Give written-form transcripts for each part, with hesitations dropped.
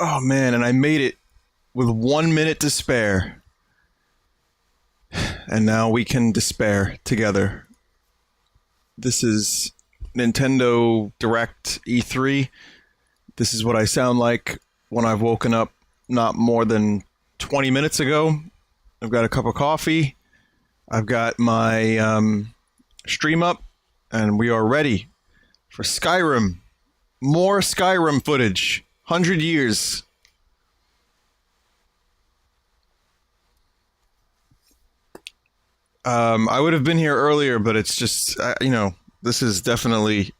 Oh man, and I made it with 1 minute to spare. And now we can despair together. This is Nintendo Direct E3. This is what I sound like when I've woken up not more than 20 minutes ago. I've got a cup of coffee. I've got my stream up. And we are ready for Skyrim. More Skyrim footage. 100 years. I would have been here earlier, but it's just, you know, this is definitely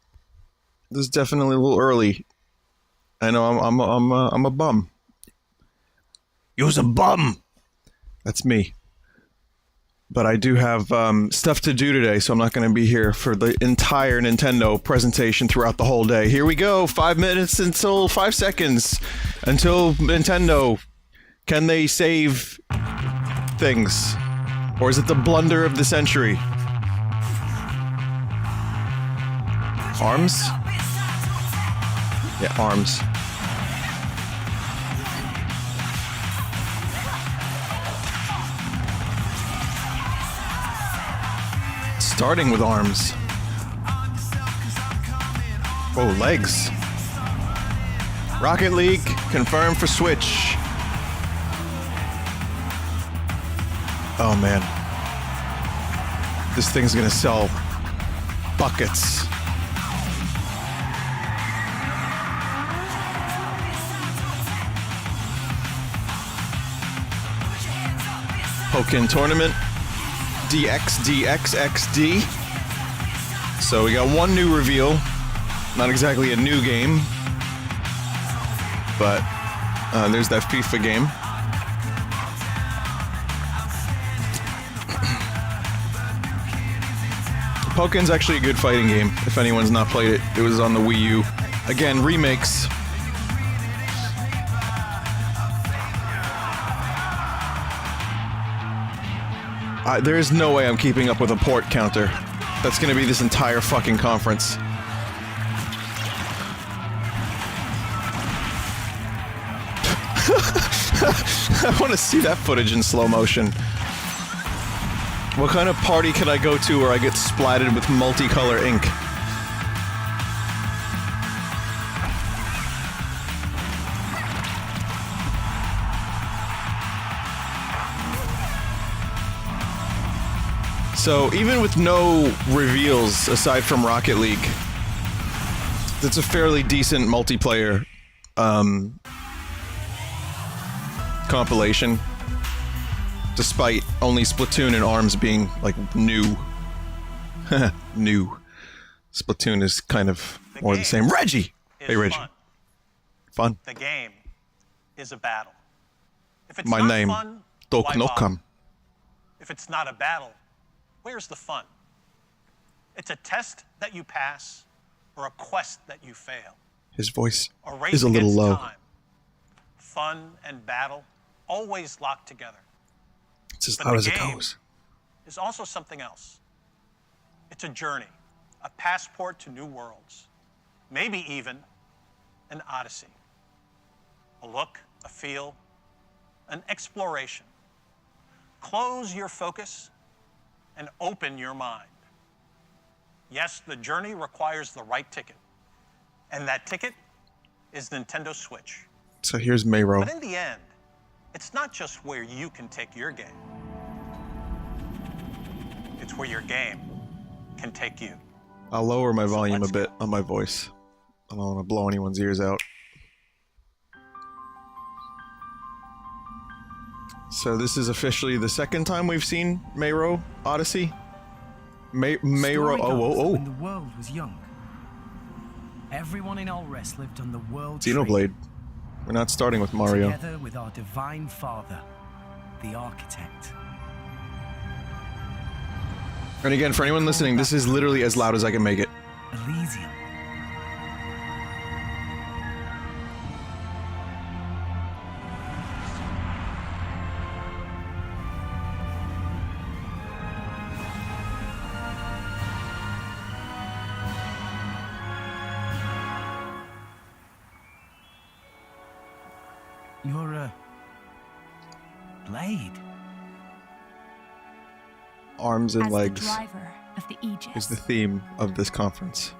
a little early. I know I'm a bum. You's a bum. That's me. But I do have stuff to do today, so I'm not going to be here for the entire Nintendo presentation throughout the whole day. Here we go. 5 minutes until 5 seconds until Nintendo. Can they save things? Or is it the blunder of the century? Arms? Yeah, arms. Starting with arms. Oh, legs. Rocket League confirmed for Switch. Oh man. This thing's gonna sell buckets. Pokken Tournament. DXD. So we got one new reveal. Not exactly a new game. But there's that FIFA game. Pokken's actually a good fighting game, if anyone's not played it. It was on the Wii U. Again, remakes. There is no way I'm keeping up with a port counter. That's gonna be this entire fucking conference. I want to see that footage in slow motion. What kind of party can I go to where I get splatted with multicolor ink? So, even with no reveals aside from Rocket League, it's a fairly decent multiplayer compilation. Despite only Splatoon and ARMS being, like, new. New. Splatoon is kind of more the same. Reggie! Hey, Reggie. Fun. The game is a battle. If it's My not name, fun, Tok why Nokam. bother? If it's not a battle, where's the fun? It's a test that you pass or a quest that you fail. His voice A race is a little against low. time. Fun and battle always locked together. It's as But loud the as it game goes. is also something else. It's a journey, a passport to new worlds, maybe even an Odyssey. A look, a feel, an exploration. Close your focus and open your mind. Yes, the journey requires the right ticket, and that ticket is Nintendo Switch. So here's Mayro. But in the end, it's not just where you can take your game. It's where your game can take you. I'll lower my So volume a let's bit on my voice. I don't want to blow anyone's ears out. So this is officially the second time we've seen Mayro Odyssey. Mayro. When the world was young, everyone in Alrest lived on the world tree, Xenoblade. We're not starting with Mario. together with our divine father, the architect. And again, for anyone listening, this is literally as loud as I can make it. Elysium. You're a blade. Arms and As legs the driver of the Aegis. is the theme of this conference.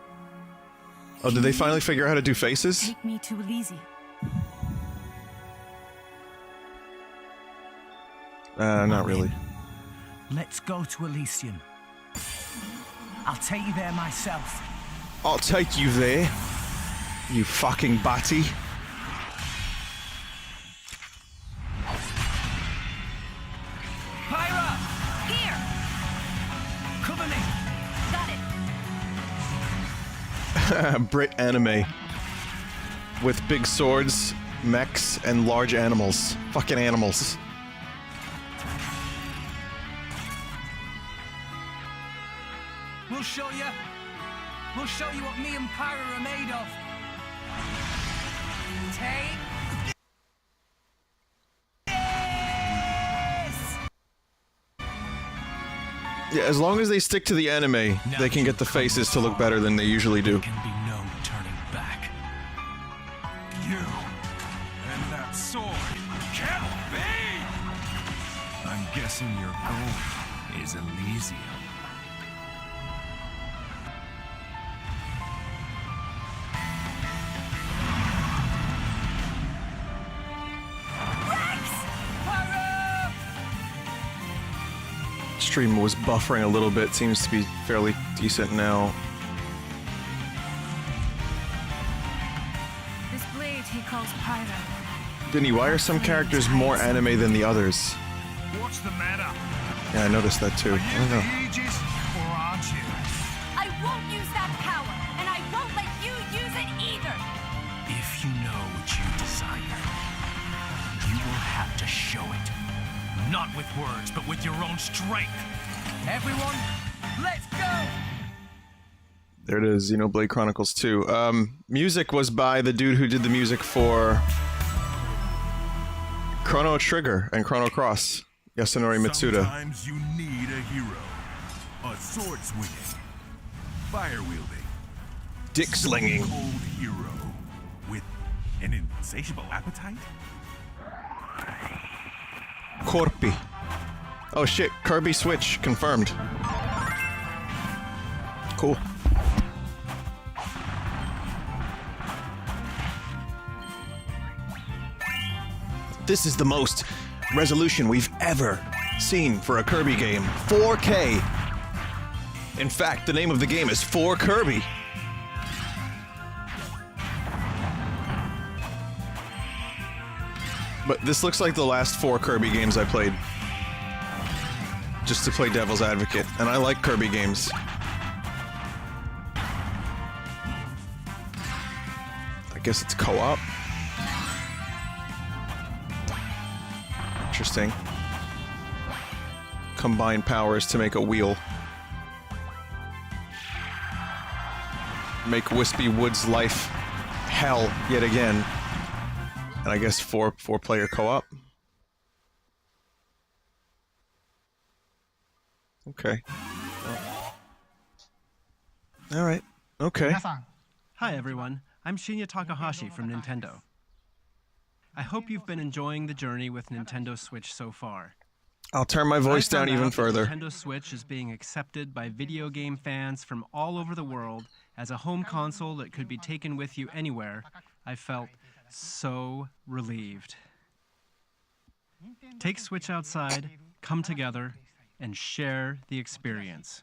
Oh, did they finally figure out how to do faces? Take me to Elysium. Not really. Let's go to Elysium. I'll take you there myself. I'll take you there, you fucking batty. Pyra! Here! Cover me! Got it! Brit anime. With big swords, mechs, and large animals. Fucking animals. We'll show you. We'll show you what me and Pyra are made of. Take this! Yeah, as long as they stick to the anime, they can get the faces to look better than they usually do. Can be no turning back. You and that sword can't be! I'm guessing your goal is Elysium. Stream was buffering a little bit, seems to be fairly decent now. This blade he calls Pyra. Vinny, why are some characters more anime than the others? What's the matter? Yeah, I noticed that too. I don't know. Aegis, or aren't you? I won't use that power, and I won't let you use it either! If you know what you desire, you will have to show it. Not with words, but with your own strength. Everyone, let's go! There it is, Xenoblade Chronicles 2. Music was by the dude who did the music for Chrono Trigger and Chrono Cross, Yasunori Mitsuda. Sometimes you need a hero. A sword swinging, fire wielding, Dick slinging. cold hero with an insatiable appetite? Kirby. Oh shit, Kirby Switch confirmed. Cool. This is the most resolution we've ever seen for a Kirby game. 4K. In fact, the name of the game is 4 Kirby. But this looks like the last 4 Kirby games I played. Just to play devil's advocate. And I like Kirby games. I guess it's co-op. Interesting. Combine powers to make a wheel. Make Wispy Wood's life hell yet again. And I guess four-player co-op. Okay. All right. Okay. Hi everyone, I'm Shinya Takahashi from Nintendo. I hope you've been enjoying the journey with Nintendo Switch so far. I'll turn my voice down even further. Nintendo Switch is being accepted by video game fans from all over the world as a home console that could be taken with you anywhere. I felt so relieved. Take Switch outside, come together, and share the experience.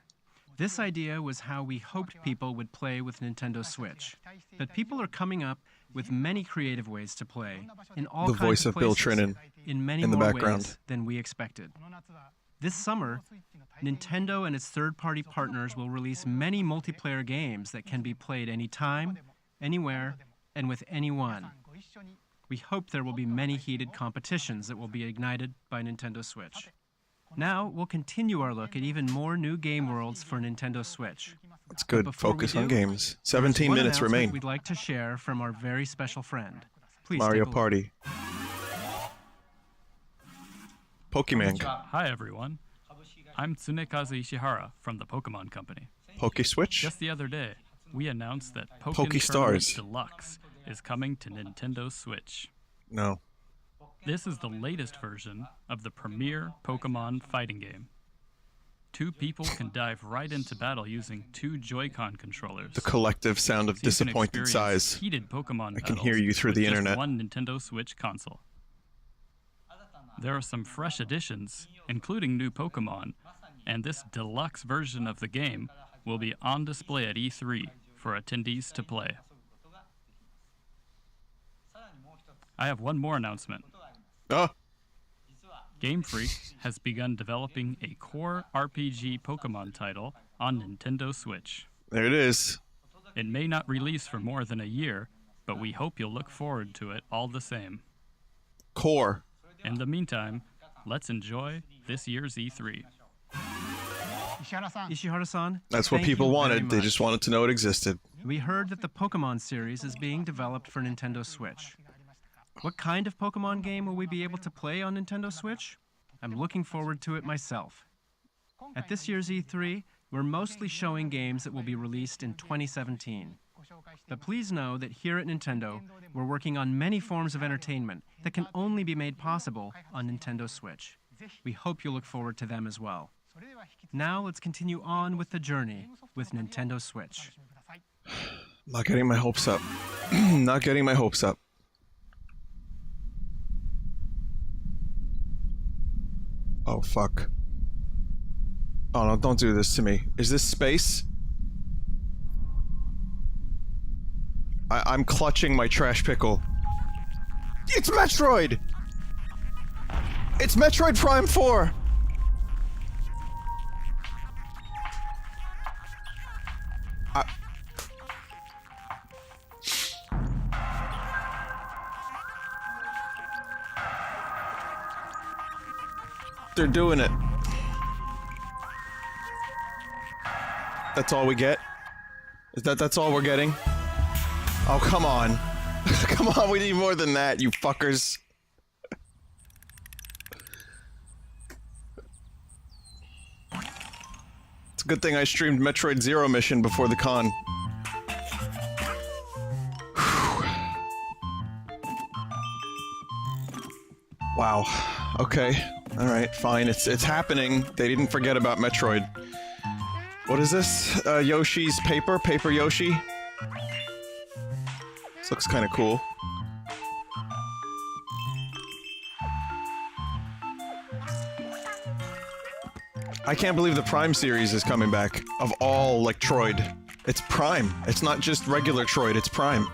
This idea was how we hoped people would play with Nintendo Switch. But people are coming up with many creative ways to play in all The kinds voice of Bill places, Trinan in many in the more background. ways than we expected. This summer, Nintendo and its third-party partners will release many multiplayer games that can be played anytime, anywhere, and with anyone. We hope there will be many heated competitions that will be ignited by Nintendo Switch. Now, we'll continue our look at even more new game worlds for Nintendo Switch. That's good. Before we Focus on do, games. 17 one minutes announcement remain. We'd like to share from our very special friend. Please Mario take a look. Party. Pokemon. Hi everyone. I'm Tsunekazu Ishihara from the Pokemon Company. Poke Switch? Just the other day, we announced that Poke Pokken Tournament Stars. Deluxe is coming to Nintendo Switch. No. This is the latest version of the premier Pokemon fighting game. 2 people can dive right into battle using 2 Joy-Con controllers. The collective sound of So you can disappointed experience sighs. heated Pokemon I can battles hear you through with the just internet. one Nintendo Switch console. There are some fresh additions, including new Pokemon, and this deluxe version of the game will be on display at E3 for attendees to play. I have one more announcement. Oh, Game Freak has begun developing a core RPG Pokemon title on Nintendo Switch. there it is. It may not release for more than a year, but we hope you'll look forward to it all the same. Core. In the meantime, let's enjoy this year's E3. Ishihara-san, That's what thank people you wanted. very They much. just wanted to know it existed. We heard that the Pokemon series is being developed for Nintendo Switch. What kind of Pokemon game will we be able to play on Nintendo Switch? I'm looking forward to it myself. At this year's E3, we're mostly showing games that will be released in 2017. But please know that here at Nintendo, we're working on many forms of entertainment that can only be made possible on Nintendo Switch. We hope you look forward to them as well. Now let's continue on with the journey with Nintendo Switch. Not getting my hopes up. Not getting my hopes up. Oh, fuck. Oh, no, don't do this to me. Is this space? I'm clutching my trash pickle. It's Metroid! It's Metroid Prime 4! They're doing it. That's all we get? That's all we're getting? Oh, come on. Come on, we need more than that, you fuckers. It's a good thing I streamed Metroid Zero Mission before the con. Wow. Okay. Alright, fine. It's happening. They didn't forget about Metroid. What is this? Yoshi's paper? Paper Yoshi? This looks kind of cool. I can't believe the Prime series is coming back. Of all, like, Troid. It's Prime. It's not just regular Troid, it's Prime.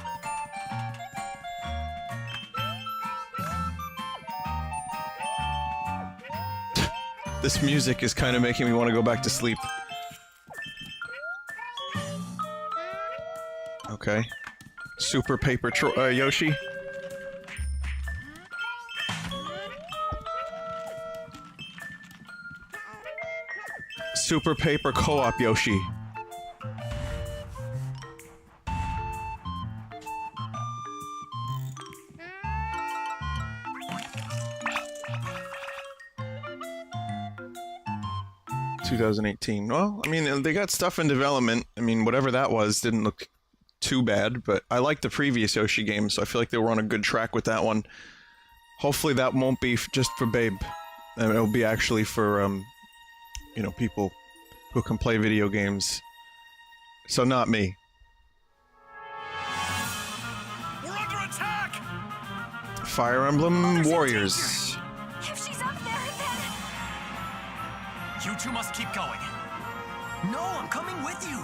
This music is kind of making me want to go back to sleep. Okay. Super Paper Yoshi. Super Paper Co-op Yoshi. ...2018. Well, I mean, they got stuff in development. I mean, whatever that was didn't look too bad, but I liked the previous Yoshi game, so I feel like they were on a good track with that one. Hopefully that won't be just for Babe. And it'll be actually for, you know, people who can play video games. So not me. We're under attack! Fire Emblem Warriors. If she's up there, then... You two must keep going. No, I'm coming with you.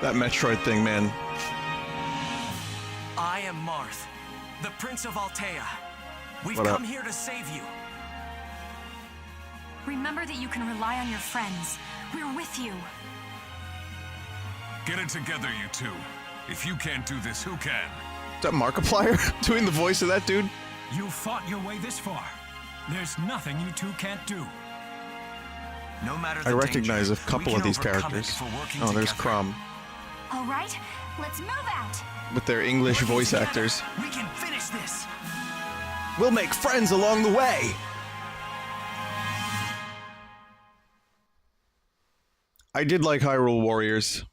That Metroid thing, man. I am Marth, the Prince of Altea. We've What up? come here to save you. Remember that you can rely on your friends. We're with you. Get it together, you two. If you can't do this, who can? Is that Markiplier doing the voice of that dude? You fought your way this far. There's nothing you two can't do. No matter the I recognize danger, a couple we of can these overcome it characters. if we're working Oh, there's together. Crom. All right, let's move out. with their English voice actors. We can finish this. We'll make friends along the way. I did like Hyrule Warriors,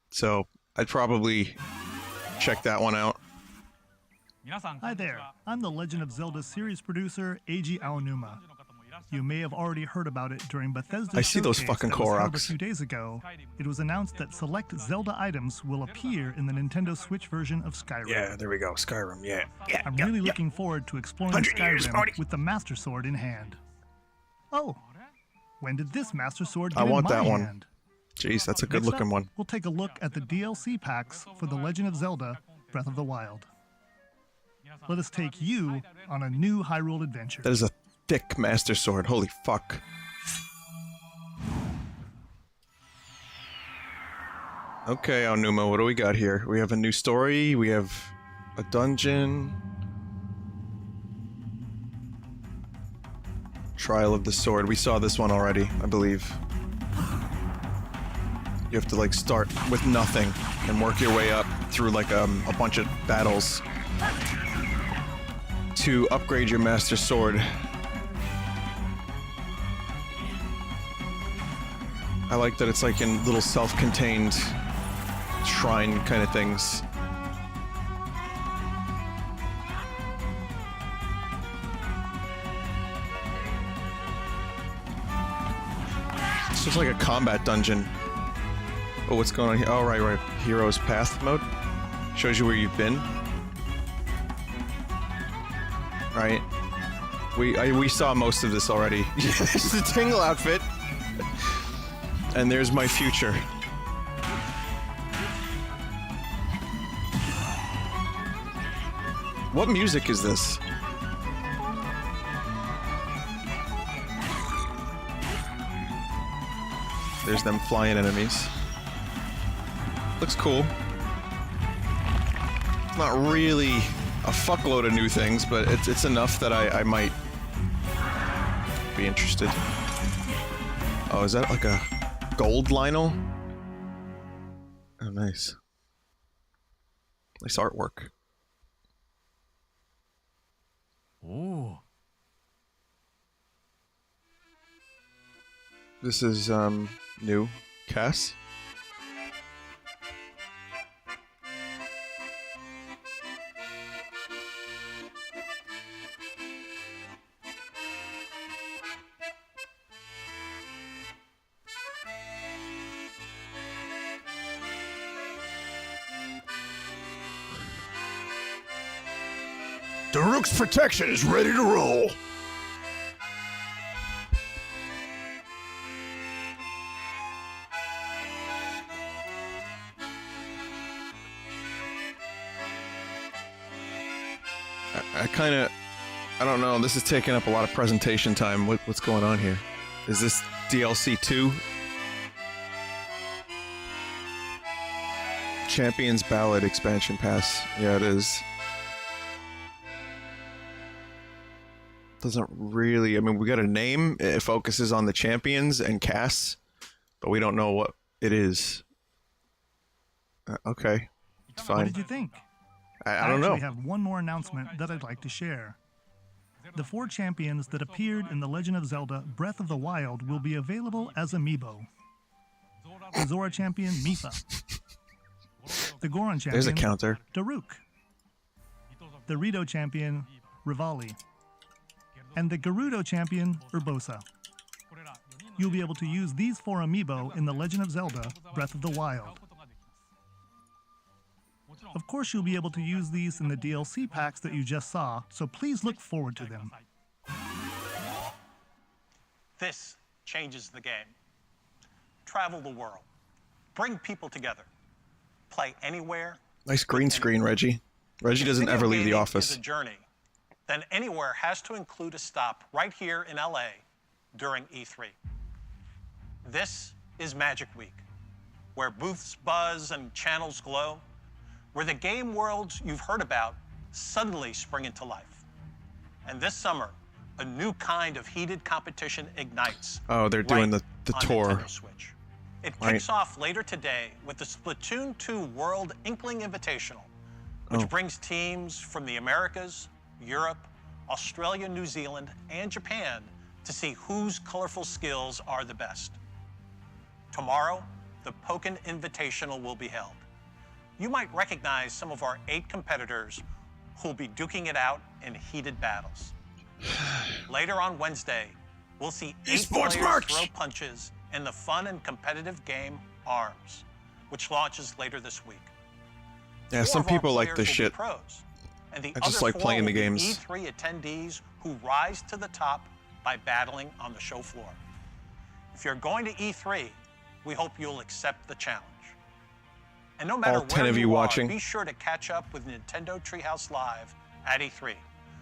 so I'd probably check that one out. Hi there, I'm the Legend of Zelda series producer, Eiji Aonuma. You may have already heard about it during Bethesda's I see those showcase fucking that was held a Koroks. few days ago. It was announced that select Zelda items will appear in the Nintendo Switch version of Skyrim. Yeah, there we go. Skyrim, yeah. I'm really looking forward to exploring 100 years, Skyrim Marty. with the Master Sword in hand. Oh, when did this Master Sword I get want in my that one. hand? Jeez, that's a good Next looking up, one. We'll take a look at the DLC packs for The Legend of Zelda Breath of the Wild. Let us take you on a new Hyrule adventure. That is a thick Master Sword. Holy fuck. Okay, Aonuma, what do we got here? We have a new story. We have a dungeon. Trial of the Sword. We saw this one already, I believe. You have to like start with nothing and work your way up through like a bunch of battles to upgrade your Master Sword. I like that it's like in little self-contained shrine kind of things. It's just like a combat dungeon. Oh, what's going on here? Oh, right. Hero's Path mode. Shows you where you've been. Right. We saw most of this already. It's the Tingle outfit. And there's my future. What music is this? There's them flying enemies. Looks cool. It's not really a fuckload of new things, but it's enough that I might be interested. Oh, is that like a gold Lionel? Oh, nice. Nice artwork. Oh. This is, new. Cass? Daruk's protection is ready to roll. I don't know, this is taking up a lot of presentation time. What's going on here? Is this DLC 2? Champions Ballad expansion pass. Yeah, it is. Doesn't really, I mean, we got a name. It focuses on the champions and Cass, but we don't know what it is. Okay, it's fine. What did you think? I don't know. actually have one more announcement that I'd like to share. The 4 champions that appeared in The Legend of Zelda Breath of the Wild will be available as amiibo. The Zora champion, Mipha. The Goron champion, There's a counter. Daruk. The Rito champion, Rivali. And the Gerudo champion, Urbosa. You'll be able to use these 4 amiibo in The Legend of Zelda Breath of the Wild. Of course, you'll be able to use these in the DLC packs that you just saw, so please look forward to them. This changes the game. Travel the world. Bring people together. Play anywhere. Nice green screen, Reggie. Reggie doesn't Video ever leave the gaming office. is a journey. Then anywhere has to include a stop right here in LA during E3. This is Magic Week, where booths buzz and channels glow, where the game worlds you've heard about suddenly spring into life. And this summer, a new kind of heated competition ignites. Oh, they're doing right the on tour. Nintendo Switch. It kicks off later today with the Splatoon 2 World Inkling Invitational, which brings teams from the Americas, Europe, Australia, New Zealand, and Japan to see whose colorful skills are the best. Tomorrow, the Pokken Invitational will be held. You might recognize some of our 8 competitors who'll be duking it out in heated battles. Later on Wednesday, we'll see 8 players throw punches in the fun and competitive game ARMS, which launches later this week. Yeah, 4 some of our people like players this will be shit. pros, and the I just other like 4 playing the will be games. E3 attendees who rise to the top by battling on the show floor. If you're going to E3, we hope you'll accept the challenge. And no matter All 10 where of you are, watching. be sure to catch up with Nintendo Treehouse Live at E3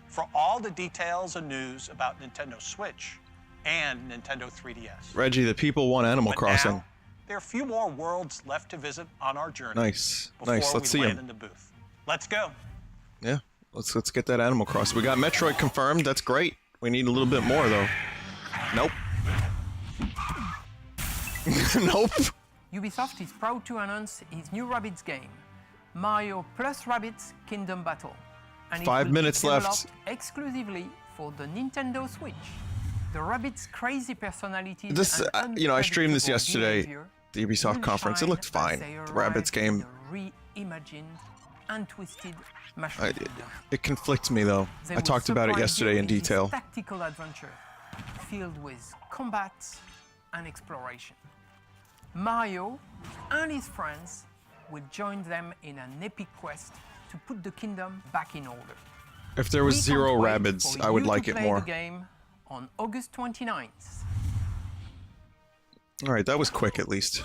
for all the details and news about Nintendo Switch and Nintendo 3DS. Reggie, the people want Animal But Crossing. now, there are a few more worlds left to visit on our journey. Nice, before nice. we Let's see land them. in the booth. Let's go. Yeah, let's get that Animal Crossing. We got Metroid confirmed. That's great. We need a little bit more though. Nope. Nope. Ubisoft is proud to announce its new Rabbids game, Mario plus Rabbids Kingdom Battle. And 5 it will minutes be left. developed exclusively for the Nintendo Switch. The Rabbids' crazy personalities This, and you know, I streamed this unpredictable yesterday. behavior The Ubisoft will conference. It shine looked as fine. they The arrive Rabbids game. in a reimagined and twisted Mushroom Kingdom. It conflicts me though. They I will talked about it surprise yesterday you in this detail. Tactical adventure filled with combat and exploration. Mario and his friends will join them in an epic quest to put the kingdom back in order. If there was We 0 can't wait Rabbids, for I would you to like it play more. The game on August 29th. All right, that was quick at least.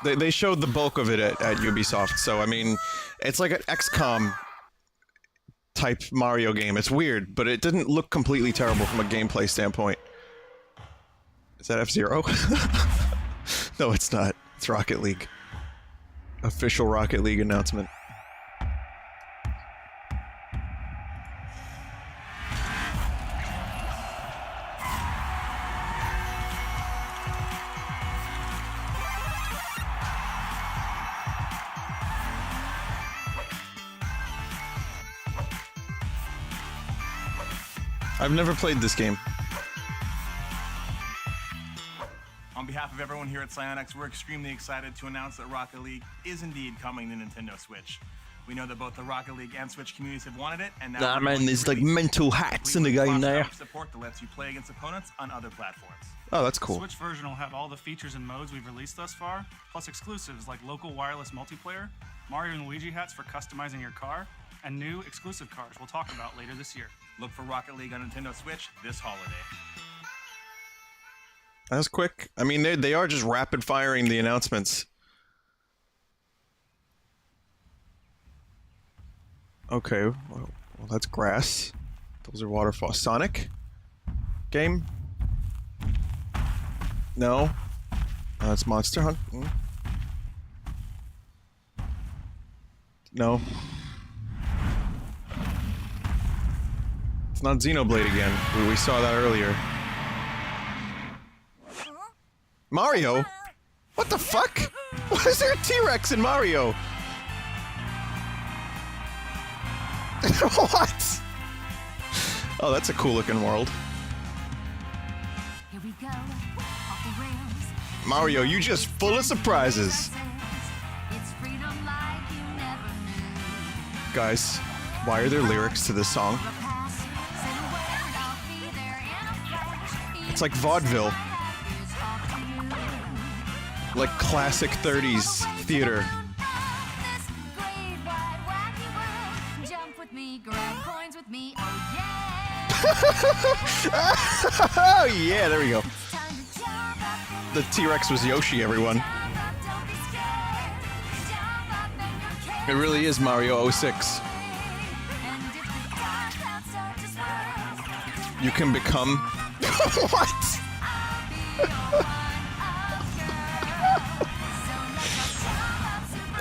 They showed the bulk of it at Ubisoft, so I mean, it's like an XCOM type Mario game. It's weird, but it didn't look completely terrible from a gameplay standpoint. Is that F-Zero? No, it's not. It's Rocket League. Official Rocket League announcement. I've never played this game. On behalf of everyone here at Psyonix, we're extremely excited to announce that Rocket League is indeed coming to Nintendo Switch. We know that both the Rocket League and Switch communities have wanted it, and now Nah, man, there's like mental hats in the game there. Support that lets you play against opponents on other platforms. Oh, that's cool. The Switch version will have all the features and modes we've released thus far, plus exclusives like local wireless multiplayer, Mario and Luigi hats for customizing your car, and new exclusive cars we'll talk about later this year. Look for Rocket League on Nintendo Switch this holiday. That was quick. I mean, they are just rapid firing the announcements. Okay, well that's grass. Those are waterfalls. Sonic? Game? No. It's Monster Hunt. No. It's not Xenoblade again. We saw that earlier. Mario? What the fuck? Why is there a T-Rex in Mario? What? Oh, that's a cool looking world. Here we go, off the rails. Mario, you just full of surprises. It's freedom like you never knew. Guys, why are there lyrics to this song? It's like vaudeville. Like classic 30s theater. Jump with me, grab coins with me, oh yeah! Oh yeah, there we go. The T-Rex was Yoshi, everyone. It really is Mario 06. You can become... What?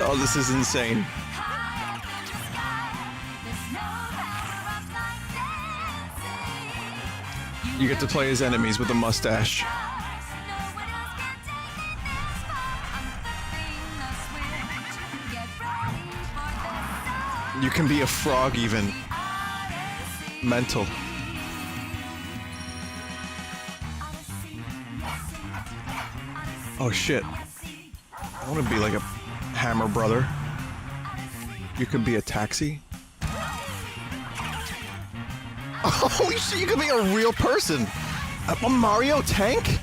Oh, this is insane. You get to play as enemies with a mustache. You can be a frog even. Mental. Oh shit. I want to be like a hammer brother. You could be a taxi. Holy shit, you could be a real person. A Mario tank?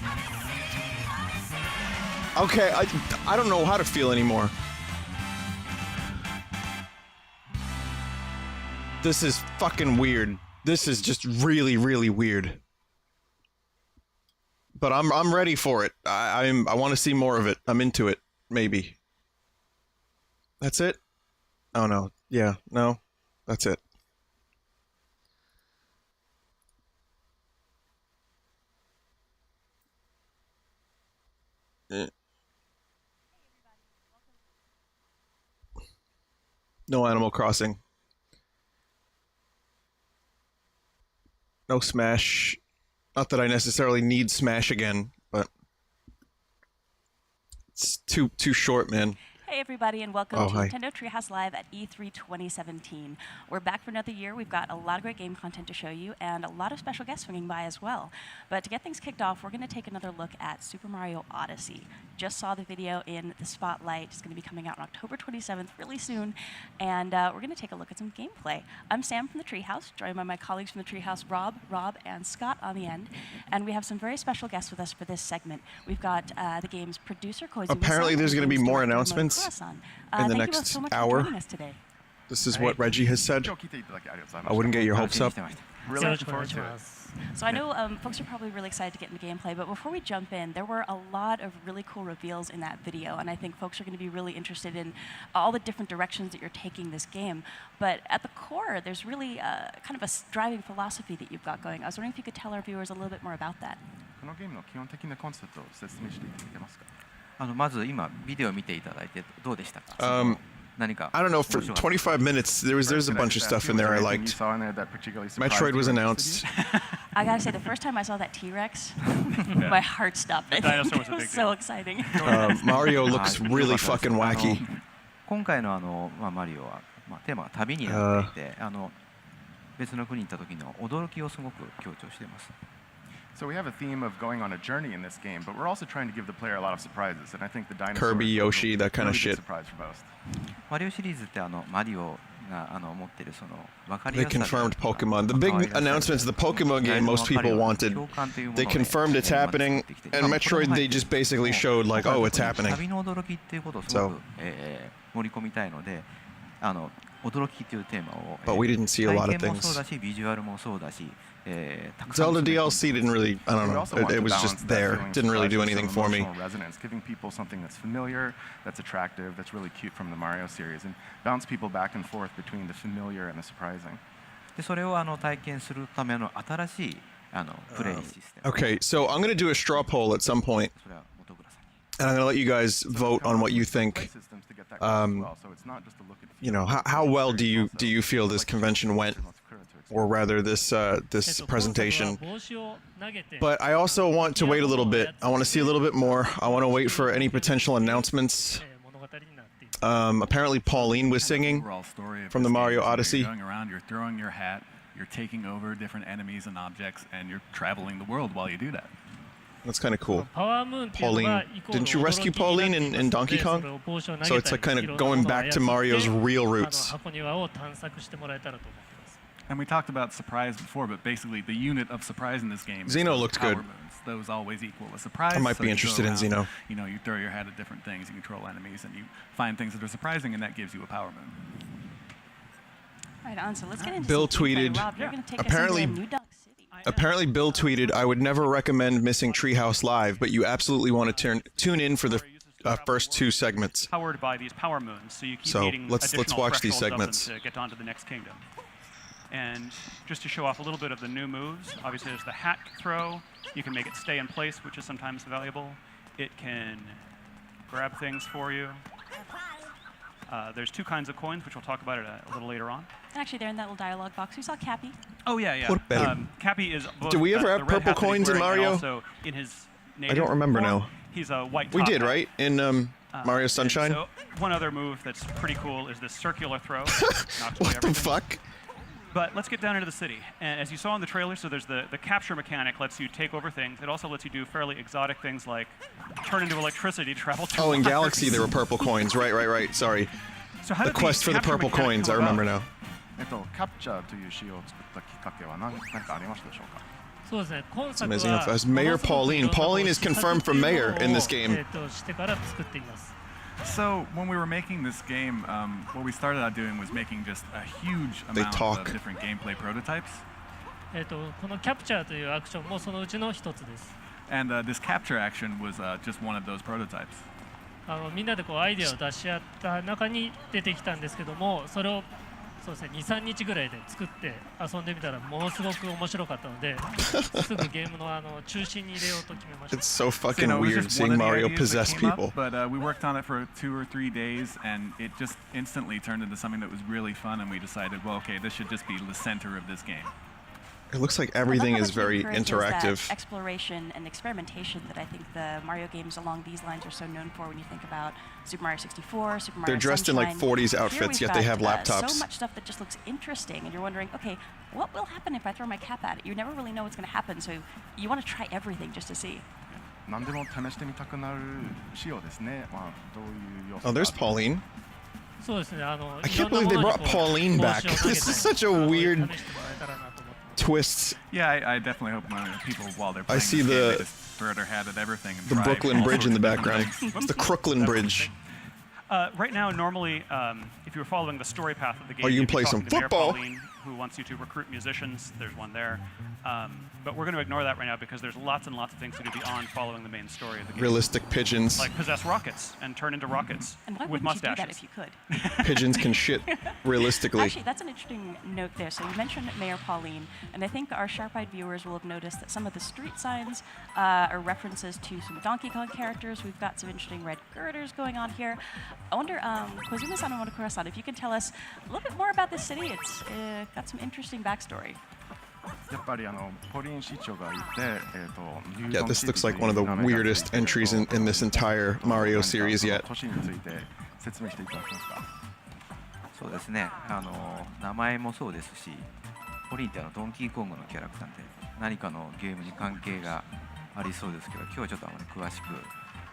Okay, I don't know how to feel anymore. This is fucking weird. This is just really, really weird. But I'm ready for it. I want to see more of it. I'm into it. Maybe. That's it? Oh no. Yeah, no. That's it. No Animal Crossing. No Smash. Not that I necessarily need Smash again, but it's too short, man. Hey everybody, and welcome to hi. Nintendo Treehouse Live at E3 2017. We're back for another year. We've got a lot of great game content to show you, and a lot of special guests swinging by as well. But to get things kicked off, we're going to take another look at Super Mario Odyssey. Just saw the video in the spotlight. It's going to be coming out on October 27th, really soon, and we're going to take a look at some gameplay. I'm Sam from the Treehouse, joined by my colleagues from the Treehouse, Rob, and Scott on the end, and we have some very special guests with us for this segment. We've got the game's producer, Koizumi. Apparently there's going to be more announcements in the next so hour. This is what Reggie has said. I wouldn't get your hopes up. Really looking forward to it. So I know folks are probably really excited to get into gameplay, but before we jump in, there were a lot of really cool reveals in that video, and I think folks are going to be really interested in all the different directions that you're taking this game. But at the core, there's really kind of a driving philosophy that you've got going. I was wondering if you could tell our viewers a little bit more about that. このゲームの基本的なコンセプトを説明していただけますか？まず今ビデオを見ていただいてどうでしたか？ I don't know, for 25 minutes, there's a bunch of stuff in there I liked. Metroid was announced. I gotta say, the first time I saw that T-Rex, my heart stopped. I think it was so exciting. Mario looks really fucking wacky. 今回のマリオはテーマは旅になっていて、別の国に行った時の驚きをすごく強調しています。 So we have a theme of going on a journey in this game, but we're also trying to give the player a lot of surprises, and I think the dinosaurs Kirby, Yoshi, that kind of really shit. good surprise for most. マリオシリーズってマリオが持ってるその分かり They やすさ confirmed Pokemon. The big announcements, the Pokemon game most people wanted. They confirmed it's happening, and Metroid, they just basically showed like, oh, it's happening. 旅の驚きっていうことをすごく盛り込みたいので、驚きっていうテーマを But we didn't see a lot of 体験も things. そうだし、ビジュアルもそうだし、Zelda DLC didn't really, I don't know, it was just there. Didn't really do anything for me. Resonance, giving people something that's familiar, that's attractive, that's really cute from the Mario series, and bounce people back and forth between the familiar and the surprising. でそれを体験するための新しいプレイシステム。 Okay, so I'm going to do a straw poll at some point, and I'm going to let you guys vote on what you think. You know, how well do you feel this convention went, or rather this presentation? But I also want to wait a little bit. I want to see a little bit more. I want to wait for any potential announcements. Apparently Pauline was singing from the Mario Odyssey. You're going around, you're throwing your hat, you're taking over different enemies and objects, and you're traveling the world while you do that. That's kind of cool. Pauline. Didn't you rescue Pauline in Donkey Kong? So it's like kind of going back to Mario's real roots. And we talked about surprise before, but basically the unit of surprise in this game Xeno is looked power good. moons. Those always equal a surprise. I might so be you go interested in around, Xeno. You know, you throw your hat at different things, you control enemies, and you find things that are surprising, and that gives you a power moon. Right on, so let's get into Bill some gameplay. tweeted, Rob, you're gonna take us apparently, into New Dog City. apparently Bill tweeted, I would never recommend missing Treehouse Live, but you absolutely want to tune in for the first two segments. Powered by these power moons, so you keep So needing let's additional watch these thresholds of them segments. to get onto the next kingdom. And just to show off a little bit of the new moves, obviously there's the hat throw. You can make it stay in place, which is sometimes valuable. It can grab things for you. There's two kinds of coins, which we'll talk about a little later on. And actually, they're in that little dialogue box. We saw Cappy. Oh yeah, yeah. Cappy is both. Do we ever have the red purple hat that he's coins in wearing and Mario? Also in his I don't remember form, now. He's a white. We top did, hat. right? In Mario Sunshine? So one other move that's pretty cool is this circular throw. What the fuck? But let's get down into the city. And as you saw in the trailer, so there's the capture mechanic lets you take over things. It also lets you do fairly exotic things like turn into electricity, travel through Oh, in wires. Galaxy there were purple coins. Right. Sorry. So how the did quest for the capture purple mechanic coins, I come remember about? now. キャプチャーという仕様を作ったきっかけは何かありましたでしょうか。そうですね。今 It's 作 amazing は how fast. Mayor Pauline. Pauline is confirmed for mayor in this game. してから作っています。 So when we were making this game, what we started out doing was making just a huge amount talk. of different gameplay prototypes. このキャプチャーというアクションもそのうちの一つです。 And this capture action was just one of those prototypes. みんなでこうアイデアを出し合った中に出てきたんですけども、それをそうですね、2、3日ぐらいで作って遊んでみたらものすごく面白かったので、すぐゲームの中心に入れようと決めました。 It's so fucking You know, it was weird just one seeing of the Mario ideas that possess came up, people. but we worked on it for 2 or 3 days, and it just instantly turned into something that was really fun. And we decided, well, okay, this should just be the center of this game. It looks like everything I love is how much very it encourages interactive. That exploration and experimentation that I think the Mario games along these lines are so known for when you think about Super Mario 64, Super Mario They're dressed in like Sunshine. 40s Here outfits, we've yet they got, have laptops. So much stuff that just looks interesting, and you're wondering, okay, what will happen if I throw my cap at it? You never really know what's going to happen, so you want to try everything just to see. 何でも試してみたくなる仕様ですね。まあどういう要素 Oh, there's Pauline. そうですね。I can't believe they brought Pauline back. This is such a weird twist. Yeah, I definitely hope people, while they're playing I see this game, the they just throw their hat at everything and the try Brooklyn all Bridge sorts in the of different background. things. It's the Crooklyn Bridge. Right now, normally, if you were following the story path of the game, Oh, you you'd be play some talking to Mayor football. Pauline, who wants you to recruit musicians. There's one there. But we're going to ignore that right now because there's lots and lots of things to do beyond following the main story of the game. Realistic pigeons. Like possess rockets and turn into rockets And why with wouldn't you do mustaches. that if you could? Pigeons can shit realistically. Actually, that's an interesting note there. So you mentioned Mayor Pauline, and I think our sharp-eyed viewers will have noticed that some of the street signs are references to some Donkey Kong characters. We've got some interesting red girders going on here. I wonder, Kozuma-san and Monokura-san, if you can tell us a little bit more about this city. It's got some interesting backstory. やっぱりポリン市長がいて、Yeah, this looks like one of the weirdest entries in this entire Mario series yet. 都市について説明していただけますか。そうですね。名前もそうですし、ポリンってドンキーコングのキャラクターで何かのゲームに関係がありそうですけど、今日はちょっとあまり詳しく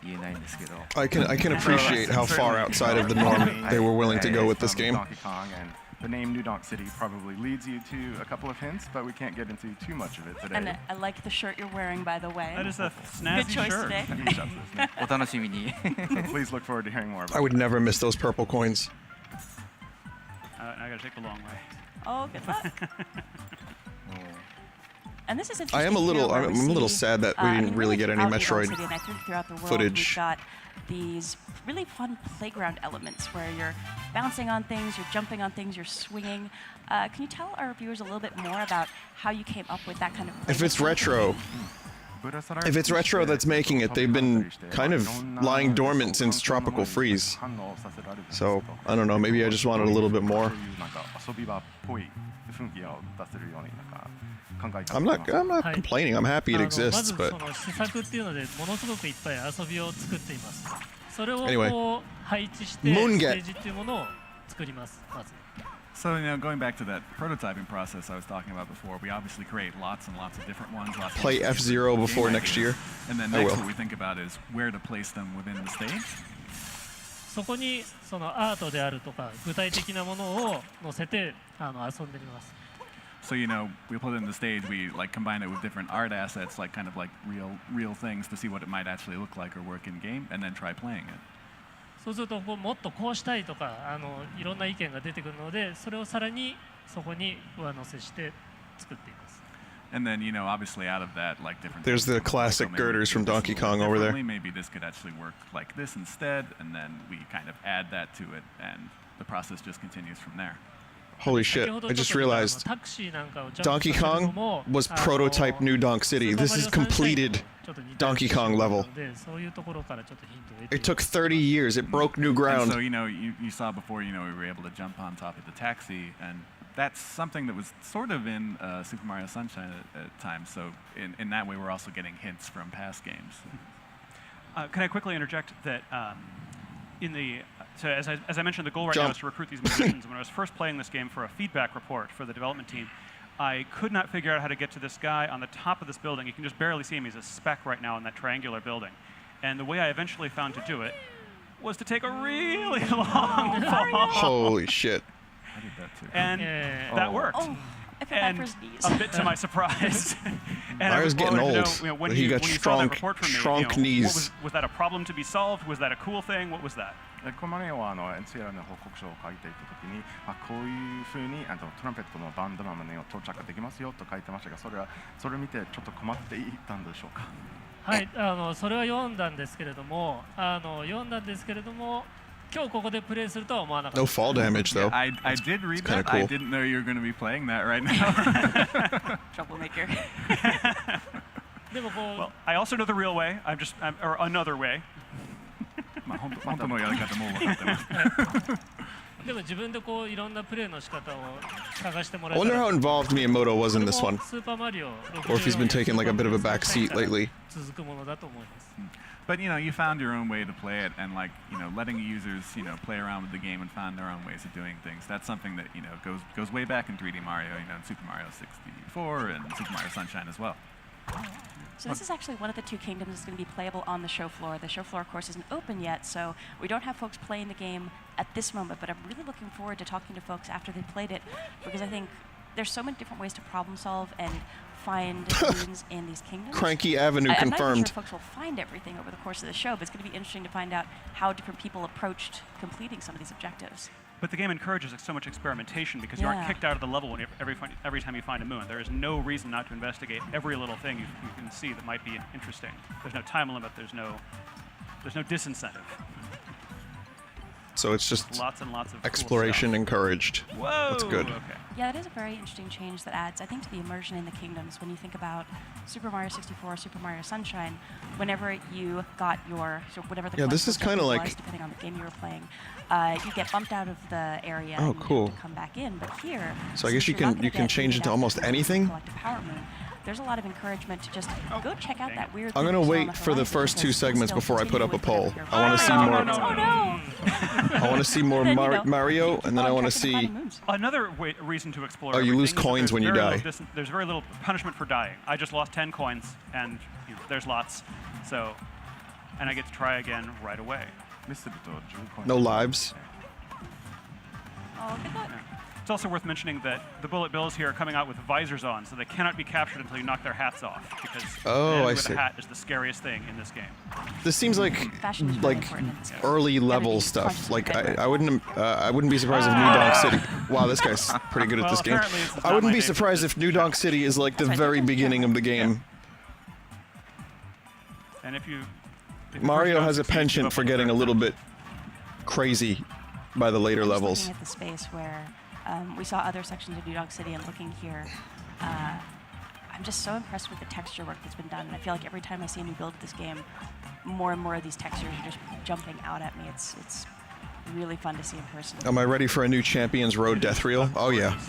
言えないんですけど。I can appreciate how far outside of the norm they were willing to go with this game. Donkey Kong and the name New Donk City probably leads you to a couple of hints, but we can't get into too much of it today. And I like the shirt you're wearing, by the way. That is a Good snazzy choice shirt. today. お楽しみに。 Please look forward to hearing more about I would never miss those purple coins. I got to take the long way. Oh, good luck. And this is interesting. I am a little here, where I'm a little see, sad that we didn't really get any throughout New Metroid York City, and I think throughout the world, footage. We've got these really fun playground elements where you're bouncing on things, you're jumping on things, you're swinging. Can you tell our viewers a little bit more about how you came up with that kind of? If it's retro, that's making it, they've been kind of lying dormant since Tropical Freeze. So I don't know. Maybe I just wanted a little bit more. I'm not complaining. I'm happy it exists, but まずその施策っていうのでものすごくいっぱい遊びを作っています。それを Anyway, こう配置してステ Moonget. ージっていうものを作りますまず。 So, going back to that prototyping process I was talking about before, we obviously create lots and lots of different ones. Lots Play of F-Zero before game next ideas. year. And then I next will. what we think about is where to place them within the stage. そこにそのアートであるとか具体的なものを載せて遊んでみます。 So, we put it in the stage, we combine it with different art assets, kind of real things to see what it might actually look like or work in game, and then try playing it. そうするともっとこうしたいとかいろんな意見が出てくるのでそれをさらにそこに上乗せして作っています。 And then, obviously out of that, different. There's the things, classic maybe girders from do this a Donkey little Kong bit over there. differently. Maybe this could actually work like this instead, and then we kind of add that to it, and the process just continues from there. Holy shit, I just realized Donkey Kong was prototype New Donk City. This is completed Donkey Kong level. It took 30 years. It broke new ground. And so, you saw before, we were able to jump on top of the taxi, and that's something that was sort of in Super Mario Sunshine at times. So in that way, we're also getting hints from past games. Can I quickly interject that So as I mentioned, the goal right now is to recruit these musicians. When I was first playing this game for a feedback report for the development team, I could not figure out how to get to this guy on the top of this building. You can just barely see him. He's a speck right now in that triangular building. And the way I eventually found to do it was to take a really long fall. Holy shit. I did that too. And that worked. Oh, I feel bad for his knees. A bit to my surprise. And I was getting old. When he got when you saw that shrunk, report from me, shrunk knees. was that a problem to be solved? Was that a cool thing? What was that? このねはNCR の報告書を書いていたときに、こういうふうにトランペットのバンドマンの到着できますよと書いてましたが、それを見てちょっと困っていたんでしょうか。はい、それは読んだんですけれども、今日ここでプレイするとは思わなかった。 No fall damage though. I did read that. Cool. I didn't know you were going to be playing that right now. Troublemaker. Well, I also know the real way. Or another way. まあ本当のやり方も分かってます。でも自分でこういろんなプレイの仕方を探してもら I えた wonder ら how involved Miyamoto was in this one. スーパーマリオ Or if he's been taking like a bit of a back seat lately. 続くものだと思います。 But you found your own way to play it, and letting users play around with the game and find their own ways of doing things. That's something that goes way back in 3D Mario, in Super Mario 64 and Super Mario Sunshine as well. So this is actually one of the two kingdoms that's going to be playable on the show floor. The show floor, of course, isn't open yet, so we don't have folks playing the game at this moment, but I'm really looking forward to talking to folks after they've played it, because I think there's so many different ways to problem solve and find things in these kingdoms. Cranky Avenue I'm confirmed. not sure folks will find everything over the course of the show, but it's going to be interesting to find out how different people approached completing some of these objectives. But the game encourages so much experimentation because you aren't kicked out of the level every time you find a moon. There is no reason not to investigate every little thing you can see that might be interesting. There's no time limit. There's no disincentive. So it's just lots and lots of exploration cool encouraged. Whoa, That's good. Okay. Yeah, that is a very interesting change that adds, I think, to the immersion in the kingdoms. When you think about Super Mario 64, Super Mario Sunshine, whenever you got your, whatever the this is kind of like, was, depending on the game you were playing, you get bumped out of the area oh, and you cool. have to come back in. But here, so I guess you can change it to almost anything. There's a lot of encouragement to just go check out that weird. I'm gonna wait for the first two segments before I put up a poll. I want to see more. Oh no! I want to see more Mario, and then I want to see. Another reason to explore. Oh, you lose coins when you die. There's very little punishment for dying. I just lost 10 coins, and there's lots. So, and I get to try again right away. No lives. Oh, good luck. It's also worth mentioning that the bullet bills here are coming out with visors on, so they cannot be captured until you knock their hats off, because with a hat is the scariest thing in this game. This seems like early level stuff. Like I wouldn't be surprised if New Donk City. Wow, this guy's pretty good at this game. I wouldn't be surprised if New Donk City is like the very beginning of the game. And if Mario has a penchant for getting a little bit crazy by the later levels. Looking at the space where we saw other sections of New Donk City, and looking here, I'm just so impressed with the texture work that's been done. And I feel like every time I see a new build of this game, more and more of these textures are just jumping out at me. It's really fun to see in person. Am I ready for a new Champions Road death reel? Oh yeah,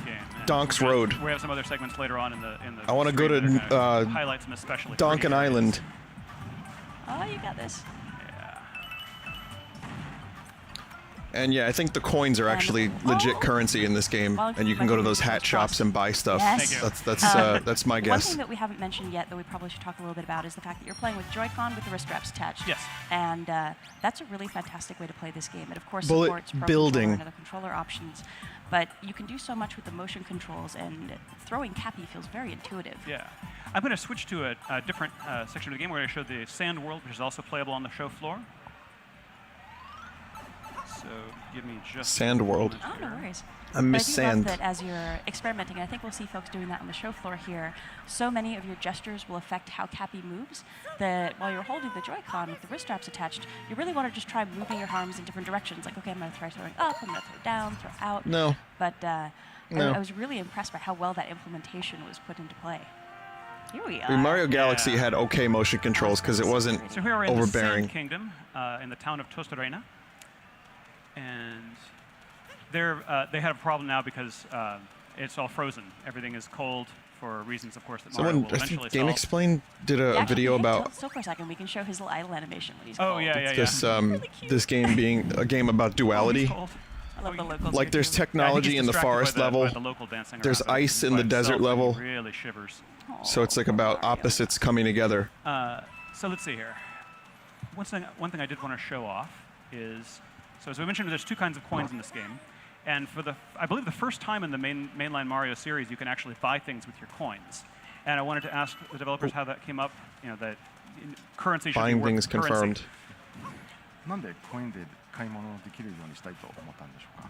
Donk's Road. We have some other segments later on in the. I want to go to highlight some especially Donkin Island. Oh, you got this. And yeah, I think the coins are actually legit currency in this game, and you can go to those hat shops and buy stuff. Yes. That's my guess. One thing that we haven't mentioned yet that we probably should talk a little bit about is the fact that you're playing with Joy-Con with the wrist straps attached. Yes. And that's a really fantastic way to play this game. It of course Bullet supports Pro building. Controller and other controller options, but you can do so much with the motion controls, and throwing Cappy feels very intuitive. Yeah. I'm going to switch to a different section of the game where I show the sand world, which is also playable on the show floor. So give me just Sand World. Oh, no worries. I miss sand. Love that as you're experimenting, and I think we'll see folks doing that on the show floor here, so many of your gestures will affect how Cappy moves that while you're holding the Joy-Con with the wrist straps attached, you really want to just try moving your arms in different directions. Like, okay, I'm going to try throwing up, I'm going to throw down, throw out. No. But No. I was really impressed by how well that implementation was put into play. Here we are. I mean, Mario Galaxy had okay motion controls because it wasn't So here we're in the overbearing. Sand Kingdom, in the town of Tostarena. And they had a problem now because it's all frozen. Everything is cold, for reasons, of course, that Someone, Mario will I eventually think Game solve. Explain did a Actually, video yeah, about still for a second, we can show his little idle animation when he's Oh, cold. yeah. this this game being a game about duality. I love the locals. Like there's Yeah, I think technology he's in the distracted forest by the- level. by the local dancing There's around, but ice in by the desert himself, level. he really shivers. So it's like about opposites coming together. So let's see here. One thing I did want to show off is, so as we mentioned, there's two kinds of coins in this game. And for I believe the first time in the mainline Mario series, you can actually buy things with your coins. And I wanted to ask the developers how that came up, that currency should Buying be worth things confirmed. currency. なんでコインで買い物できるようにしたいと思ったんでしょうか。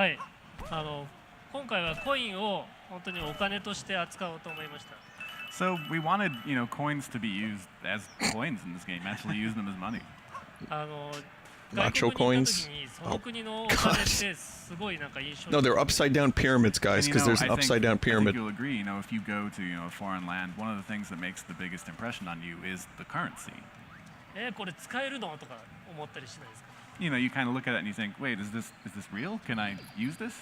はい、今回はコインを本当にお金として扱おうと思いました。 So we wanted, coins to be used as coins in this game. Actually, use them as money. Nacho coins. Oh, God. No, they're upside down pyramids, guys, because there's an upside down pyramid. I think you'll agree, if you go to a foreign land, one of the things that makes the biggest impression on you is the currency. これ使えるのとか思ったりしないですか。You kind of look at it and you think, wait, is this real? Can I use this?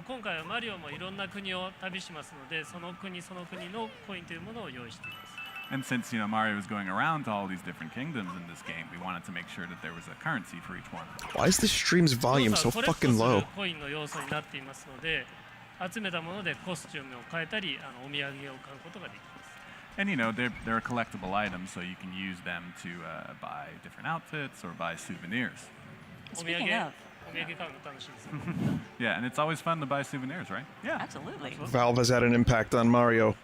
今回はマリオもいろんな国を旅しますので、その国その国のコインというものを用意しています。 And since Mario is going around to all these different kingdoms in this game, we wanted to make sure that there was a currency for each one. Why is this stream's volume so fucking low? コインの要素になっていますので、集めたものでコスチュームを変えたり、お土産を買うことができます。 And they're collectible items, so you can use them to buy different outfits or buy souvenirs. Speaking of. Yeah, and it's always fun to buy souvenirs, right? Yeah, absolutely. Valve has had an impact on Mario.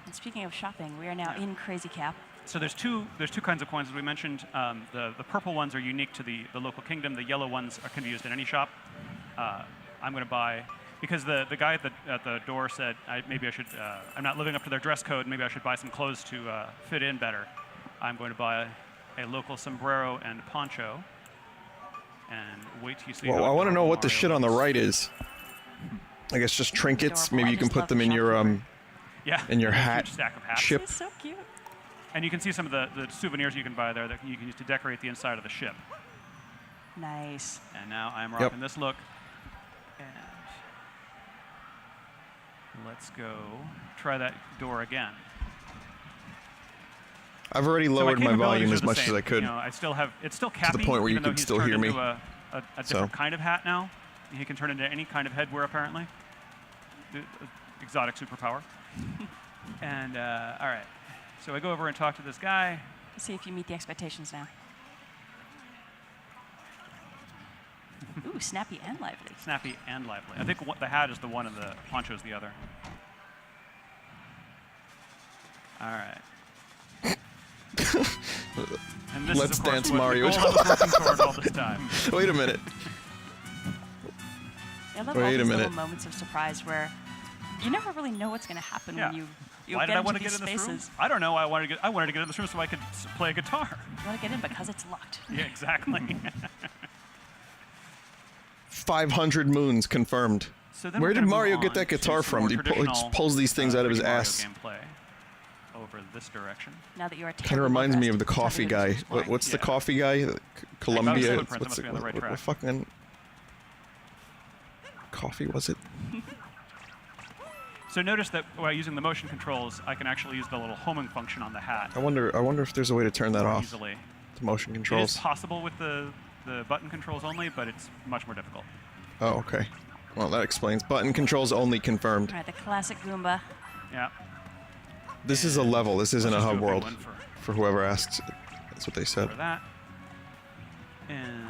And speaking of shopping, we are now in Crazy Cap. So there's two kinds of coins, as we mentioned. The purple ones are unique to the local kingdom. The yellow ones can be used in any shop. I'm going to buy, because the guy at the door said maybe I should. I'm not living up to their dress code. Maybe I should buy some clothes to fit in better. I'm going to buy a local sombrero and poncho. And wait till you see. Well, I want to know what the shit on the right is. I guess just trinkets. Maybe you can put them in your in your hat ship. It's so cute. And you can see some of the souvenirs you can buy there that you can use to decorate the inside of the ship. Nice. And now I'm rocking this look. And let's go try that door again. I've already lowered my volume as much as I could. I still have it's still cappy, to the point where you even though can he's still turned hear me. into a different kind of hat now. He can turn into any kind of headwear apparently. Exotic superpower. And all right, so I go over and talk to this guy. Let's see if you meet the expectations now. Ooh, snappy and lively. Snappy and lively. I think the hat is the one and the poncho is the other. All right. And this Let's is, of course, Dance what Mario. Nicole was working toward all this time. Wait a minute. I love Wait all a these minute. little moments of surprise where you never really know what's going to happen when you Why get did I into want to these get in this room? spaces. I don't know. I wanted to get in this room so I could play a guitar. You want to get in because it's locked. Yeah, exactly. 500 moons confirmed. So then Where we're did gonna Mario move get on that to guitar some from? more He traditional, pulls these things out of his 3D Mario ass. gameplay over this direction. Now that you're a Kind of reminds me of the coffee guy. What's the coffee guy? Colombia. What's what fucking coffee was it? So notice that while using the motion controls, I can actually use the little homing function on the hat. I wonder if there's a way to turn that off. Easily. The motion It controls. is possible with the button controls only, but it's much more difficult. Oh, okay. Well, that explains. Button controls only confirmed. All right, the classic Goomba. Yeah. This is a level. This isn't a Let's just hub do a big world. one For whoever asks, that's what they said. For that. And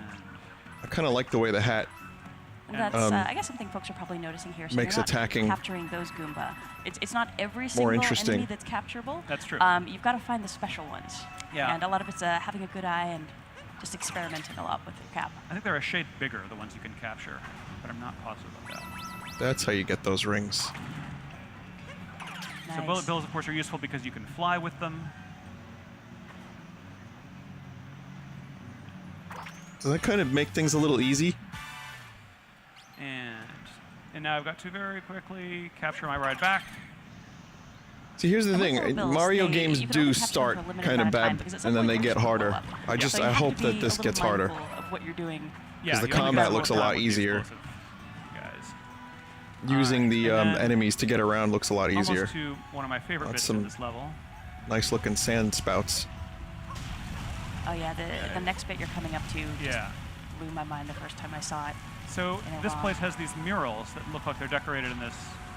I kind of like the way the hat That's, I guess, something folks are probably noticing here. So makes you're not attacking capturing those Goomba. It's not every more single interesting. enemy that's capturable. That's true. You've got to find the special ones. Yeah. And a lot of it's having a good eye and just experimenting a lot with your cap. I think they're a shade bigger, the ones you can capture, but I'm not positive about that. That's how you get those rings. So bullet bills, of course, are useful because you can fly with them. Does that kind of make things a little easy? And now I've got to very quickly capture my ride back. See, here's the And thing. with little bills, Mario they- games you can do only capture start them for a limited kind of amount of time bad, because at and some then point they they're get just gonna harder. blow up. So you I have hope to that be this a little gets harder. mindful of what you're doing. Because the you wanna combat be looks a more lot time with the easier. explosive guys. using the enemies to get around looks a lot easier. Almost to one of my favorite That's bits some of this level. nice looking sand spouts. Oh yeah, the next bit you're coming up to just blew my mind the first time I saw it. So this place has these murals that look like they're decorated in this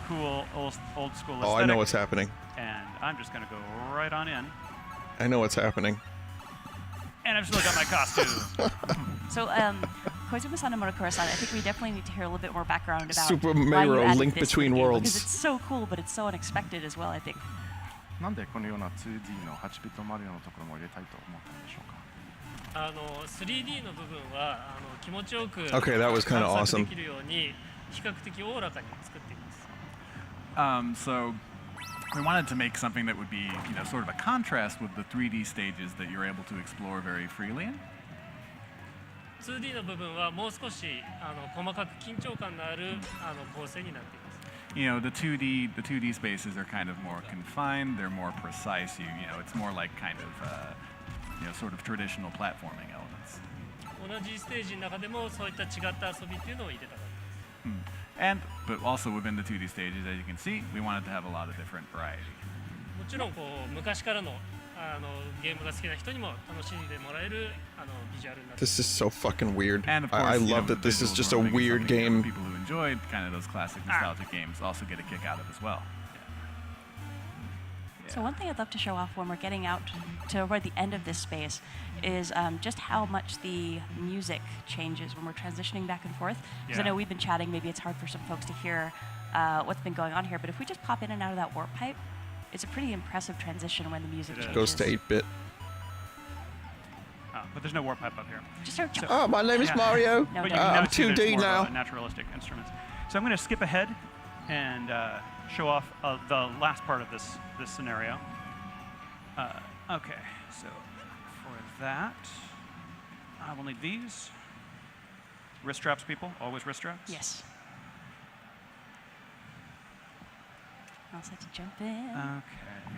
cool old school aesthetic. Oh, I know what's happening. And I'm just going to go right on in. I know what's happening. And I've still got my costume. So, Koizumi-san and Murokura-san, I think we definitely need to hear a little bit more background about Super why you Mario added Link this Between to the game, Worlds. because it's so cool, but it's so unexpected as well, I think. なんでこのような 2D の8ビットマリオのところも入れたいと思ったんでしょうか。3D の部分は気持ちよく Okay, that was kinda 探索 awesome. できるように比較的おおらかに作っています。 So we wanted to make something that would be, you know, sort of a contrast with the 3D stages that you're able to explore very freely in. 2D の部分はもう少し細かく緊張感のある構成になっています。You know, the 2D spaces are kind of more confined. They're more precise. You know, it's more like kind of, you know, sort of traditional platforming elements. 同じステージの中でもそういった違った遊びっていうのを入れたかったです。But also within the 2D stages, as you can see, we wanted to have a lot of different variety. もちろんこう昔からのゲームが好きな人にも楽しんでもらえるビジュアルになっています。 This is so fucking weird. And of I course, you love know, that this is visuals just a were making weird something that game. People who enjoyed kind of those classic nostalgic games also get a kick out of as well. So one thing I'd love to show off when we're getting out to toward the end of this space is just how much the music changes when we're transitioning back and forth. Because I know we've been chatting, maybe it's hard for some folks to hear what's been going on here, but if we just pop in and out of that warp pipe, it's a pretty impressive transition when the music changes. Goes to 8-bit. But there's no warp pipe up here. Just so, oh, my name is Mario. No, But no. you can I'm see there's 2D more now. Naturalistic instruments. So I'm going to skip ahead and show off the last part of this scenario. Okay, so for that, I will need these. Wrist straps, people. Always wrist straps. Yes. All set to jump in. Okay.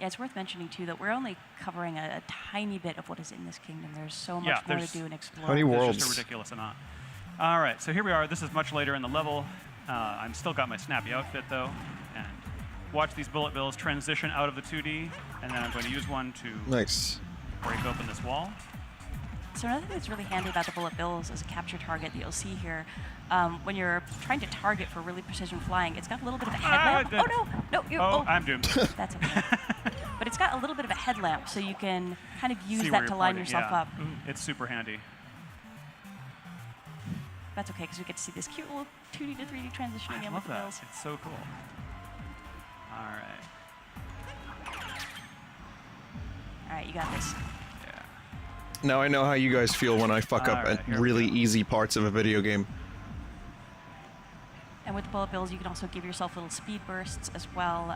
Yeah, it's worth mentioning too that we're only covering a tiny bit of what is in this kingdom. There's so much more to do and explore. How many worlds? There's just a ridiculous amount. All right, so here we are. This is much later in the level. I'm still got my snappy outfit though, and watch these bullet bills transition out of the 2D, and then I'm going to use one to break open this wall. So another thing that's really handy about the bullet bills is a capture target that you'll see here. When you're trying to target for really precision flying, it's got a little bit of a headlamp. I'm doomed. That's okay. But it's got a little bit of a headlamp, so you can kind of use See that where to you're line pointing. yourself Yeah. up. It's super handy. That's okay, because we get to see this cute little 2D to 3D transition again with the that. bills. It's so cool. All right. All right, you got this. Now I know how you guys feel when I fuck up at really easy parts of a video game. And with the bullet bills, you can also give yourself little speed bursts as well.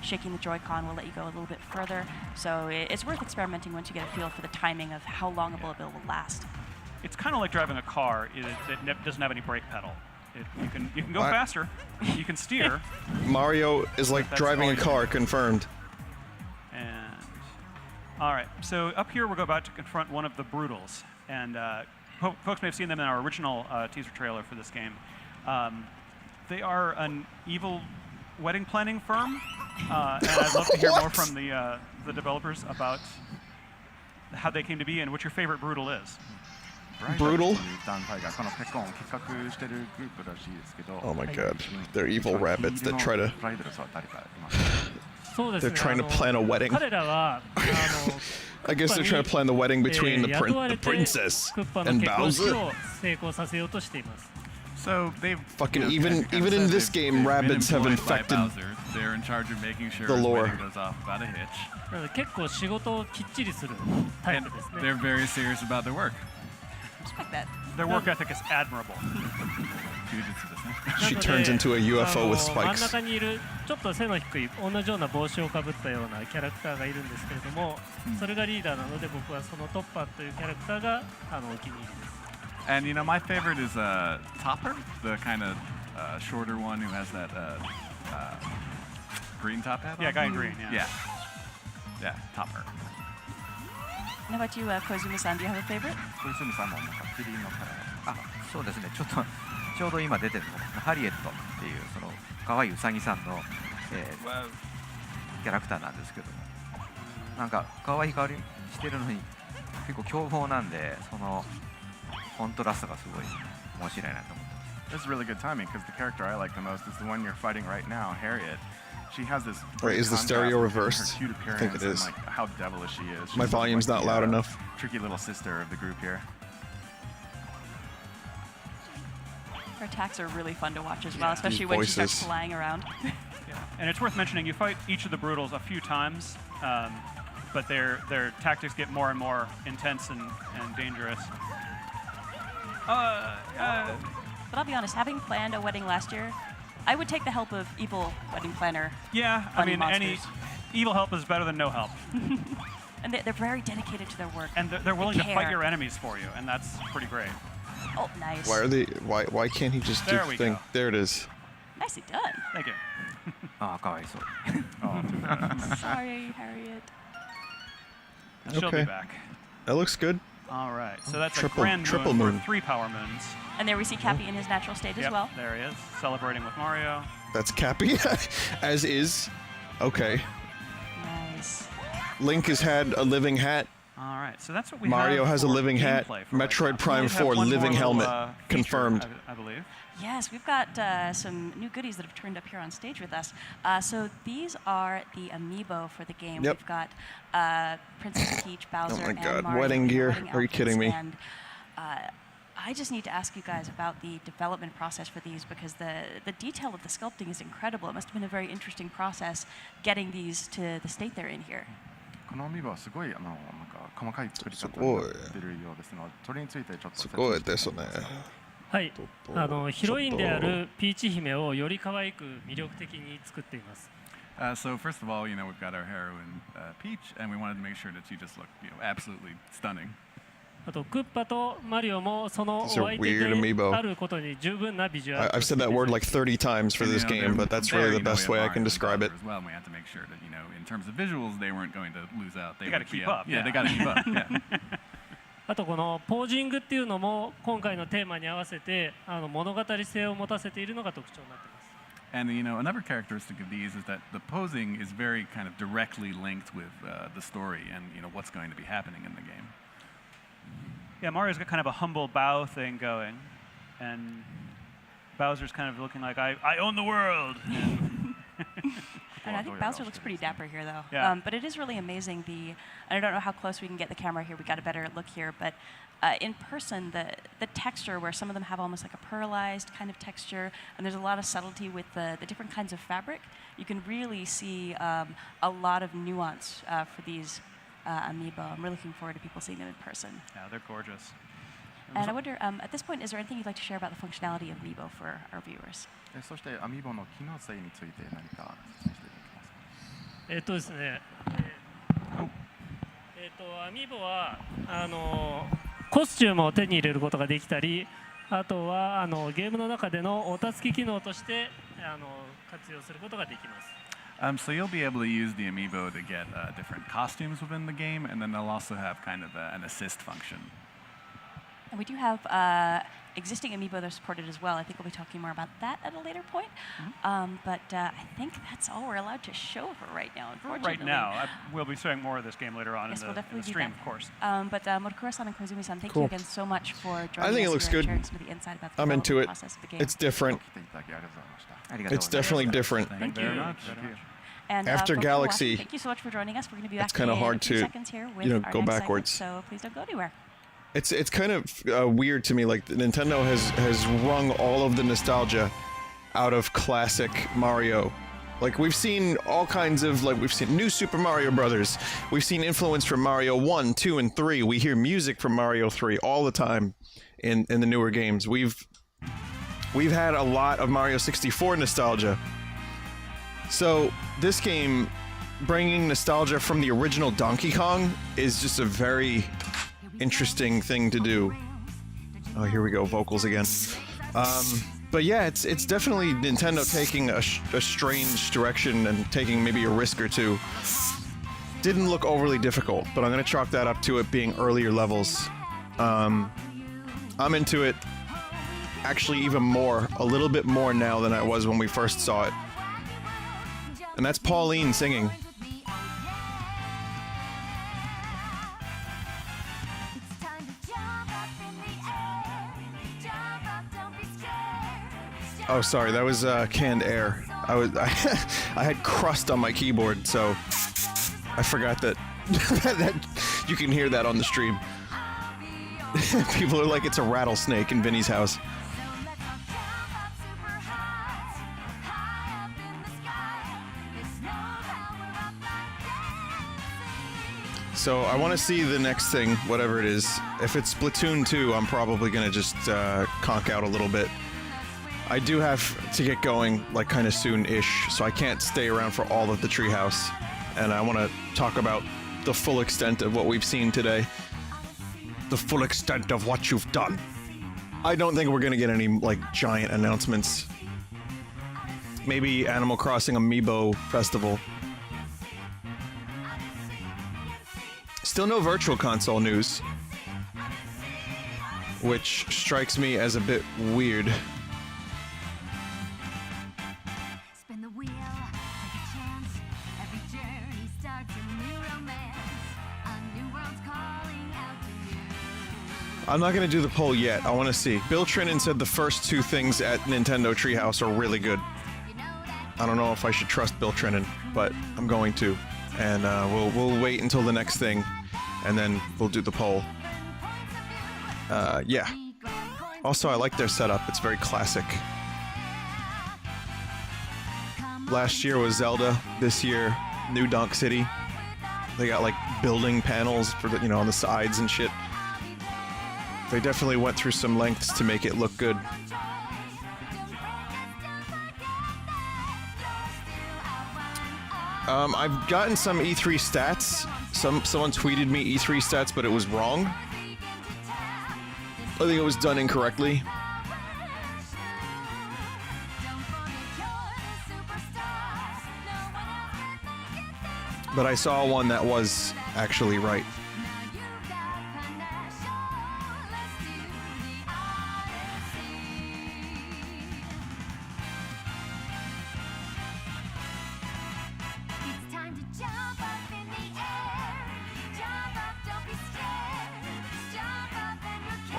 Shaking the Joy-Con will let you go a little bit further. So it's worth experimenting once you get a feel for the timing of how long a bullet bill will last. It's kind of like driving a car that doesn't have any brake pedal. You can go faster, you can steer. Mario is like driving a car, confirmed. And all right, so up here we're about to confront one of the Brutals, and folks may have seen them in our original teaser trailer for this game. They are an evil wedding planning firm, and I'd love to hear more from the developers about how they came to be and what your favorite Brutal is. Brutal? 団体がこのペコンを企画してるグループらしいですけど Oh my god. They're evil rabbits that try to... ライドルスは誰かいますか They're trying to plan a wedding. 彼らは I guess they're trying to plan the wedding between the princess and Bowser. を成功させようとしています。 So they've fucking even in this game, rabbits have infected They're in charge of making sure the lore. wedding goes off without a hitch. なので結構仕事をきっちりするタイプですね。 They're very serious about their work. Respect that. Their work ethic is admirable. She turns into a UFO with 真ん spikes. 中にいるちょっと背の低い同じような帽子をかぶったようなキャラクターがいるんですけれども、それがリーダーなので僕はそのトッパーというキャラクターがお気に入りです。 And you know, my favorite is Topper, the kind of shorter one who has that green top hat. Yeah, on. guy in green. Yeah. Yeah, Topper. how about you, Koizumi-san? Do you have a favorite? 小泉さんもなんかキリンのキャラあ、そうですね。ちょうど今出てるのがハリエットっていうその可愛いウサギさんの、キャラクターなんですけども、なんか可愛い香りしてるのに結構凶暴なんで、そのコントラストがすごい面白いなと思ってます。This is really good timing because the character I like the most is the one you're fighting right now, Harriet. She has this. Wait, is the stereo reversed? Her cute I think it appearance is. and, like, how devilish she is. She's My volume's like not the, loud enough. Tricky little sister of the group here. Her attacks are really fun to watch as well, Yeah. especially when she starts flying around. Yeah. And it's worth mentioning, you fight each of the Brutals a few times, but their tactics get more and more intense and dangerous. But I'll be honest, having planned a wedding last year, I would take the help of evil wedding planner. Yeah, I mean, any evil help is better than no help. And they're very dedicated to their work. And they're willing to fight care. your enemies for you, and that's pretty great. Oh, nice. Why are they? Why can't he just do There the we thing? go. There it is. Nicely done. Thank you. ああ、かわいそう。 Sorry, Harriet. She'll be Okay. back. That looks good. All right, so that's Triple- a grand triple moon, moon. or 3 power moons. And there we see Cappy in his natural state as Yep, well. there he is, celebrating with Mario. That's Cappy, as is. Okay. Nice. Link has had a living hat. All right, so that's what we Mario have has a for living hat. gameplay for right Metroid now. Prime We have 4 one more living little, helmet feature, confirmed. I believe. Yes, we've got some new goodies that have turned up here on stage with us. So these are the amiibo for the game. Yep. We've got Princess Peach, Bowser, Oh my and God, Mario wedding in gear. wedding Are you kidding me? outfits. And I just need to ask you guys about the development process for these because the detail of the sculpting is incredible. It must have been a very interesting process getting these to the state they're in here. このアミーバはすごいなんか細かい作り方になってるようですので、それについてちょっと説明していただけますか。はい、ヒロインであるピーチ姫をより可愛く魅力的に作っています。So first of all, we've got our heroine Peach, and we wanted to make sure that she just looked, absolutely stunning. あとクッパとマリオもそのお These are 相手 weird で amiibo. あることに十分なビジュアル。 I've said that word like 30 times for this game, but that's really the best way I can describe it. As well, and we had to make sure that, in terms of visuals, they weren't going to lose out. They gotta would be keep up, Yeah, yeah. they got to keep up. Yeah. あとこのポージングっていうのも今回のテーマに合わせて物語性を持たせているのが特徴になっています。 And another characteristic of these is that the posing is very kind of directly linked with the story and what's going to be happening in the game. Yeah, Mario's got kind of a humble bow thing going, and Bowser's kind of looking like, I own the world. And I think Bowser looks pretty dapper here, though. Yeah. But it is really amazing. And I don't know how close we can get the camera here. We got a better look here, but in person, the texture, where some of them have almost like a pearlized kind of texture, and there's a lot of subtlety with the different kinds of fabric. You can really see a lot of nuance for these amiibo. I'm really looking forward to people seeing them in person. Yeah, they're gorgeous. And I wonder, at this point, is there anything you'd like to share about the functionality of amiibo for our viewers? そしてアミーボの機能性について何か説明していただけますか。ですね。アミーボはコスチュームを手に入れることができたり、あとはゲームの中でのお助け機能として活用することができます。So you'll be able to use the amiibo to get different costumes within the game, and then they'll also have kind of an assist function. And we do have existing amiibo that are supported as well. I think we'll be talking more about that at a later point. But I think that's all we're allowed to show for right now, unfortunately. Right now. We'll be showing more of this game later on Yes, in we'll the definitely stream, do of course. But Murukura-san and Koizumi-san, thank Cool. you again so much for joining us. I think it looks here and good. sharing some of the insight about the I'm into it. process of the game. It's different. It's definitely different. Thank you very much. And, After folks who are Galaxy, watching, thank you so much for joining us. We're going to be back it's kinda in hard a few to, seconds here with our go next backwards. segment, so please don't go anywhere. It's kind of weird to me. Like Nintendo has wrung all of the nostalgia out of classic Mario. Like we've seen all kinds of we've seen new Super Mario Brothers. We've seen influence from Mario 1, 2, and 3. We hear music from Mario 3 all the time in the newer games. We've had a lot of Mario 64 nostalgia. So this game, bringing nostalgia from the original Donkey Kong, is just a very interesting thing to do. Oh, here we go, vocals again. But yeah, it's definitely Nintendo taking a strange direction and taking maybe a risk or two. didn't look overly difficult, but I'm going to chalk that up to it being earlier levels. I'm into it actually even more, a little bit more now than I was when we first saw it. And that's Pauline singing. Oh, sorry, that was canned air. I had crust on my keyboard, so I forgot that that you can hear that on the stream. People are like, it's a rattlesnake in Vinny's house. So I want to see the next thing, whatever it is. If it's Splatoon 2, I'm probably going to just conk out a little bit. I do have to get going, like, kind of soon-ish, so I can't stay around for all of the treehouse. And I want to talk about the full extent of what we've seen today. The full extent of what you've done. I don't think we're going to get any, like, giant announcements. Maybe Animal Crossing Amiibo Festival. Still no Virtual Console news. Which strikes me as a bit weird. I'm not going to do the poll yet. I want to see. Bill Trinan said the first two things at Nintendo Treehouse are really good. I don't know if I should trust Bill Trinan, but I'm going to. And we'll wait until the next thing, and then we'll do the poll. Yeah. Also, I like their setup. It's very classic. Last year was Zelda. This year, New Donk City. They got, like, building panels for the, on the sides and shit. They definitely went through some lengths to make it look good. I've gotten some E3 stats. Someone tweeted me E3 stats, but it was wrong. I think it was done incorrectly. But I saw one that was actually right.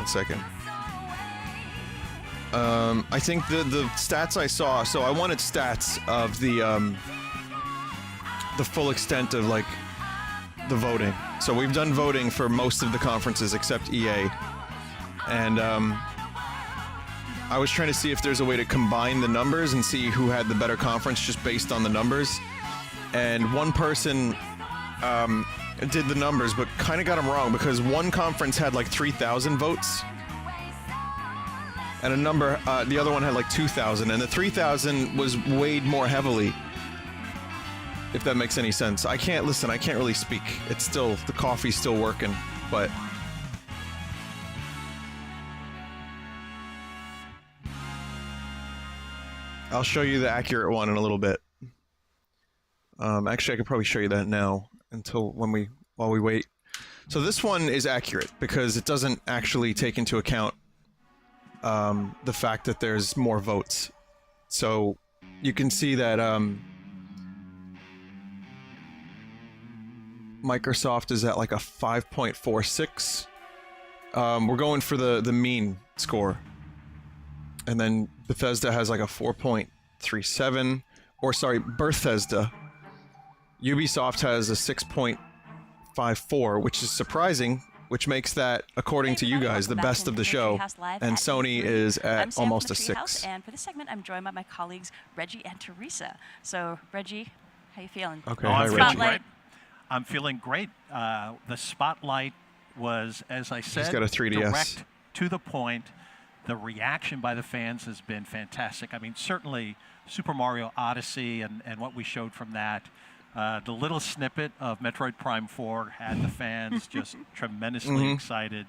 Second. I think the stats I saw, so I wanted stats of the full extent of, like, the voting. So we've done voting for most of the conferences except EA. And I was trying to see if there's a way to combine the numbers and see who had the better conference just based on the numbers. And one person did the numbers, but kind of got them wrong because one conference had like 3,000 votes, and the other one had like 2,000, and the 3,000 was weighed more heavily. If that makes any sense. I can't really speak. It's still, the coffee's still working, but I'll show you the accurate one in a little bit. Actually, I could probably show you that now. While we wait. So this one is accurate because it doesn't actually take into account the fact that there's more votes. So you can see that Microsoft is at like a 5.46. We're going for the mean score. And then Bethesda has like a 4.37. Or sorry, Bethesda. Ubisoft has a 6.54, which is surprising, which makes that, according to you guys, the best of the show. And Sony is at almost a 6. And for this segment, I'm joined by my colleagues Reggie and Teresa. So, Reggie, how you feeling? Okay, hi, Reggie. I'm feeling great. The spotlight was, as I said, He's got a 3DS. Direct to the point. The reaction by the fans has been fantastic. I mean, certainly Super Mario Odyssey and what we showed from that. The little snippet of Metroid Prime 4 had the fans just tremendously excited.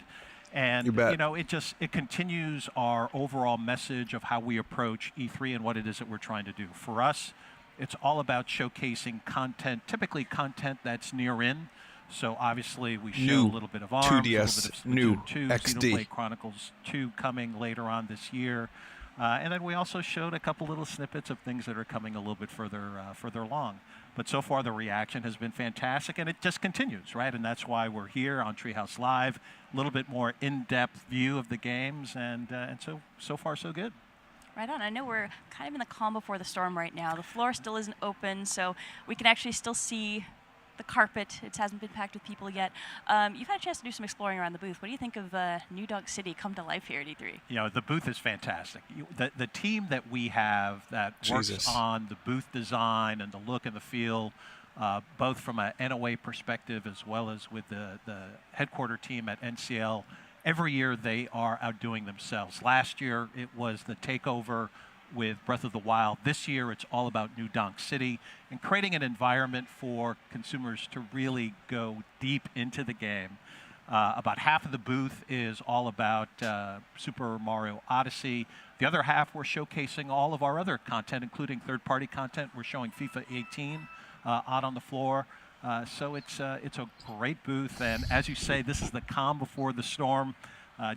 And, it continues our overall message of how we approach E3 and what it is that we're trying to do. For us, it's all about showcasing content, typically content that's near in. So obviously we show a little bit of ARMS, 2DS, a little bit of Splatoon new 2, XD. Xenoblade Chronicles 2 coming later on this year. And then we also showed a couple little snippets of things that are coming a little bit further along. But so far the reaction has been fantastic, and it just continues, right? And that's why we're here on Treehouse Live, a little bit more in-depth view of the games, and so far so good. Right on. I know we're kind of in the calm before the storm right now. The floor still isn't open, so we can actually still see the carpet. It hasn't been packed with people yet. You've had a chance to do some exploring around the booth. What do you think of New Dog City come to life here at E3? You know, the booth is fantastic. The team that we have that works on the booth design and the look and the feel, both from a NOA perspective as well as with the headquarter team at NCL, every year they are outdoing themselves. Last year it was the takeover with Breath of the Wild. This year it's all about New Donk City and creating an environment for consumers to really go deep into the game. About half of the booth is all about Super Mario Odyssey. The other half we're showcasing all of our other content, including third-party content. We're showing FIFA 18 out on the floor. So it's a great booth, and as you say, this is the calm before the storm.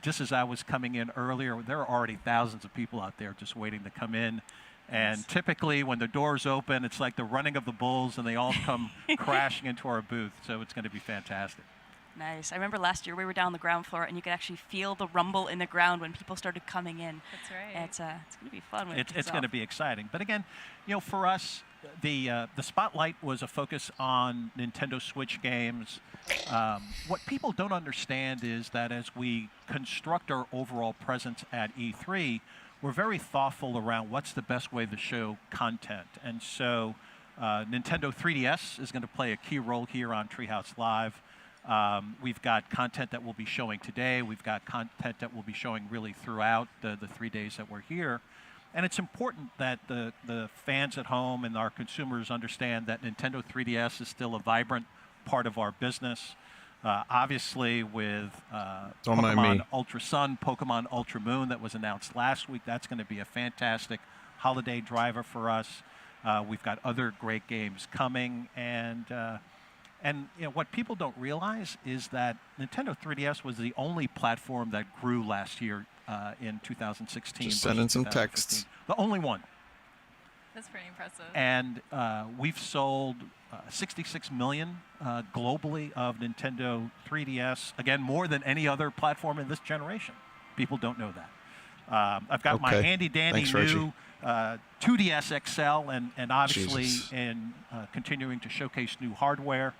Just as I was coming in earlier, there are already thousands of people out there just waiting to come in. And typically when the doors open, it's like the running of the bulls, and they all come crashing into our booth. So it's going to be fantastic. Nice. I remember last year we were down on the ground floor, and you could actually feel the rumble in the ground when people started coming in. That's right. It's going to be fun. It's going to be exciting. But again, you know, for us, the spotlight was a focus on Nintendo Switch games. What people don't understand is that as we construct our overall presence at E3, we're very thoughtful around what's the best way to show content. And so Nintendo 3DS is going to play a key role here on Treehouse Live. We've got content that we'll be showing today. We've got content that we'll be showing really throughout the 3 days that we're here. And it's important that the fans at home and our consumers understand that Nintendo 3DS is still a vibrant part of our business. Obviously, with Pokemon Ultra Sun, Pokemon Ultra Moon that was announced last week, that's going to be a fantastic holiday driver for us. We've got other great games coming, and you know, what people don't realize is that Nintendo 3DS was the only platform that grew last year in 2016. Just sending some texts. The only one. That's pretty impressive. And we've sold 66 million globally of Nintendo 3DS. Again, more than any other platform in this generation. People don't know that. I've got my handy-dandy new 2DS XL, and obviously in continuing to showcase new hardware.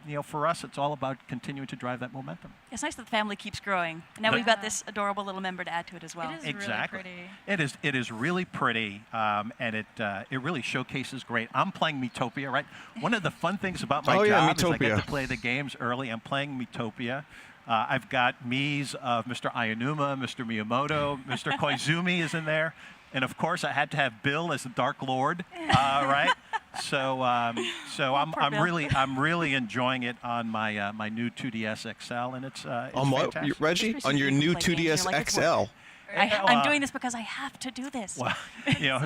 You know, for us, it's all about continuing to drive that momentum. It's nice that the family keeps growing. And now we've got this adorable little member to add to it as well. It is really pretty. It is really pretty, and it really showcases great. I'm playing Miitopia, right? One of the fun things about my job is I get to play the games early. I'm playing Miitopia. I've got Mii's of Mr. Aonuma, Mr. Miyamoto, Mr. Koizumi is in there. And of course, I had to have Bill as the Dark Lord, right? So I'm really enjoying it on my my new 2DS XL, and it's on what, fantastic. Reggie? On your new 2DS XL? I'm doing this because I have to do this. Well, you know,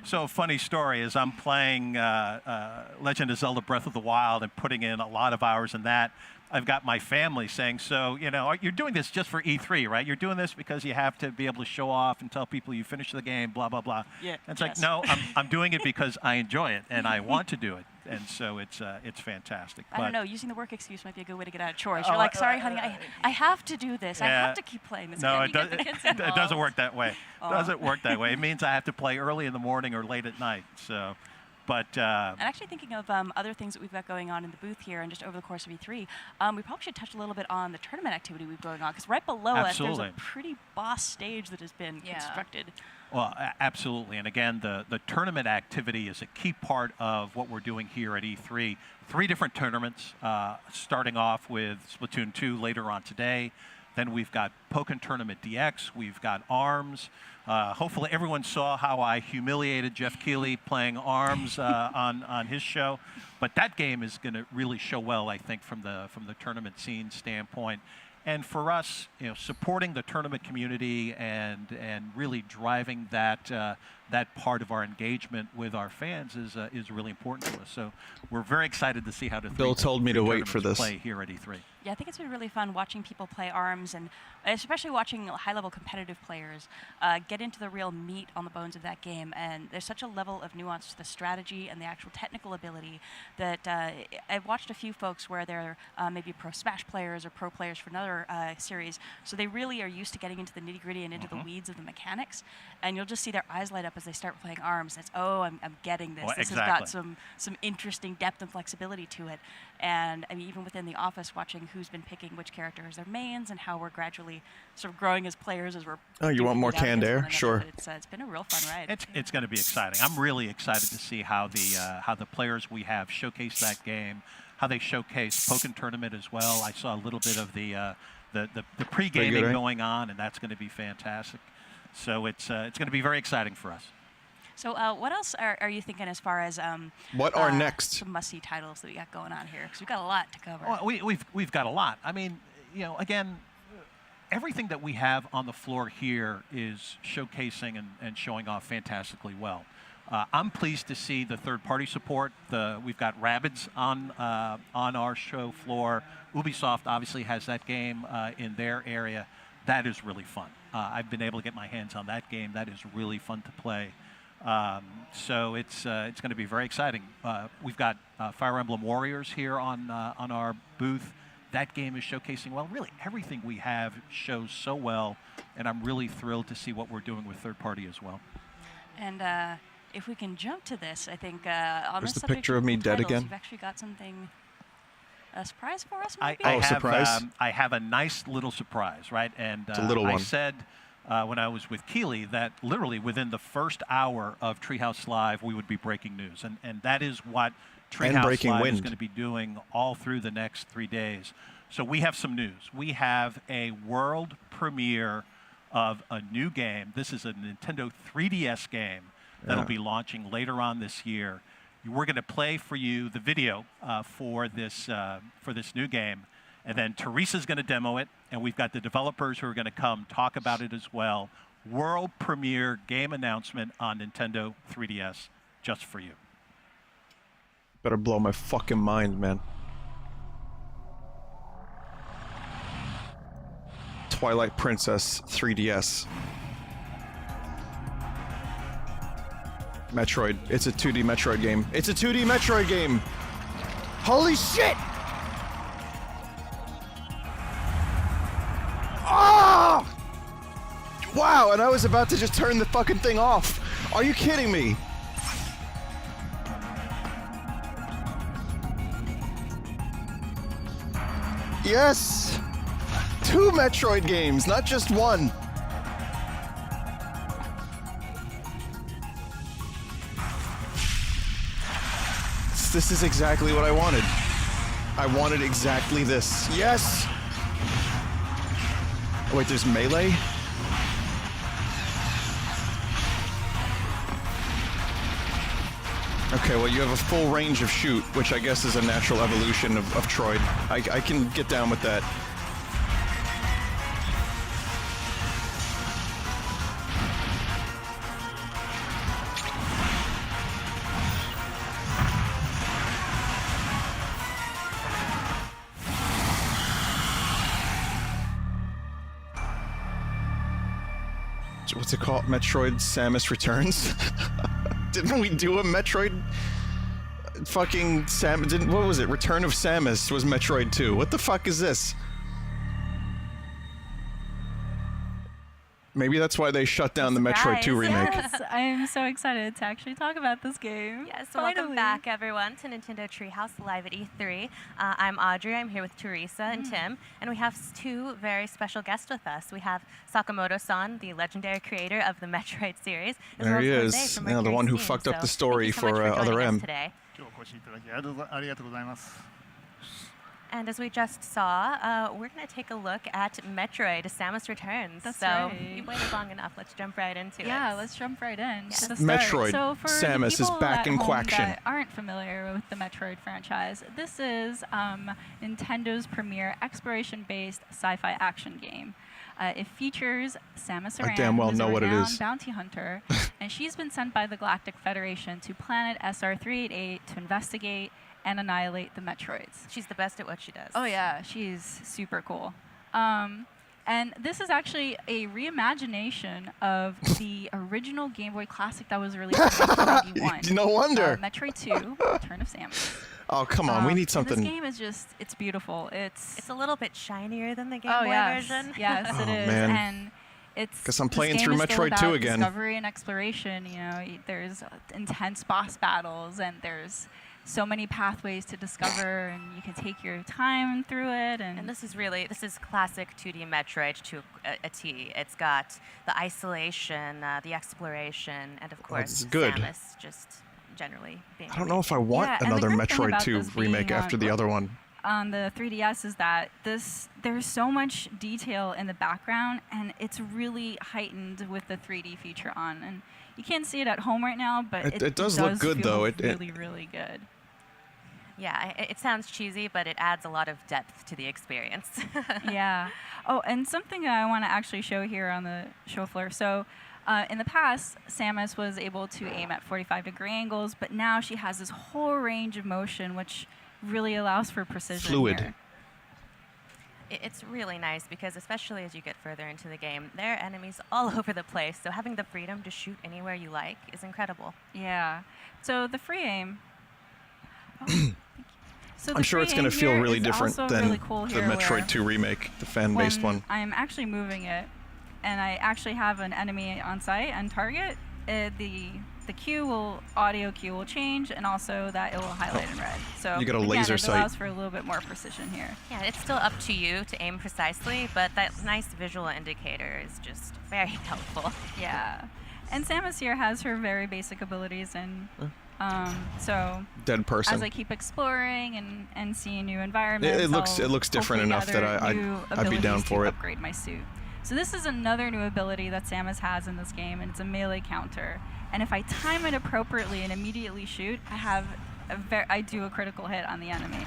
so a funny story is I'm playing Legend of Zelda Breath of the Wild and putting in a lot of hours in that. I've got my family saying, so, you know, you're doing this just for E3, right? You're doing this because you have to be able to show off and tell people you finished the game, blah, blah, blah. Yeah, and it's like, no, I'm doing it because I enjoy it and I want to do it. And so it's fantastic. I don't know. Using the work excuse might be a good way to get out of chores. You're like, sorry, honey, I have to do this. I have to keep playing this game. It doesn't work that way. It doesn't work that way. It means I have to play early in the morning or late at night. So. But and actually thinking of other things that we've got going on in the booth here and just over the course of E3, we probably should touch a little bit on the tournament activity we've going on, because right below us there's a pretty boss stage that has been constructed. Well, absolutely. And again, the tournament activity is a key part of what we're doing here at E3. 3 different tournaments, starting off with Splatoon 2 later on today. Then we've got Pokken Tournament DX. We've got ARMS. Hopefully everyone saw how I humiliated Jeff Keighley playing ARMS on his show. But that game is going to really show well, I think, from the tournament scene standpoint. And for us, you know, supporting the tournament community and really driving that that part of our engagement with our fans is really important to us. So we're very excited to see how the Bill told me to wait for this. play here at E3. Yeah, I think it's been really fun watching people play ARMS, and especially watching high-level competitive players get into the real meat on the bones of that game. And there's such a level of nuance to the strategy and the actual technical ability that I've watched a few folks where they're maybe pro Smash players or pro players for another series, so they really are used to getting into the nitty-gritty and into the weeds of the mechanics, and you'll just see their eyes light up as they start playing ARMS. It's, oh, I'm getting this. Well, this has got some interesting depth and flexibility to it. And I mean, even within the office, watching who's been picking which character as their mains and how we're gradually sort of growing as players as we're. Oh, you want more canned air? Sure. It's been a real fun ride. It's going to be exciting. I'm really excited to see how the players we have showcase that game, how they showcase Pokken Tournament as well. I saw a little bit of the pre-gaming going on, and that's going to be fantastic. So it's going to be very exciting for us. So what else are you thinking as far as what are next? Some must-see titles that we got going on here? Because we've got a lot to cover. Well, we've got a lot. I mean, again, everything that we have on the floor here is showcasing and showing off fantastically well. I'm pleased to see the third-party support. We've got Rabbids on our show floor. Ubisoft obviously has that game in their area. That is really fun. I've been able to get my hands on that game. That is really fun to play. So it's going to be very exciting. We've got Fire Emblem Warriors here on our booth. That game is showcasing well. Really, everything we have shows so well, and I'm really thrilled to see what we're doing with third party as well. And if we can jump to this, I think on Where's this the picture of me dead again? You've actually got something. A surprise for us, I maybe? surprise! I have a nice little surprise, right? And it's a little one. I said when I was with Keeley that literally within the first hour of Treehouse Live, we would be breaking news. And that is what Treehouse Live is going to be doing all through the next 3 days. So we have some news. We have a world premiere of a new game. This is a Nintendo 3DS game that'll be launching later on this year. We're going to play for you the video for this new game. And then Teresa's going to demo it, and we've got the developers who are going to come talk about it as well. World premiere game announcement on Nintendo 3DS, just for you. Better blow my fucking mind, man. Twilight Princess 3DS. Metroid. It's a 2D Metroid game. It's a 2D Metroid game! Holy shit! Oh! Wow, and I was about to just turn the fucking thing off. Are you kidding me? Yes! 2 Metroid games, not just one. This is exactly what I wanted. I wanted exactly this. Yes! Oh, wait, there's melee? Okay, well, you have a full range of shoot, which I guess is a natural evolution of Troid. I can get down with that. What's it called? Metroid Samus Returns? Didn't we do a Metroid fucking Samus? What was it? Return of Samus was Metroid 2. What the fuck is this? Maybe that's why they shut down the Metroid 2 remake. Yes, I am so excited to actually talk about this game. Yes, so welcome back, everyone, to Nintendo Treehouse Live at E3. I'm Audrey. I'm here with Teresa and Tim, and we have 2 very special guests with us. We have Sakamoto-san, the legendary creator of the Metroid series. There he is, the one who fucked up the story for Other M. Today. And as we just saw, we're going to take a look at Metroid, Samus Returns. That's so right. you waited long enough. Let's jump right into it. Yeah, let's jump right in. Yes. To the start. Metroid, so for Samus the is back in at home Quaction. that aren't familiar with the Metroid franchise, this is Nintendo's premier exploration-based sci-fi action game. It features Samus Aran, damn well who's know a what it renowned is. bounty hunter, and she's been sent by the Galactic Federation to planet SR388 to investigate and annihilate the Metroids. She's the best at what she does. Oh yeah, she's super cool. And this is actually a reimagination of the original Game Boy Classic that was released in 1991. No wonder. Metroid 2, Return of Samus. Oh, come on. We need something. This game is just, it's beautiful. It's a little bit shinier than the Game Boy version. Yes, Oh, it is. man. And it's 'Cause I'm this playing game through is still Metroid 2 about again. Discovery and exploration. You know, there's intense boss battles, and there's so many pathways to discover, and you can take your time through it. And this is classic 2D Metroid to a T. It's got the isolation, the exploration, and of course it's good. Samus just generally being. I don't know if I want another great thing Metroid about 2 this being remake after the other one. on the 3DS is that there's so much detail in the background, and it's really heightened with the 3D feature on. And you can't see it at home right now, but It does look good, feel though. really, really good. Yeah, it sounds cheesy, but it adds a lot of depth to the experience. Yeah. Oh, and something I want to actually show here on the show floor. So in the past, Samus was able to aim at 45-degree angles, but now she has this whole range of motion, which really allows for precision. Fluid. Here. It's really nice because, especially as you get further into the game, there are enemies all over the place. So having the freedom to shoot anywhere you like is incredible. Yeah. So the free aim. Oh, thank you. So I'm sure it's going to feel really different than really cool the here Metroid 2 remake, the fan-based one. I'm actually moving it, and I actually have an enemy on site and target. The audio cue will change, and also that it will highlight in red. So You got a again, laser it sight. allows for a little bit more precision here. Yeah, it's still up to you to aim precisely, but that nice visual indicator is just very helpful. Yeah. And Samus here has her very basic abilities, and so Dead person. as I keep exploring and seeing new environments, it looks different hopefully enough that gather new I'd be down abilities for to it. upgrade my suit. So this is another new ability that Samus has in this game, and it's a melee counter. And if I time it appropriately and immediately shoot, I do a critical hit on the enemy.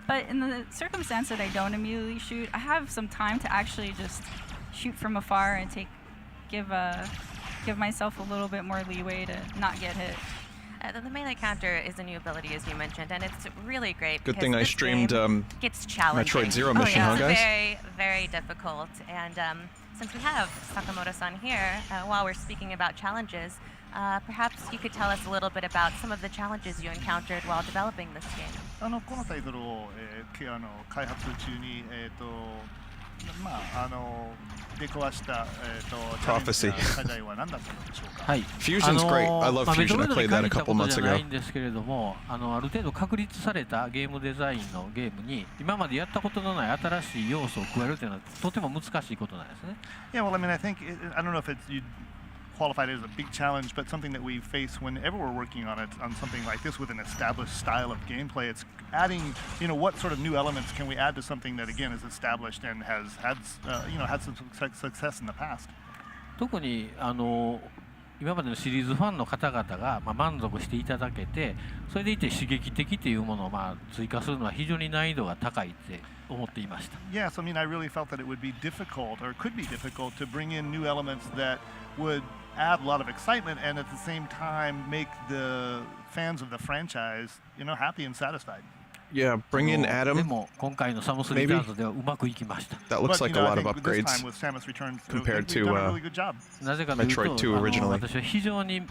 But in the circumstance that I don't immediately shoot, I have some time to actually just shoot from afar and give myself a little bit more leeway to not get hit. The melee counter is a new ability, as you mentioned, and it's really great. Good because thing I this streamed game gets challenging. Metroid Zero Mission, huh, guys? It's very, very difficult. And since we have Sakamoto-san here, while we're speaking about challenges, perhaps you could tell us a little bit about some of the challenges you encountered while developing this game. このタイトルを、開発中に、出くわした、Prophecy. 課題は何だったのでしょうか。はい。 Fusion's great. I love Fusion. I played that a couple months じゃな ago. いんですけれども、ある程度確立されたゲームデザインのゲームに今までやったことのない新しい要素を加えるというのはとても難しいことなんですね。Yeah, well, I mean, I think I don't know if you qualify it as a big challenge, but something that we face whenever we're working on it on something like this with an established style of gameplay. It's adding, what sort of new elements can we add to something that again is established and has had, had some success in the past. 特に今までのシリーズファンの方々が満足していただけて、それでいて刺激的というものを追加するのは非常に難易度が高いって思っていました。Yes, I mean, I really felt that it would be difficult, or could be difficult, to bring in new elements that would add a lot of excitement and at the same time make the fans of the franchise, happy and satisfied. Yeah, bring in Adam. でも今回のサムスリターンズではうまくいきました。 That looks like a lot of I think this upgrades time with Samus Returns, compared we've done a to really good job. なぜかというと、 Metroid 2 originally. 私は非常に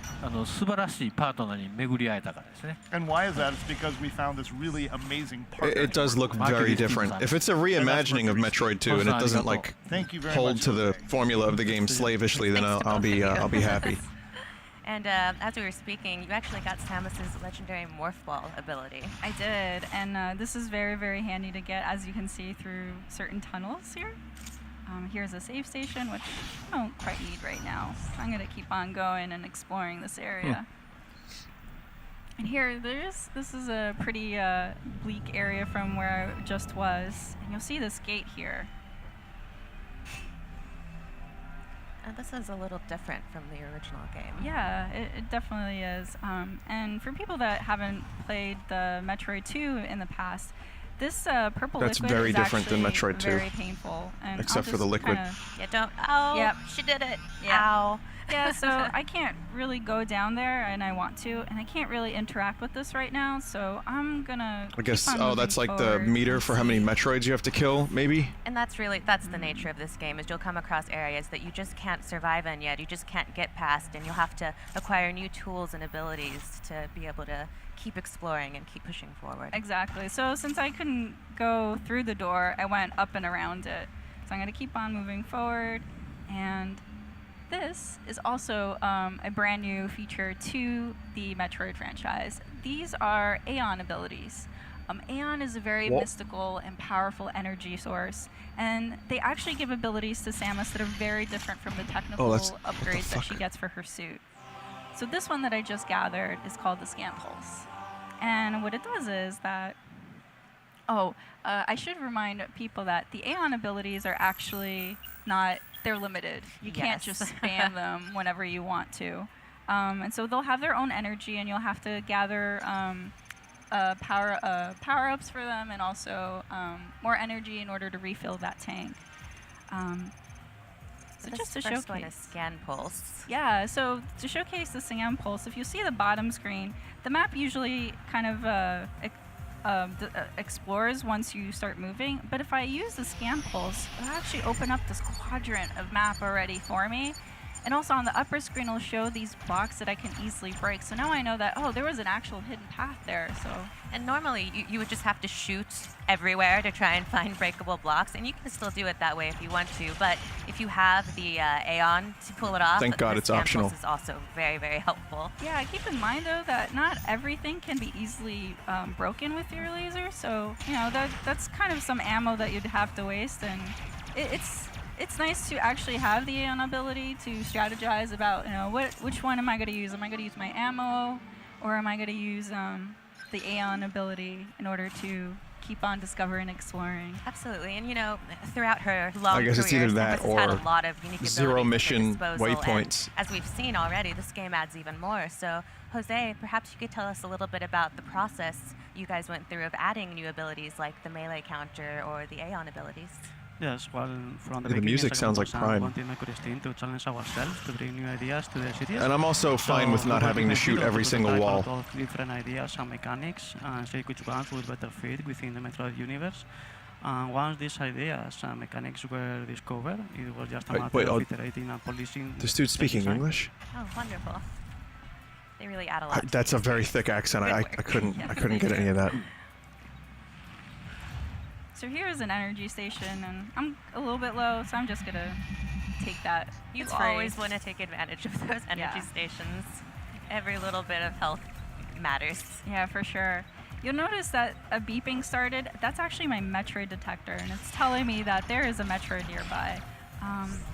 素晴らしいパートナーに巡り会えたからですね。 And why is that? It's because we found this really amazing partner. It does look very different. If it's a reimagining of Metroid 2 and it doesn't Thank you very hold much, to the formula of the game slavishly, then I'll be happy. And as we were speaking, you actually got Samus's legendary Morph Ball ability. I did, and this is very, very handy to get, as you can see through certain tunnels here. Here's a save station, which I don't quite need right now. I'm going to keep on going and exploring this area. And here, this is a pretty bleak area from where I just was. And you'll see this gate here. This is a little different from the original game. Yeah, it definitely is. And for people that haven't played the Metroid 2 in the past, this purple That's liquid very is different than actually Metroid 2. very painful. And Except for the liquid. Yeah, don't. Oh, Yep. she did it. Yeah. Ow. Yeah, so I can't really go down there, and I want to, and I can't really interact with this right now, so I'm gonna I guess, keep on oh, moving that's like the forward meter and for how many see. Metroids you have to kill, maybe? And that's the nature of this game, is you'll come across areas that you just can't survive in yet, you just can't get past, and you'll have to acquire new tools and abilities to be able to keep exploring and keep pushing forward. Exactly. So since I couldn't go through the door, I went up and around it. So I'm gonna keep on moving forward, and this is also a brand new feature to the Metroid franchise. These are Aeon abilities. Aeon is a very mystical and powerful energy source, and they actually give abilities to Samus that are very different from the technical upgrades that she gets for her suit. So this one that I just gathered is called the Scan Pulse. And what it does is that, I should remind people that the Aeon abilities are actually not, they're limited. You can't just spam them whenever you want to. And so they'll have their own energy, and you'll have to gather power-ups for them, and also more energy in order to refill that tank. So this just to first showcase. one is Scan Pulse. Yeah, so to showcase the Scan Pulse, if you see the bottom screen, the map usually kind of explores once you start moving. But if I use the Scan Pulse, it'll actually open up this quadrant of map already for me. And also on the upper screen, it'll show these blocks that I can easily break. So now I know that, oh, there was an actual hidden path there. So. And normally you would just have to shoot everywhere to try and find breakable blocks, and you can still do it that way if you want to. But if you have the Aeon to pull it off, Thank God it's optional. This is also very, very helpful. Yeah, keep in mind though that not everything can be easily broken with your laser. So you know that's kind of some ammo that you'd have to waste, and it's nice to actually have the Aeon ability to strategize about, you know, which one am I going to use? Am I going to use my ammo, or am I going to use the Aeon ability in order to keep on discovering and exploring? Absolutely, and you know, throughout her long I guess it's either that Samus has had or a lot of unique zero mission disposal, waypoints. and as we've seen already, this game adds even more. So, Jose, perhaps you could tell us a little bit about the process you guys went through of adding new abilities like the melee counter or the Aeon abilities. Yes, well, from the The music sounds like Prime. to challenge ourselves, to bring new ideas to the series. And I'm also fine with not having to shoot every single wall. Of different ideas and mechanics, and see which ones will better fit within the Metroid universe. And once these ideas and mechanics were discovered, it was just a matter of iterating and polishing. This dude's speaking English? Oh, wonderful! They really add a lot. That's a very thick accent. I couldn't get any of that. So here is an energy station, and I'm a little bit low, so I'm just gonna take that. You It's free. always want to take advantage of those energy stations. Every little bit of health matters. Yeah, for sure. You'll notice that a beeping started. That's actually my Metroid detector, and it's telling me that there is a Metroid nearby.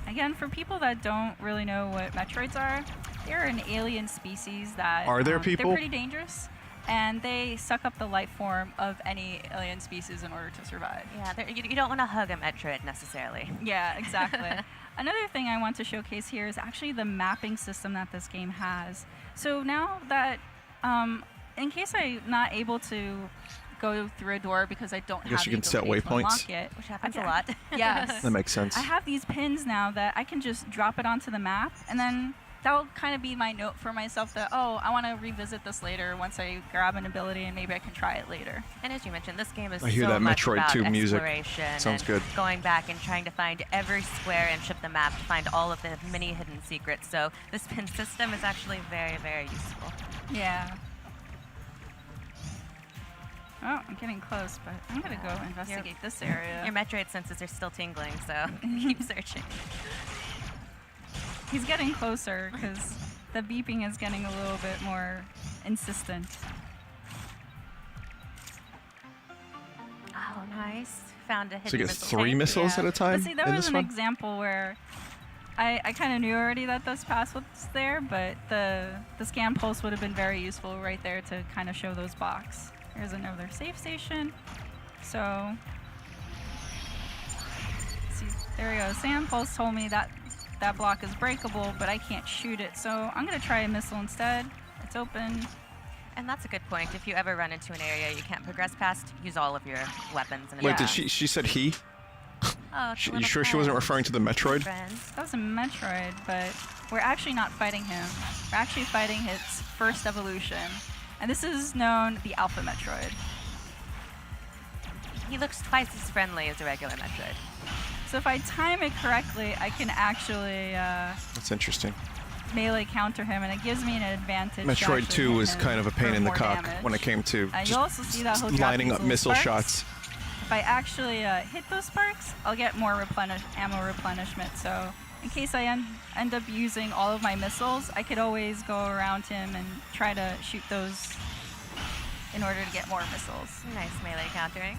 Again, for people that don't really know what Metroids are, they're an alien species that Are there people? They're pretty dangerous, and they suck up the life form of any alien species in order to survive. Yeah, you don't want to hug a Metroid necessarily. Yeah, exactly. Another thing I want to showcase here is actually the mapping system that this game has. So now that, in case I'm not able to go through a door because I don't I guess have you the can set ability to waypoints. unlock it, which happens a lot. Yes. That makes sense. I have these pins now that I can just drop it onto the map, and then that'll kind of be my note for myself that, oh, I want to revisit this later once I grab an ability, and maybe I can try it later. And as you mentioned, this game is I hear so that much Metroid about 2 music. exploration Sounds and good. going back and trying to find every square inch of the map to find all of the many hidden secrets. So this pin system is actually very, very useful. Yeah. Oh, I'm getting close, but I'm going to go investigate this area. Your Metroid senses are still tingling, so keep searching. He's getting closer because the beeping is getting a little bit more insistent. Oh, nice. Found a hidden So you get missile 3 tank. missiles at a time But see, that in was this an one? example where I kind of knew already that this pass was there, but the scan pulse would have been very useful right there to kind of show those blocks. Here's another save station. So, see, there we go. Sand pulse told me that that block is breakable, but I can't shoot it. So I'm gonna try a missile instead. It's open. And that's a good point. If you ever run into an area you can't progress past, use all of your weapons. And Wait, did she said he? Oh, it's a You little sure she wasn't friend. referring to the Metroid? Friend. That was a Metroid, but we're actually not fighting him. We're actually fighting its first evolution. And this is known the Alpha Metroid. He looks twice as friendly as a regular Metroid. So if I time it correctly, I can actually That's interesting. melee counter him, and it gives me an advantage. Metroid 2 was kind of a pain in the cock when it came to you'll also see that he'll drop lining these up little missile sparks. shots. If I actually hit those sparks, I'll get more ammo replenishment. So in case I end up using all of my missiles, I could always go around him and try to shoot those in order to get more missiles. Nice melee countering.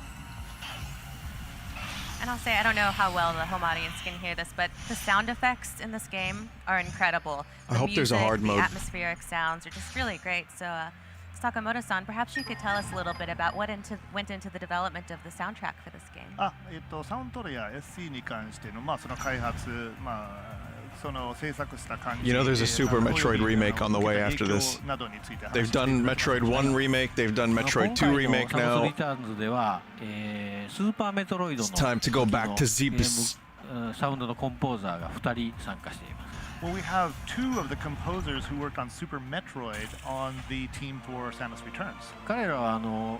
And I'll say, I don't know how well the home audience can hear this, but the sound effects in this game are incredible. I hope there's a hard mode. The atmospheric sounds are just really great. So, Sakamoto-san, perhaps you could tell us a little bit about what went into the development of the soundtrack for this game. サウンドトレや SC に関してのその開発その制作した感じ You know, there's a Super Metroid remake on the way after this. They've done Metroid 1 remake, they've done Metroid 2 remake now. It's time to go back to Zebus. サウンドのコンポーザーが2人参加しています。 Well, we have two of the composers who worked on Super Metroid on the team for Samus Returns. 彼らはも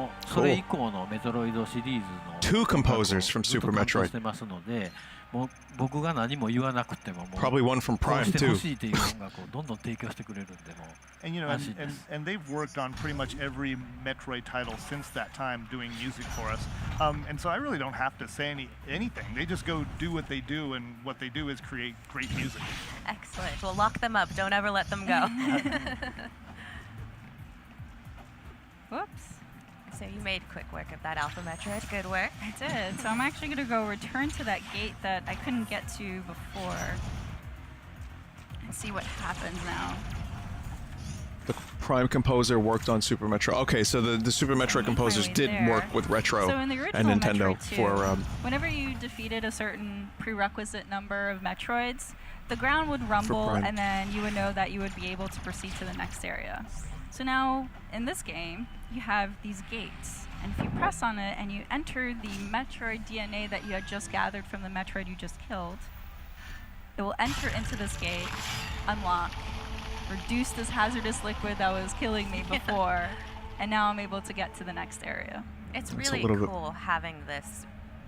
うそれ以降のメトロイドシリーズの Two composers from Super 担当 Metroid. してますので、もう僕が何も言わなくてももう Probably one from こう Prime して too. ほしいという音楽をどんどん提供してくれるんでもう And you know, 安心です。 and they've worked on pretty much every Metroid title since that time, doing music for us. And so I really don't have to say anything. They just go do what they do, and what they do is create great music. Excellent. We'll lock them up. Don't ever let them go. Whoops. So you made quick work of that Alpha Metroid. Good work. I did. So I'm actually going to go return to that gate that I couldn't get to before and see what happens now. The Prime composer worked on Super Metroid. Okay, so the Super Metroid composers did work with Retro So in the and original Nintendo Metroid 2, for whenever you defeated a certain prerequisite number of Metroids, the ground would rumble, Prime. and then you would know that you would be able to proceed to the next area. So now, in this game, you have these gates, and if you press on it and you enter the Metroid DNA that you had just gathered from the Metroid you just killed, it will enter into this gate, unlock, reduce this hazardous liquid that was killing me before, and now I'm able to get to the next area. It's really cool having this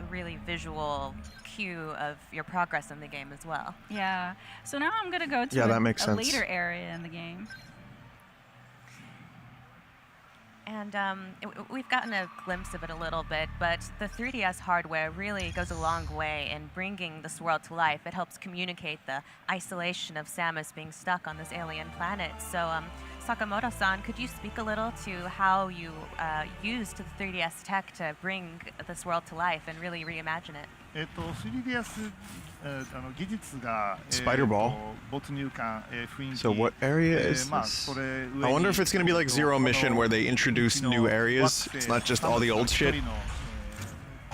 really visual cue of your progress in the game as well. Yeah. So now I'm going to go to Yeah, that makes a sense. later area in the game. And we've gotten a glimpse of it a little bit, but the 3DS hardware really goes a long way in bringing this world to life. It helps communicate the isolation of Samus being stuck on this alien planet. So, Sakamoto-san, could you speak a little to how you used the 3DS tech to bring this world to life and really reimagine it? 3DS 技術が Spider Ball. 没入感、雰囲気 So what area is まあ this? それ上に I wonder if it's going to be like Zero Mission where they introduce new areas. It's not just all the old shit.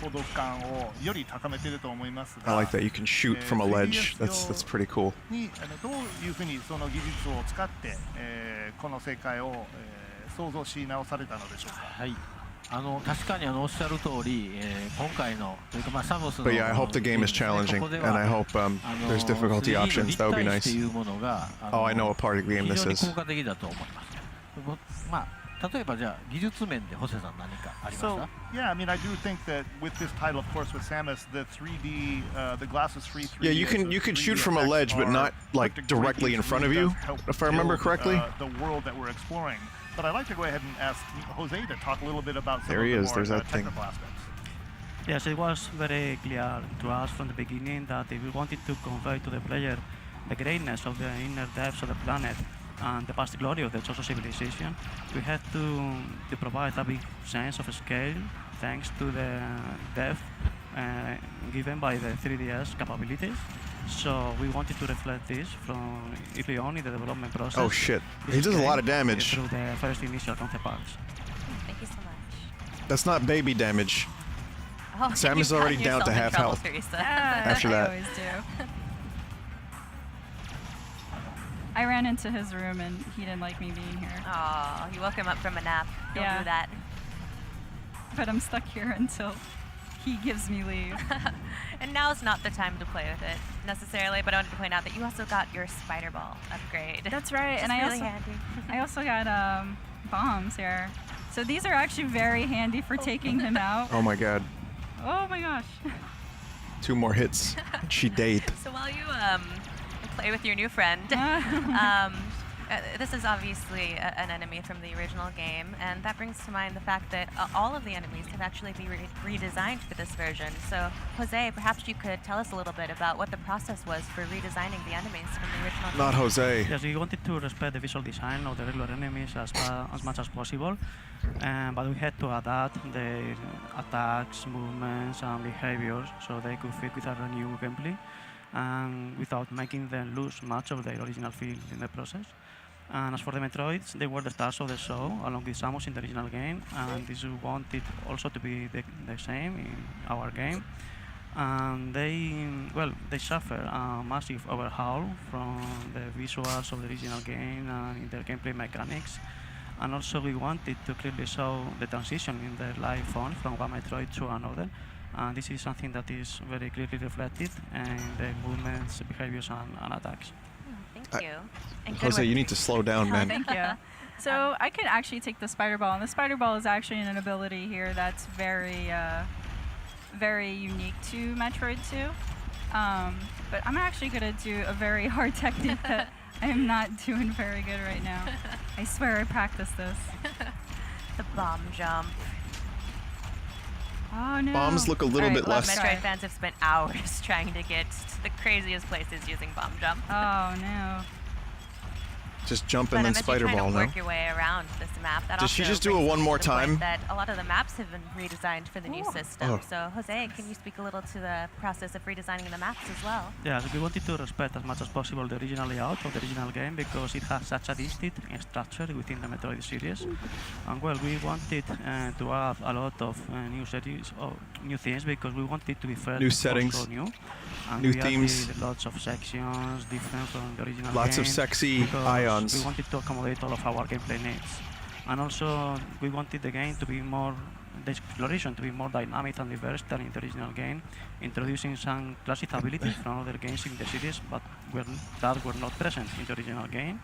孤独感をより高めていると思いますが I like that you can shoot from a ledge. That's pretty cool. にどういうふうにその技術を使って、この世界を、創造し直されたのでしょうか。はい。確かにおっしゃる通り、今回のというかサムスの But yeah, I hope the game is challenging, and I hope there's difficulty options. That would be nice. Oh, I know what part of the game this 非常に is. 効果的だと思います。まあ例えばじゃあ技術面でホセさん何かありますか So yeah, I mean, I do think that with this title, of course, with Samus, the 3D, the glasses free 3D. Yeah, you could shoot from a ledge, but not like directly in front of you, if I remember correctly. The world that we're exploring. But I'd like to go ahead and ask Jose to talk a little bit about some There he of the is. more There's that thing. technical aspects. Yes, it was very clear to us from the beginning that if we wanted to convey to the player the greatness of the inner depths of the planet and the past glory of the social civilization, we had to provide a big sense of scale thanks to the depth given by the 3DS capabilities. So we wanted to reflect this from early on in the development process. Oh shit. He does a lot of damage. Through the first initial concept parts. Thank you so much. That's not baby damage. Oh, Samus is you've already gotten down to yourself half in trouble, health Teresa. after I that. always do. I ran into his room and he didn't like me being here. Oh, you woke him up from a nap. Don't do that. But I'm stuck here until he gives me leave. And now's not the time to play with it necessarily, but I wanted to point out that you also got your spider ball upgrade. That's right, and really handy. I also got bombs here. So these are actually very handy for taking him out. Oh my god. Oh my gosh. 2 more hits. She date. So while you play with your new friend, this is obviously an enemy from the original game, and that brings to mind the fact that all of the enemies have actually been redesigned for this version. So, Jose, perhaps you could tell us a little bit about what the process was for redesigning the enemies from the original game. Not Jose. Yes, we wanted to respect the visual design of the regular enemies as much as possible, but we had to adapt the attacks, movements, and behaviors so they could fit with our new gameplay, without making them lose much of their original feel in the process. And as for the Metroids, they were the stars of the show, along with Samus in the original game, and this we wanted also to be the same in our game. And they suffer a massive overhaul from the visuals of the original game and in their gameplay mechanics. And also we wanted to clearly show the transition in their life on from one Metroid to another. And this is something that is very clearly reflected in the movements, behaviors, and attacks. Thank you. Jose, you need to slow down, man. Thank you. So I could actually take the spider ball, and the spider ball is actually an ability here that's very, very unique to Metroid 2. But I'm actually going to do a very hard technique that I am not doing very good right now. I swear I practiced this. The bomb jump. Oh no. Bombs look a little bit less. Metroid fans have spent hours trying to get to the craziest places using bomb jump. Oh no. Just jump and then spider ball, to no? work your way around this map. That Does she also just do it brings one us to more the point time? That a lot of the maps have been redesigned for the new system. Oh. So, Jose, can you speak a little to the process of redesigning the maps as well? Yes, we wanted to respect as much as possible the original layout of the original game because it has such a distinct structure within the Metroid series. And well, we wanted to add a lot of new things because we wanted to be fair. New settings, also new. And new we themes. added lots of sections different from the original Lots game of sexy because ions. We wanted to accommodate all of our gameplay needs. And also, we wanted the game to be more, the exploration to be more dynamic and diverse than in the original game, introducing some classic abilities from other games in the series, but that were not present in the original game.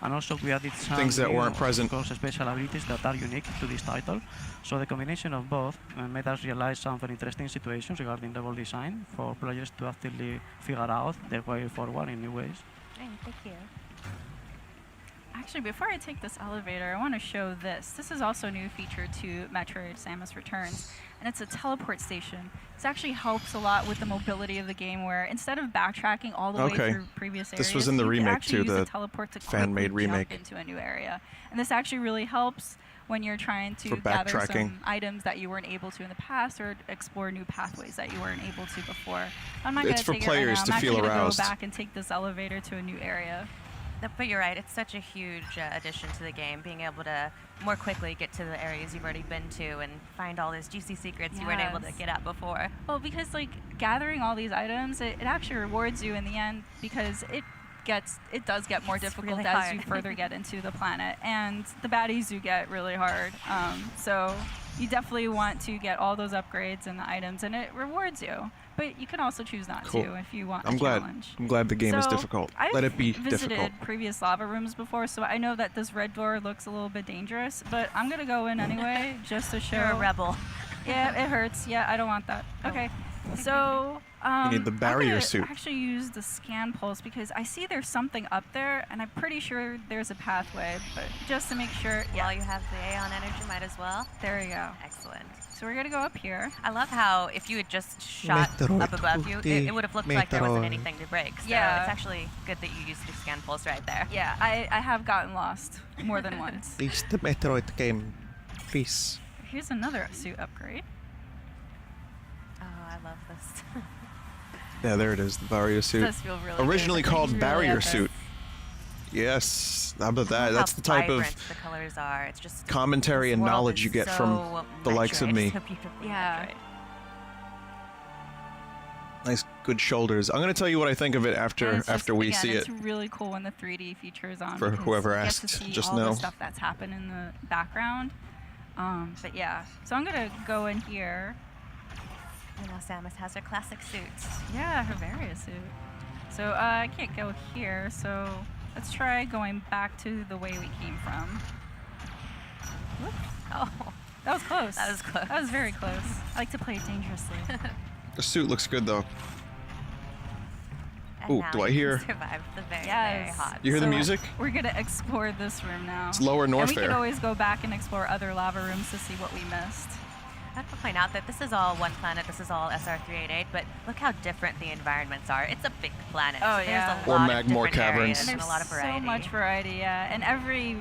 And also we added some things that new, weren't present. of course, special abilities that are unique to this title. So the combination of both made us realize some very interesting situations regarding level design for players to actively figure out their way forward in new ways. Thank you. Actually, before I take this elevator, I want to show this. This is also a new feature to Metroid Samus Returns, and it's a teleport station. This actually helps a lot with the mobility of the game, where instead of backtracking all the way through previous areas, This was in the you can remake actually too, use the the teleport to fan-made quickly remake. jump into a new area. And this actually really helps when you're trying to For gather backtracking. some items that you weren't able to in the past, or explore new pathways that you weren't able to before. I'm not It's for gonna take players it right to now. feel I'm actually aroused. gonna go back and take this elevator to a new area. But you're right, it's such a huge addition to the game, being able to more quickly get to the areas you've already been to and find all those juicy secrets you weren't able to Yes. get at before. Well, because like gathering all these items, it actually rewards you in the end because it does get more difficult really as hard. you further get into the planet, and the baddies do get really hard. So you definitely want to get all those upgrades and the items, and it rewards you. But you can also choose not Cool. to if you want I'm a glad. challenge. I'm glad the game is So, difficult. I've Let it be visited difficult. previous lava rooms before, so I know that this red door looks a little bit dangerous, but I'm gonna go in anyway just to show. You're a rebel. Yeah, it hurts. Yeah, I don't want that. Okay, so You need the barrier I'm suit. gonna actually use the scan pulse because I see there's something up there, and I'm pretty sure there's a pathway. But just to make sure, While you have the Aeon energy, might as well. There you go. Excellent. So we're gonna go up here. I love how if you had just shot Metroid up above you, it would have looked like there wasn't Metroid. anything to break. So Yeah. it's actually good that you used your scan pulse right there. Yeah, I have gotten lost more than once. It's the Metroid game. Please. Here's another suit upgrade. Oh, I love this. Yeah, there it is, the barrier suit. does feel really Originally good. called It's really barrier epic. suit. Yes, how about that? How That's the type vibrant of the colors are. It's just commentary this and world knowledge is you get so from the likes of Metroid, me. so beautifully Yeah. Metroid. Nice, good shoulders. I'm gonna tell you what I think of it And after it's just, we again, see it. it's really cool when the 3D feature is on. For because whoever you get asked, to see just all know. the stuff that's happened in the background. But yeah, so I'm gonna go in here. You know, Samus has her classic suits. Yeah, her various suit. So I can't go here, so let's try going back to the way we came from. Whoops. Oh, that was close. That was close. That was very close. I like to play it dangerously. The suit looks good though. And Ooh, now do I you hear? survived the very, very Yes. hot. You hear the So music? We're gonna explore this room now. It's Lower And we Norfair. could always go back and explore other lava rooms to see what we missed. I have to point out that this is all one planet, this is all SR388, but look how different the environments are. It's a big planet. Oh, There's yeah. a Or lot Magmore of different areas Caverns. and a lot of variety. So much variety, yeah. And every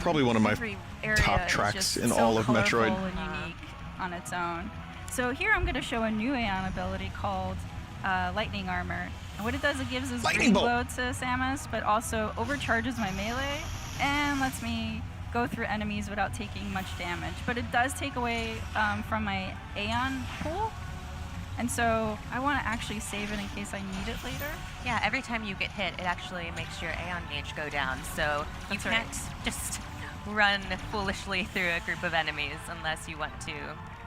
probably one of my every area top is tracks just in so all of colorful Metroid. and unique on its own. So here I'm going to show a new Aeon ability called Lightning Armor. And what it does, it gives us Lightning green bolt. glow to Samus, but also overcharges my melee and lets me go through enemies without taking much damage. But it does take away from my Aeon pool. And so I want to actually save it in case I need it later. Yeah, every time you get hit, it actually makes your Aeon gauge go down. So you That's right. can't just run foolishly through a group of enemies unless you want to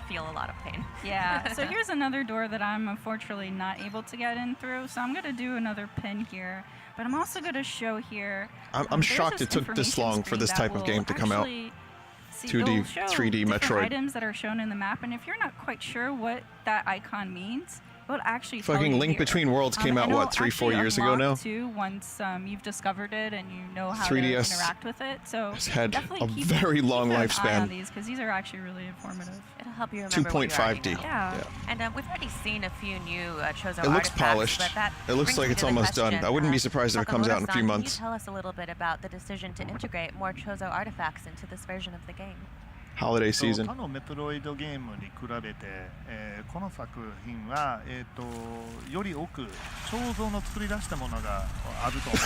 feel a lot of pain. Yeah, so here's another door that I'm unfortunately not able to get in through. So I'm going to do another pin here. But I'm also going to show here. I'm there's shocked this it took this information long for this screen type that of game will to come out. actually 2D, it'll show 3D different Metroid. items that are shown in the map, and if you're not quite sure what that icon means, it will actually tell Fucking you Link here. Between Worlds came out, and what, it'll 3-4 actually years ago now? unlock, too, once you've discovered it and you know how 3DS to interact with it. So has had definitely a keep, very long keep an eye lifespan. on these because these are actually really informative. It'll help you remember what you already 2.5D. know. Yeah. And we've already seen a few new Chozo It looks artifacts, polished. but that It looks brings like me it's to the almost done. question, I wouldn't be surprised if it comes out in a few Sakamoto-san, months. Can you tell us a little bit about the decision to integrate more Chozo artifacts into this version of the game? Holiday season. 他のメトロイドゲームに比べて、この作品は、より多く彫像の作り出したものがあると思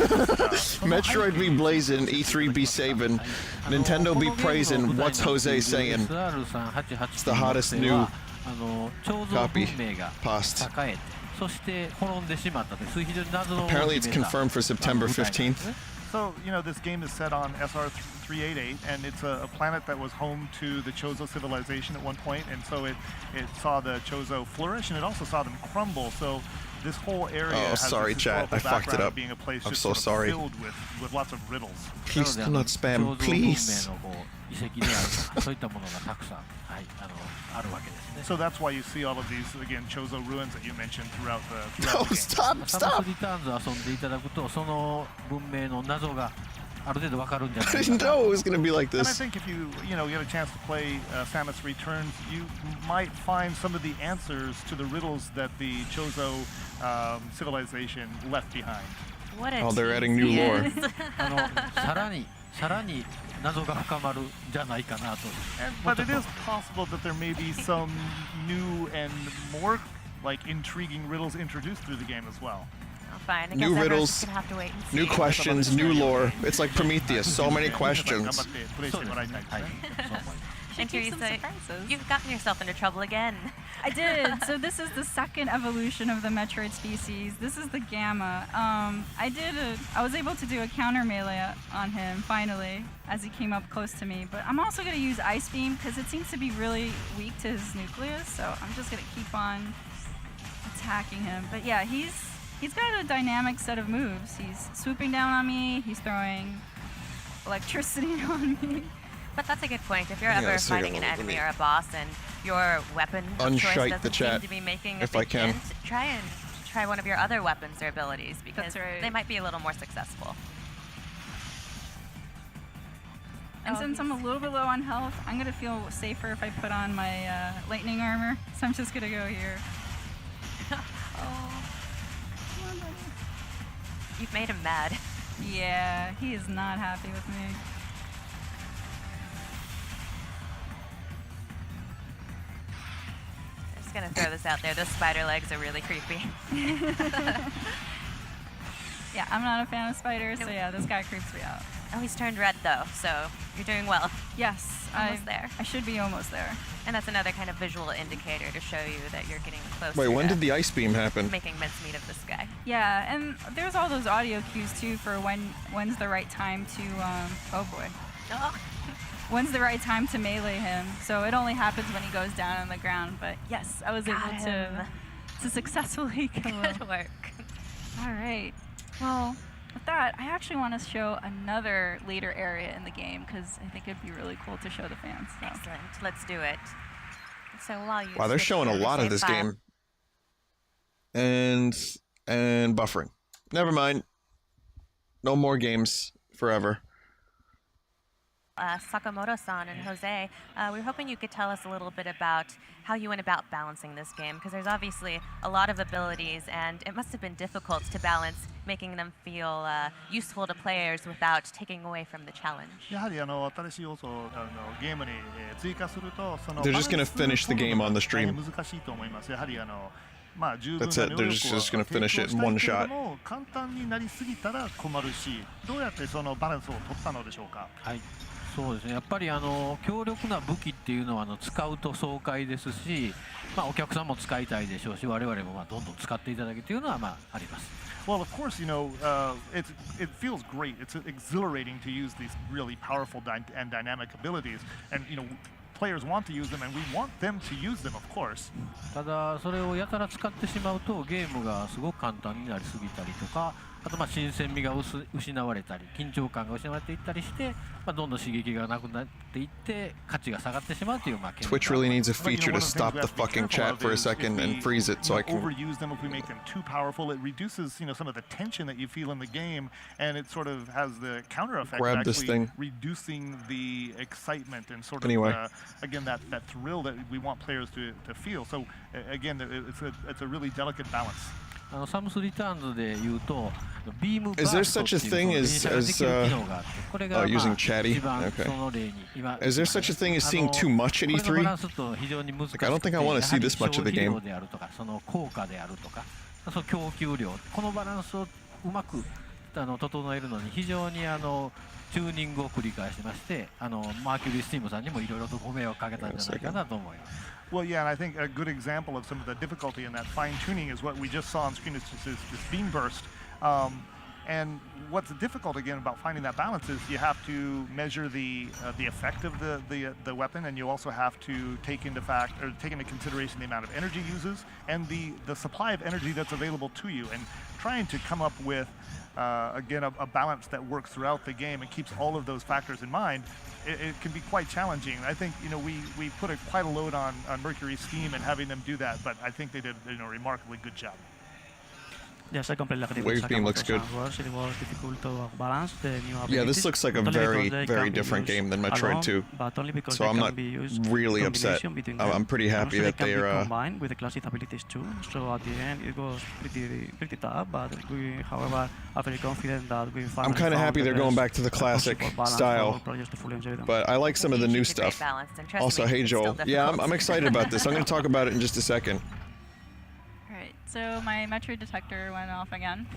うんですが Metroid be blazing, E3 be saving, Nintendo be praising, what's Jose saying? It's the hottest new copy past. Apparently it's confirmed for September 15th. So, you know, this game is set on SR388, and it's a planet that was home to the Chozo civilization at one point, and so it saw the Chozo flourish, and it also saw them crumble. So this whole area Oh, has sorry, this chat. I historical fucked it background up. of being a place I'm just so sort of sorry. filled with lots of riddles. Please do not spam, please. So that's why you see all of these, again, Chozo ruins that you mentioned throughout the No, game. stop, stop! I didn't know it was going to be like And I this. think if you get a chance to play Samus Returns, you might find some of the answers to the riddles that the Chozo civilization left behind. What a Oh, they're adding new tease. lore. But it is possible that there may be some new and more intriguing riddles introduced through the game as well. Oh, fine. I New guess everyone's riddles, just gonna have to wait and see. new questions, new lore. It's like Prometheus, so many questions. And keep some Teresa, surprises. you've gotten yourself into trouble again. I did. So this is the second evolution of the Metroid species. This is the Gamma. I was able to do a counter melee on him finally as he came up close to me. But I'm also going to use Ice Beam because it seems to be really weak to his nucleus. So I'm just going to keep on attacking him. But yeah, he's got a dynamic set of moves. He's swooping down on me. He's throwing electricity on me. But that's a good point. If you're Hang on ever a second, fighting an let enemy me or a boss and your weapon of choice unshite doesn't the chat, seem to be making a if big I can. dent, try one of your other weapons or abilities because That's right. they might be a little more successful. And since I'm a little bit low on health, I'm going to feel safer if I put on my lightning armor. So I'm just going to go here. You've made him mad. Yeah, he is not happy with me. I'm just gonna throw this out there. Those spider legs are really creepy. Yeah, I'm not a fan of spiders, so yeah, this guy creeps me out. Oh, he's turned red though, so you're doing well. Yes, Almost there. I should be almost there. And that's another kind of visual indicator to show you that you're getting closer. Wait, when to did the ice beam happen? making mincemeat of this guy? Yeah, and there's all those audio cues too for when's the right time to. Oh boy. when's the right time to melee him. So it only happens when he goes down on the ground. But yes, I was able to successfully kill him. Good work. All right. Well, with that, I actually want to show another later area in the game because I think it'd be really cool to show the fans. So. Excellent. Let's do it. So while you Wow, they're showing a lot of this game. And buffering. Never mind. No more games forever. Sakamoto-san and Jose, we were hoping you could tell us a little bit about how you went about balancing this game, because there's obviously a lot of abilities, and it must have been difficult to balance making them feel useful to players without taking away from the challenge. They're just going to finish the game on the stream. That's it. They're just going to finish it in one shot. そうですね、やっぱり強力な武器っていうのは使うと爽快ですし、お客さんも使いたいでしょうし、我々もどんどん使っていただけというのはあります。 Well, of course, it feels great. It's exhilarating to use these really powerful and dynamic abilities, and players want to use them, and we want them to use them, of course. ただそれをやたら使ってしまうとゲームがすごく簡単になりすぎたりとか、あと新鮮味が失われたり、緊張感が失われていったりして、どんどん刺激がなくなっていって価値が下がってしまうというTwitch really needs a feature to stop the fucking chat for a second and freeze it so I can overuse them. If we make them too powerful, it reduces some of the tension that you feel in the game, and it sort of has the counter effect of actually reducing the excitement and sort of again that thrill that we want players to feel. So again, it's a really delicate balance. Samus Returns で言うと、ビームバー Is there スト such a っていう thing as できる機能があって、これが using chatty? 一番 Okay. その例に今 Is there such a thing as seeing too much at これのバラン E3? スと非常に難しくて、 I don't think I want to see this much of the やは game. り消費量であるとか、その効果であるとか、その供給量、このバランスをうまく整えるのに非常にチューニングを繰り返しまして、マーキュリースティームさんにもいろいろとご迷惑かけたんじゃないかなと思います。 Well, yeah, and I think a good example of some of the difficulty in that fine-tuning is what we just saw on screen. It's just this beam burst. And what's difficult again about finding that balance is you have to measure the effect of the weapon, and you also have to take into consideration the amount of energy it uses and the supply of energy that's available to you, and trying to come up with again a balance that works throughout the game and keeps all of those factors in mind. It can be quite challenging. I think we put quite a load on Mercury's team and having them do that, but I think they did a remarkably good job. Yes, I completely agree. Wave beam looks good. It was difficult to balance the new abilities. Yeah, this looks like a very, very different game than Metroid 2. So I'm not really upset. I'm pretty happy that they are. Combined with the classic abilities too. So at the end, it was pretty tough. But we, however, are very confident that we. I'm kind of happy they're going back to the classic style. But I like some of the new stuff. Also, hey Joel. Yeah, I'm excited about this. I'm going to talk about it in just a second. So my Metroid detector went off again,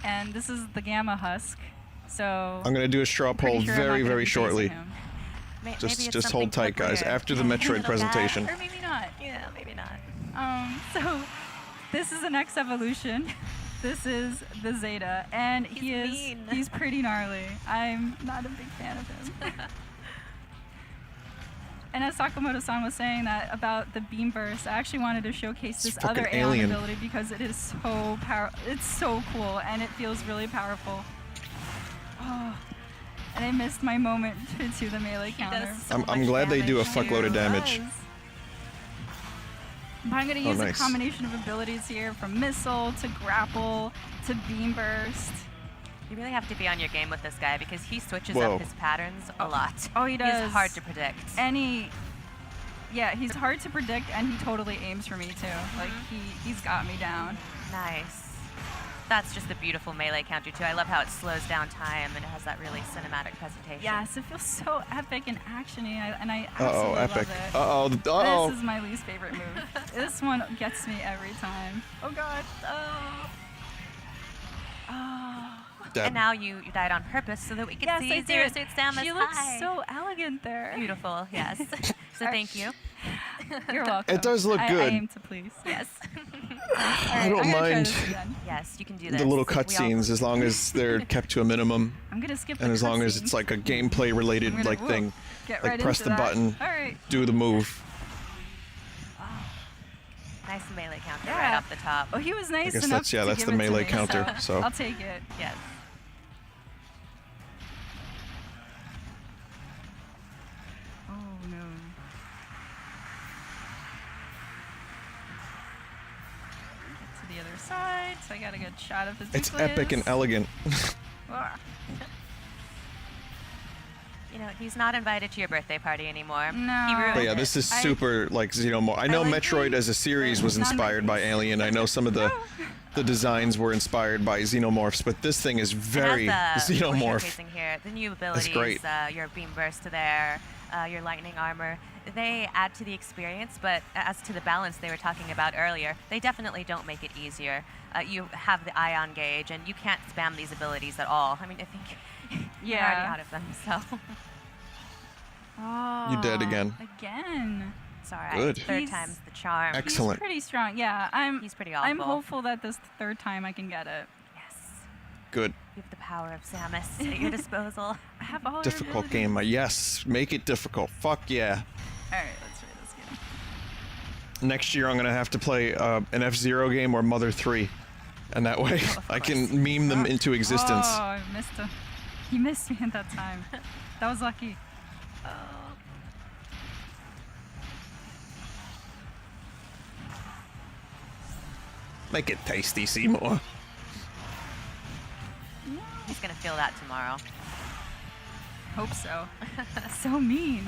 and this is the Gamma Husk. So I'm gonna do a straw poll very, very shortly. Just hold tight, guys. After the Metroid presentation. Or maybe not. Yeah, maybe not. So this is the next evolution. This is the Zeta, and he's pretty gnarly. I'm not a big fan of him. And as Sakamoto-san was saying that about the beam burst, I actually wanted to showcase this other alien ability because it is so it's so cool and it feels really powerful. Oh, and I missed my moment to the melee counter. I'm glad they do a fuckload of damage. But I'm going to use a combination of abilities here, from missile to grapple to beam burst. You really have to be on your game with this guy because he switches up his patterns a lot. Oh, he does. He's hard to predict. And he's hard to predict, and he totally aims for me too. Like he's got me down. Nice. That's just a beautiful melee counter too. I love how it slows down time and it has that really cinematic presentation. Yes, it feels so epic and actiony, and I absolutely epic. love it. This is my least favorite move. This one gets me every time. Oh God. And now you died on purpose so that we could see Zero Suit Samus. She looks so elegant there. Beautiful, yes. So thank you. You're welcome. It does look good. I aim to please. Yes. I don't I'm gonna try mind this again. Yes, you can do this. the little We all- cutscenes as long as they're kept to a minimum. I'm gonna skip the And as long as cutscenes. it's like a gameplay related I'm gonna- whoa, thing. get Like right press into the that. button, All right. do the move. Nice melee counter Yeah. right off the top. Oh, he was nice guess enough that's- yeah, to that's give the it melee to me, counter, so. I'll take it. Yes. Oh no. Get to the other side, so I got a good shot of his It's nucleus. epic and elegant. Ah. You know, he's not invited to your birthday party anymore. No. He ruined But yeah, it. this is super like Xenomorph. I know Metroid as a series was inspired by Alien. I know some of the designs were inspired by Xenomorphs, but this thing is very As, we're Xenomorph. showcasing here, the new abilities, great. Your beam burst there, your lightning armor, they add to the experience, but as to the balance they were talking about earlier, they definitely don't make it easier. You have the ion gauge, and you can't spam these abilities at all. I mean, I think you're already Yeah. out of them, so. Oh, You're dead again. Again. It's all right. Good. Third time's the charm. Excellent. He's pretty strong. Yeah, He's pretty I'm awful. hopeful that this third time I can get it. Good. You have the power of Samus at your disposal. I have all Difficult game. Yes, make it difficult. Fuck yeah. All right, let's try this game. Next year I'm gonna have to play an F-Zero game or Mother 3, and that way I can meme them into existence. Oh, I missed him. He missed me at that time. That was lucky. Make it tasty, Seymour. He's gonna feel that tomorrow. Hope so. So mean.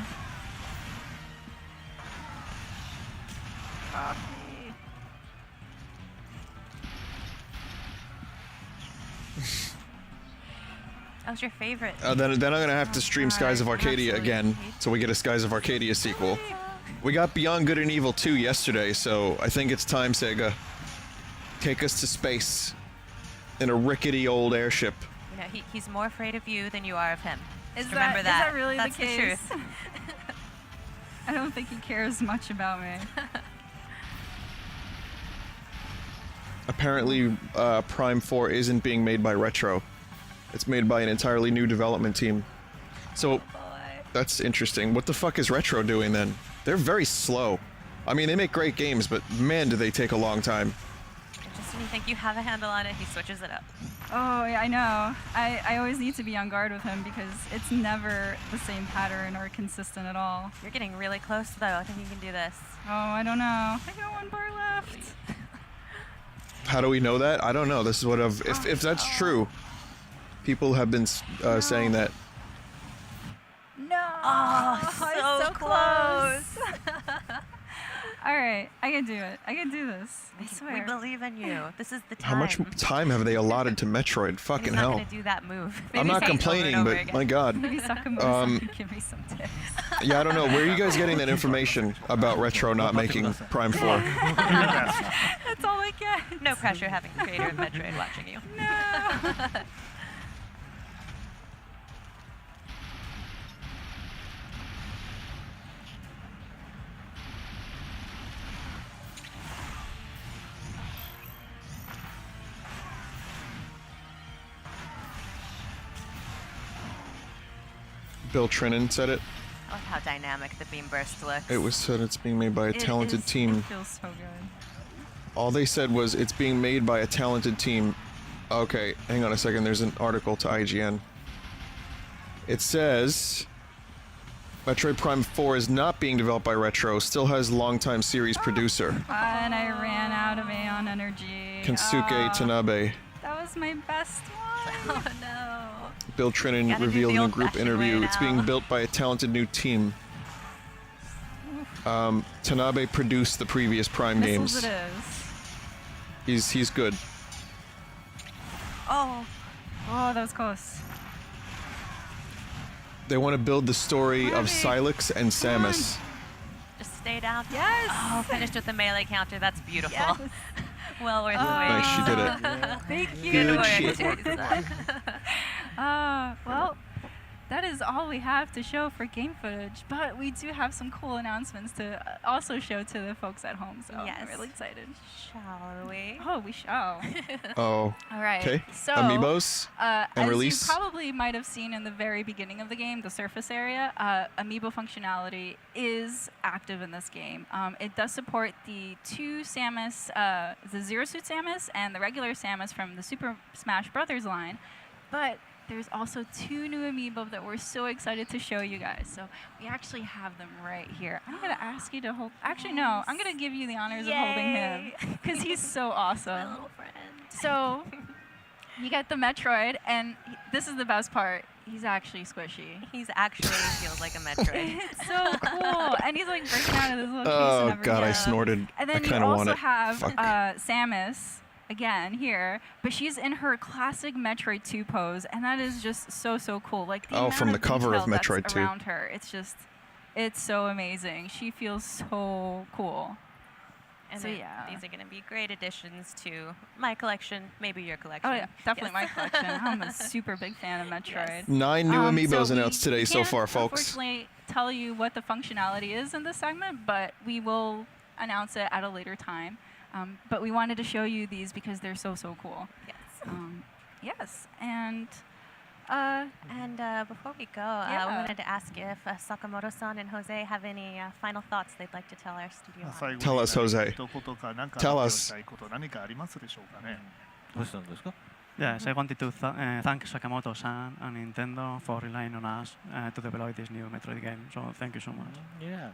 That was your favorite. Then I'm gonna have to stream Skies of Arcadia again, so we get a Skies of Arcadia sequel. We got Beyond Good and Evil 2 yesterday, so I think it's time, Sega. Take us to space in a rickety old airship. You know, he's more afraid of you than you are of him. Is Remember that, that. Is that really That's the case? truth. I don't think he cares much about me. Apparently, Prime 4 isn't being made by Retro. It's made by an entirely new development team. So, that's interesting. What the fuck is Retro doing then? They're very slow. I mean, they make great games, but man, do they take a long time. Just when you think you have a handle on it, he switches it up. Oh, yeah, I know. I always need to be on guard with him because it's never the same pattern or consistent at all. You're getting really close, though. I think you can do this. Oh, I don't know. I got one bar left. How do we know that? I don't know. This is what I've... If that's true, people have been saying that. No! Oh, it's so close. All right, I can do it. I can do this. I We swear. believe in you. This is the time. How much time have they allotted to Metroid? Fucking He's not hell. gonna do that move. I'm not complaining, but my god. Maybe Sakamoto can give me some tips. Yeah, I don't know. Where are you guys getting that information about Retro not making Prime 4? That's all I get. No pressure having the creator of Metroid watching you. No. Bill Trinan said it. I love how dynamic the beam burst looks. It was said it's being made by a talented team. It feels so good. All they said was it's being made by a talented team. Okay, hang on a second. There's an article to IGN. It says Metroid Prime 4 is not being developed by Retro, still has longtime series producer And I ran out of Aeon energy. Kensuke Tanabe. That was my best one. Oh no. Bill Trinan Gotta do revealed the in a group old-fashioned interview way it's now. being built by a talented new team. Tanabe produced the previous Prime Missiles games. it is. He's good. Oh. Oh, that was close. They want to build the story of Kirby. Silex and Samus. Just stay down. Yes. Oh, finished with the melee counter. That's beautiful. Yes. Well worth the wait. Nice, she did it. Thank you. Good work, shit. Teresa. Well, that is is all we have to show for game footage, but we do have some cool announcements to also show to the folks at home, so Yes. I'm really excited. Shall we? Oh, we shall. Oh. All right. Okay. So, Amiibos and as release. you probably might have seen in the very beginning of the game, the surface area, Amiibo functionality is active in this game. It does support the two Samus, the Zero Suit Samus and the regular Samus from the Super Smash Brothers line, but there's also two new Amiibo that we're so excited to show you guys. So we actually have them right here. I'm going to ask you to hold... Actually, no. I'm going to give you the honors of holding him because he's so awesome. My little friend. So you get the Metroid, and this is the best part. He's actually squishy. He's actually feels like a Metroid. It's so cool. And he's like breaking out of this little case and Oh everything. God, I snorted. And I then you kind of want also it. have Fuck. Samus again here, but she's in her classic Metroid 2 pose, and that is just so cool. Like the amount from the cover of detail that's Metroid 2. around her, it's so amazing. She feels so cool. And So then yeah. these are going to be great additions to my collection, maybe your collection. Oh yeah, definitely Yes. my collection. I'm a super big fan of Metroid. 9 new Amiibos so we announced today so can't, far, folks. Unfortunately, tell you what the functionality is in this segment, but we will announce it at a later time. But we wanted to show you these because they're so cool. Yes. Yes, and before we go, Yeah. we wanted to ask if Sakamoto-san and Jose have any final thoughts they'd like to tell our studio audience. Tell us, Jose. Tell us. 何かありますでしょうかね。どうしたんですか？ Yes, I wanted to thank Sakamoto-san and Nintendo for relying on us to develop this new Metroid game. So thank you so much. Yeah.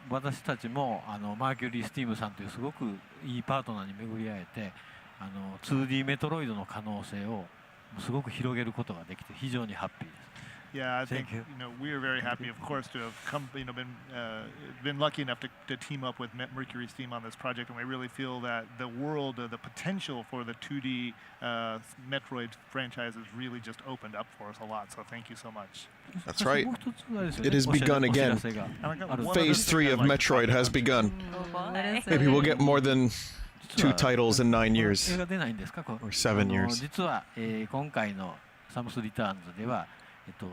私たちもマーキュリー・スティームさんというすごくいいパートナーに巡り会えて2D メトロイドの可能性をすごく広げることができて非常にハッピーです。 Yeah, I think Thank you. We are very happy, of course, to have been lucky enough to team up with Mercury's team on this project, and we really feel that the world, the potential for the 2D Metroid franchise has really just opened up for us a lot. So thank you so much. That's right. It has begun again. Phase 3 of Metroid has begun. Maybe we'll get more than 2 titles in 9 years. 映画出ないんですか？ Or 7 years. 実は今回のサムスリターンズでは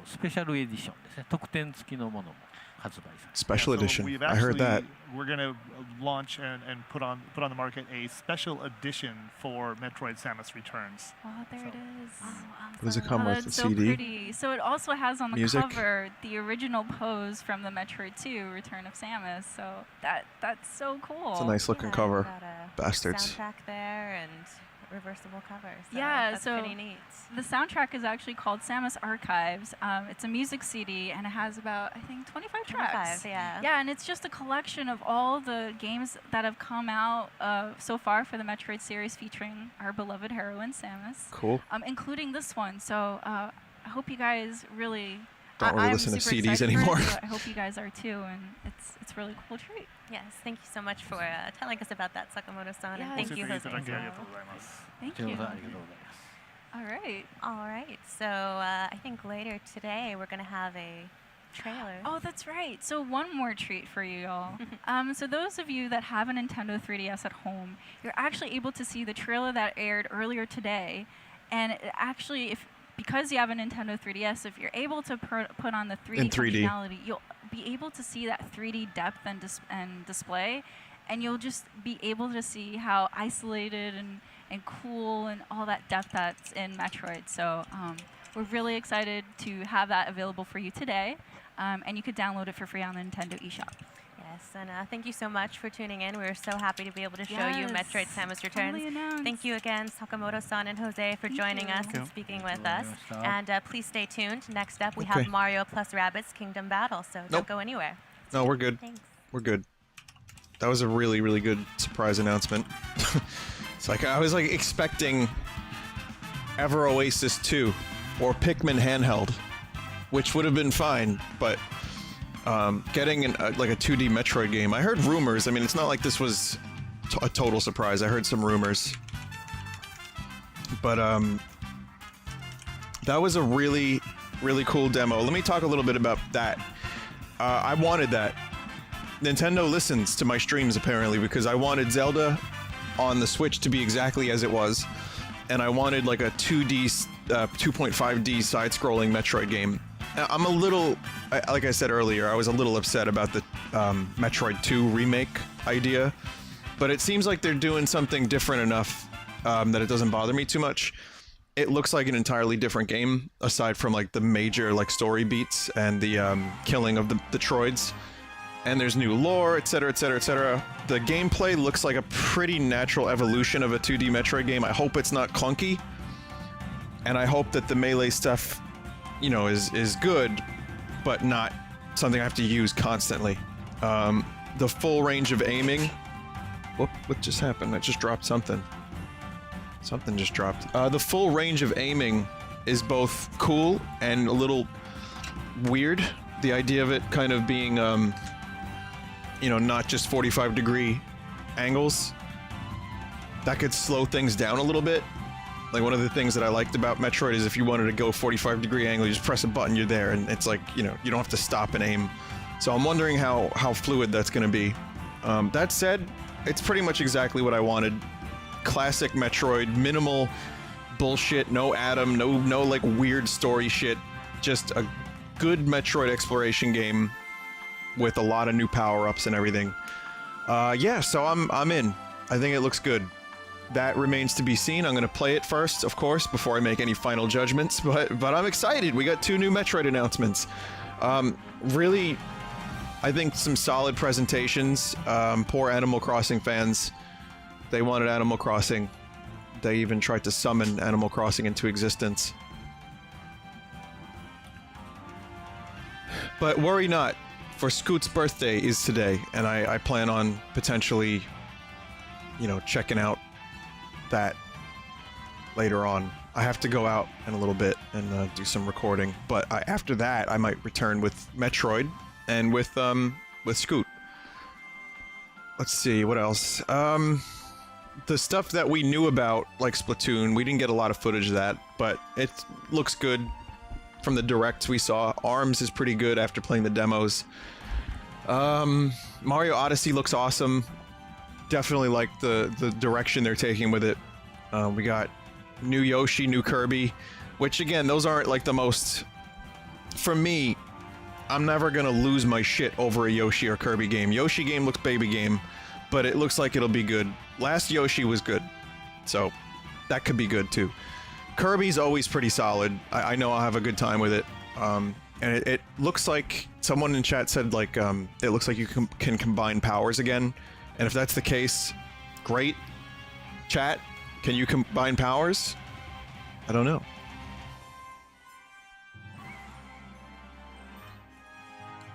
スペシャルエディションですね。特典付きのものも発売されます。 Special edition. I heard that. We're going to launch and put on the market a special edition for Metroid Samus Returns. Oh, there it is. What does it come with? It's A so CD? pretty. So it also has on the Music? cover the original pose from the Metroid 2 Return of Samus. So that's so cool. It's a nice looking cover. Got a Bastards. soundtrack there and reversible covers. So Yeah, that's so pretty neat. the soundtrack is actually called Samus Archives. It's a music CD and it has about, I think, 25 tracks. 25, yeah. Yeah, and it's just a collection of all the games that have come out so far for the Metroid series featuring our beloved heroine, Samus. Cool. Including this one. So I hope you guys really... Don't really I'm listen to super CDs excited for it, anymore. so I hope you guys are too, and it's a really cool treat. Yes, thank you so much for telling us about that, Sakamoto-san, and Yes. thank you, Jose, as well. Thank you. All right. All right, so I think later today we're going to have a trailer. Oh, that's right. So one more treat for you all. So those of you that have a Nintendo 3DS at home, you're actually able to see the trailer that aired earlier today. And it actually, because you have a Nintendo 3DS, if you're able to put on the 3D, In 3D. functionality, you'll be able to see that 3D depth and display. And you'll just be able to see how isolated and cool and all that depth that's in Metroid. So we're really excited to have that available for you today. And you could download it for free on the Nintendo eShop. Yes, and thank you so much for tuning in. We're so happy to be able to show you Yes, Metroid Samus Returns. totally announced. Thank you again, Sakamoto-san and Jose, for joining us and speaking with us. And please stay tuned. Next up, we Okay. have Mario plus Rabbids Kingdom Battle, so don't Nope. go anywhere. No, we're good. Thanks. We're good. That was a really, really good surprise announcement. It's like I was like expecting Ever Oasis 2 or Pikmin handheld, which would have been fine, but getting like a 2D Metroid game. I heard rumors. I mean, it's not like this was a total surprise. I heard some rumors, but that was a really, really cool demo. Let me talk a little bit about that. I wanted that. Nintendo listens to my streams apparently, because I wanted Zelda on the Switch to be exactly as it was, and I wanted like a 2D, 2.5D side-scrolling Metroid game, I'm a little, like I said earlier, I was a little upset about the Metroid 2 remake idea, but it seems like they're doing something different enough that it doesn't bother me too much. It looks like an entirely different game, aside from like the major like story beats and the killing of the droids. And there's new lore, etc., etc., etc. The gameplay looks like a pretty natural evolution of a 2D Metroid game. I hope it's not clunky, and I hope that the melee stuff, you know, is good, but not something I have to use constantly. The full range of aiming. Whoop! What just happened? I just dropped something. Something just dropped. The full range of aiming is both cool and a little weird. The idea of it kind of being, you know, not just 45-degree angles. That could slow things down a little bit. Like, one of the things that I liked about Metroid is if you wanted to go 45-degree angle, you just press a button, you're there, and it's like, you know, you don't have to stop and aim. So I'm wondering how fluid that's going to be. That said, it's pretty much exactly what I wanted. Classic Metroid, minimal bullshit, no Adam, no like weird story shit. Just a good Metroid exploration game with a lot of new power-ups and everything. Yeah, so I'm in. I think it looks good. That remains to be seen. I'm gonna play it first, of course, before I make any final judgments, but I'm excited. We got 2 new Metroid announcements. Really, I think some solid presentations. Poor Animal Crossing fans. They wanted Animal Crossing. They even tried to summon Animal Crossing into existence. But worry not, for Scoot's birthday is today, and I plan on potentially, you know, checking out that later on. I have to go out in a little bit and do some recording, but after that I might return with Metroid and with Scoot. Let's see, what else? The stuff that we knew about, like Splatoon, we didn't get a lot of footage of that, but it looks good from the directs we saw. ARMS is pretty good after playing the demos. Mario Odyssey looks awesome. Definitely like the direction they're taking with it. We got new Yoshi, new Kirby, which again, those aren't like the most... For me, I'm never gonna lose my shit over a Yoshi or Kirby game. Yoshi game looks baby game, but it looks like it'll be good. Last Yoshi was good, so that could be good too. Kirby's always pretty solid. I know I'll have a good time with it. And it looks like someone in chat said like it looks like you can combine powers again. And if that's the case, great. Chat, can you combine powers? I don't know.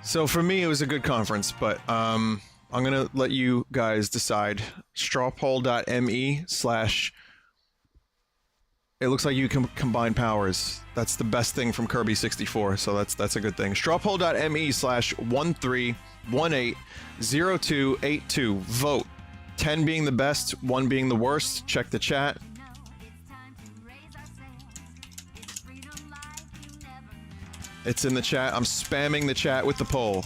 So for me, it was a good conference, but I'm gonna let you guys decide. Strawpoll.me/ it looks like you can combine powers. That's the best thing from Kirby 64, so that's a good thing. Strawpoll.me/ 13180282. Vote. 10 being the best, 1 being the worst. Check the chat. It's in the chat. I'm spamming the chat with the poll.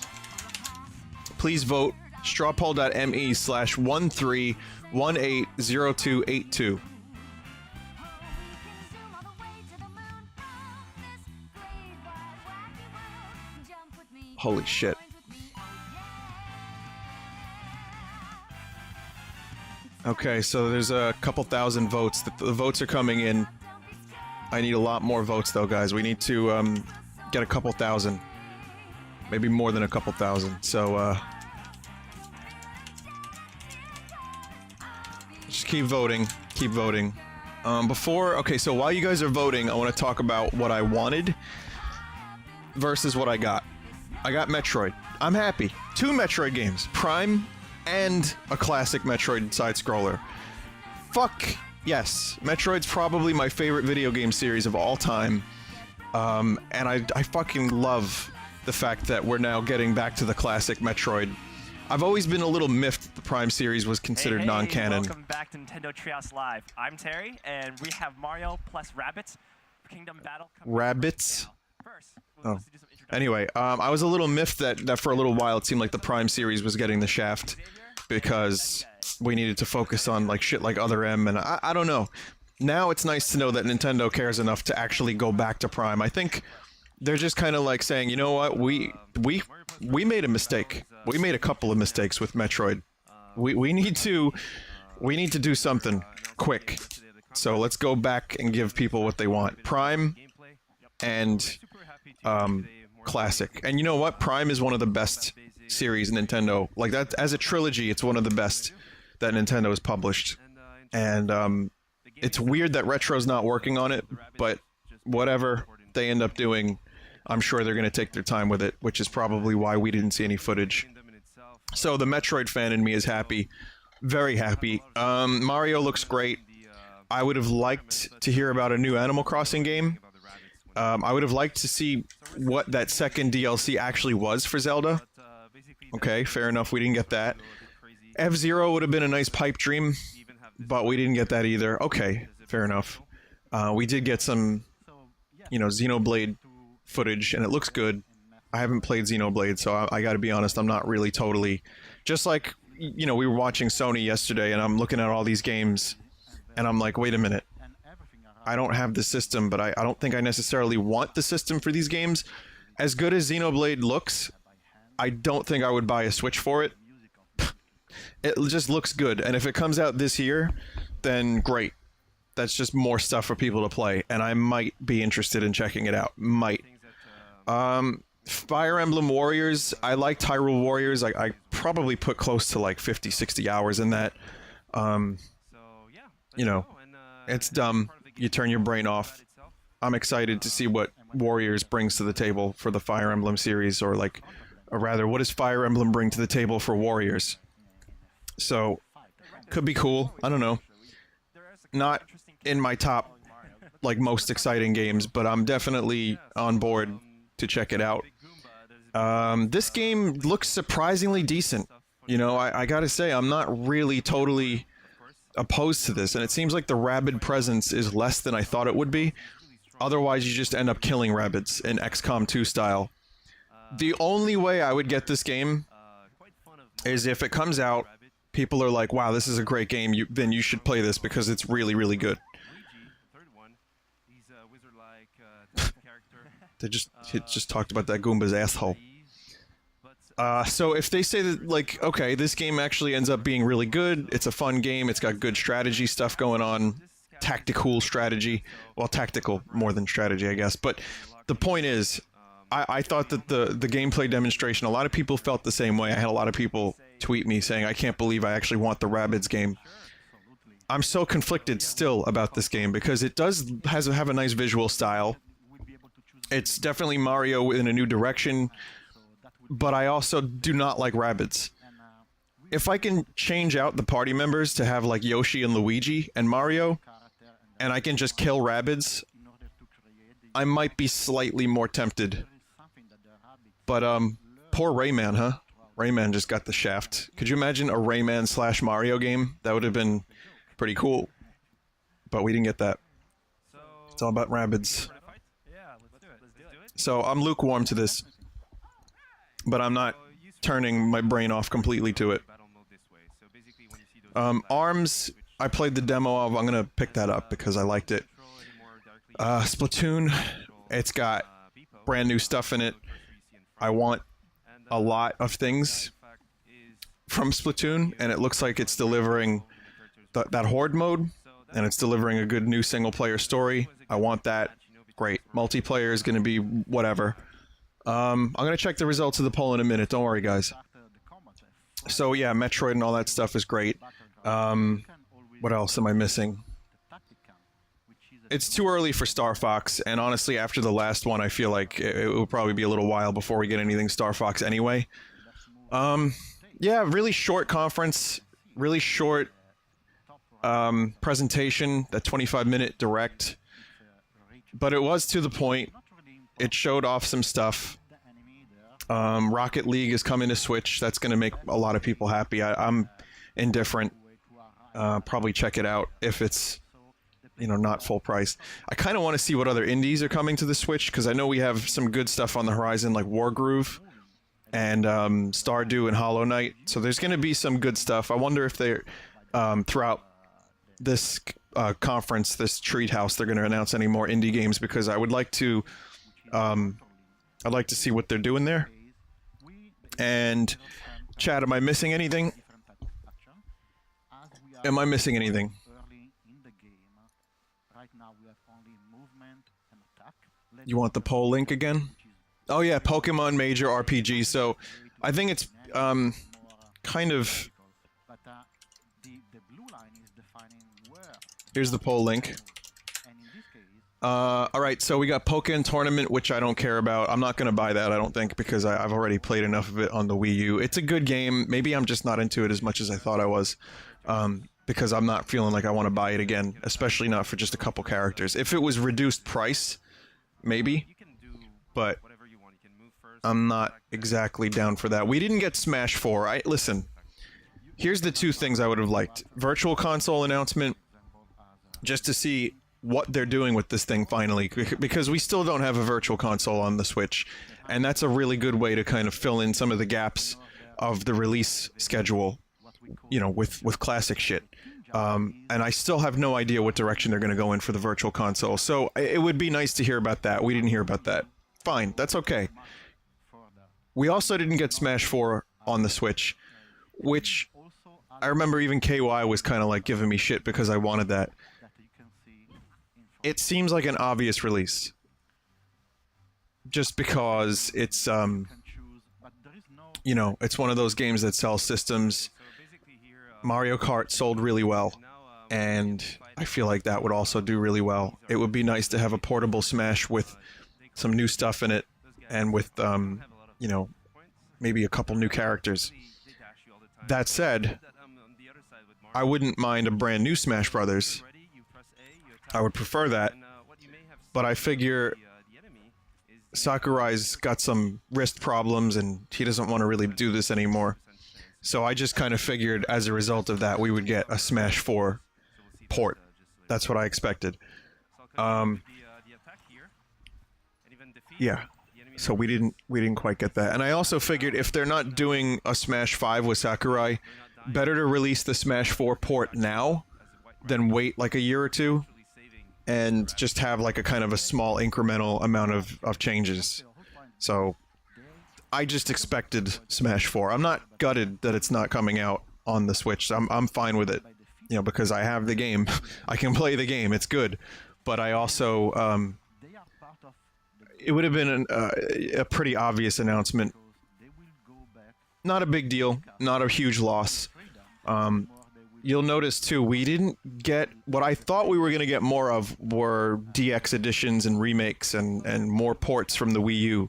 Please vote. Strawpoll.me/ 13180282. Holy shit. Okay, so there's a couple thousand votes. The votes are coming in. I need a lot more votes though, guys. We need to get a couple thousand. Maybe more than a couple thousand. So just keep voting. Keep voting. Okay, so while you guys are voting, I want to talk about what I wanted versus what I got. I got Metroid. I'm happy. 2 Metroid games. Prime and a classic Metroid side-scroller. Fuck yes. Metroid's probably my favorite video game series of all time. And I fucking love the fact that we're now getting back to the classic Metroid. I've always been a little miffed that the Prime series was considered non-canon. Welcome back to Nintendo Treehouse Live. I'm Terry, and we have Mario plus Rabbids Kingdom Battle. Rabbids? Oh. Anyway, I was a little miffed that for a little while it seemed like the Prime series was getting the shaft because we needed to focus on like shit like Other M, and I don't know. Now it's nice to know that Nintendo cares enough to actually go back to Prime. I think they're just kind of like saying, you know what, we made a mistake. We made a couple of mistakes with Metroid. We need to do something quick. So let's go back and give people what they want. Prime and Classic. And you know what? Prime is one of the best series Nintendo. Like that as a trilogy, it's one of the best that Nintendo has published. And it's weird that Retro's not working on it, but whatever they end up doing, I'm sure they're going to take their time with it, which is probably why we didn't see any footage. So the Metroid fan in me is happy. Very happy. Mario looks great. I would have liked to hear about a new Animal Crossing game. I would have liked to see what that second DLC actually was for Zelda. Okay, fair enough, we didn't get that. F-Zero would have been a nice pipe dream, but we didn't get that either. Okay, fair enough. We did get some, you know, Xenoblade footage, and it looks good. I haven't played Xenoblade, so I gotta be honest, I'm not really totally... Just like, you know, we were watching Sony yesterday, and I'm looking at all these games, and I'm like, wait a minute. I don't have the system, but I don't think I necessarily want the system for these games. As good as Xenoblade looks, I don't think I would buy a Switch for it. It just looks good, and if it comes out this year, then great. That's just more stuff for people to play, and I might be interested in checking it out. Might. Fire Emblem Warriors, I like Hyrule Warriors. I probably put close to like 50, 60 hours in that. You know, it's dumb. You turn your brain off. I'm excited to see what Warriors brings to the table for the Fire Emblem series, or like, or rather, what does Fire Emblem bring to the table for Warriors? So, could be cool. I don't know. Not in my top, like, most exciting games, but I'm definitely on board to check it out. This game looks surprisingly decent. You know, I gotta say, I'm not really totally opposed to this, and it seems like the rabid presence is less than I thought it would be. Otherwise, you just end up killing rabbits in XCOM 2 style. The only way I would get this game is if it comes out, people are like, wow, this is a great game, then you should play this because it's really, really good. They just talked about that Goomba's asshole. So if they say that, like, okay, this game actually ends up being really good, it's a fun game, it's got good strategy stuff going on, tactical strategy, well, tactical more than strategy, I guess, but the point is, I thought that the gameplay demonstration, a lot of people felt the same way. I had a lot of people tweet me saying, I can't believe I actually want the Rabbids game. I'm so conflicted still about this game, because it does have a nice visual style. It's definitely Mario in a new direction, but I also do not like Rabbids. If I can change out the party members to have like Yoshi and Luigi and Mario, and I can just kill Rabbids, I might be slightly more tempted. But poor Rayman, huh? Rayman just got the shaft. Could you imagine a Rayman / Mario game? That would have been pretty cool. But we didn't get that. It's all about Rabbids. So I'm lukewarm to this, but I'm not turning my brain off completely to it. ARMS, I played the demo of. I'm gonna pick that up because I liked it. Splatoon, it's got brand new stuff in it. I want a lot of things from Splatoon, and it looks like it's delivering that Horde mode, and it's delivering a good new single-player story. I want that. Great. Multiplayer is going to be whatever. I'm going to check the results of the poll in a minute. Don't worry, guys. So, yeah, Metroid and all that stuff is great. What else am I missing? It's too early for Star Fox, and honestly, after the last one, I feel like it will probably be a little while before we get anything Star Fox anyway. Yeah, really short conference, really short presentation, that 25-minute direct. But it was to the point. It showed off some stuff. Rocket League is coming to Switch. That's going to make a lot of people happy. I'm indifferent. Probably check it out if it's, you know, not full price. I kind of want to see what other indies are coming to the Switch, because I know we have some good stuff on the horizon, like Wargroove and Stardew and Hollow Knight. So there's going to be some good stuff. I wonder if they're, throughout this conference, this treathouse, they're going to announce any more indie games, because I would like to I'd like to see what they're doing there. And chat, am I missing anything? Am I missing anything? You want the poll link again? Oh yeah, Pokemon Major RPG. So I think it's kind of... Here's the poll link. Alright, so we got Pokken Tournament, which I don't care about. I'm not going to buy that, I don't think, because I've already played enough of it on the Wii U. It's a good game. Maybe I'm just not into it as much as I thought I was. Because I'm not feeling like I want to buy it again, especially not for just a couple characters. If it was reduced price, maybe. But I'm not exactly down for that. We didn't get Smash 4. Listen, here's the two things I would have liked. Virtual Console announcement, just to see what they're doing with this thing finally, because we still don't have a Virtual Console on the Switch, and that's a really good way to kind of fill in some of the gaps of the release schedule, you know, with classic shit. And I still have no idea what direction they're going to go in for the Virtual Console, so it would be nice to hear about that. We didn't hear about that. Fine, that's okay. We also didn't get Smash 4 on the Switch, which I remember even KY was kind of like giving me shit because I wanted that. It seems like an obvious release. Just because it's, you know, it's one of those games that sells systems. Mario Kart sold really well, and I feel like that would also do really well. It would be nice to have a portable Smash with some new stuff in it, and with, you know, maybe a couple new characters. That said, I wouldn't mind a brand new Smash Brothers. I would prefer that, but I figure Sakurai's got some wrist problems and he doesn't want to really do this anymore. So I just kind of figured as a result of that we would get a Smash 4 port. That's what I expected. Yeah. So we didn't quite get that. And I also figured if they're not doing a Smash 5 with Sakurai, better to release the Smash 4 port now than wait like a year or two and just have like a kind of a small incremental amount of changes. So I just expected Smash 4. I'm not gutted that it's not coming out on the Switch. I'm fine with it, you know, because I have the game. I can play the game. It's good. But I also it would have been a pretty obvious announcement. Not a big deal. Not a huge loss. You'll notice too, we didn't get what I thought we were going to get more of were DX editions and remakes and more ports from the Wii U.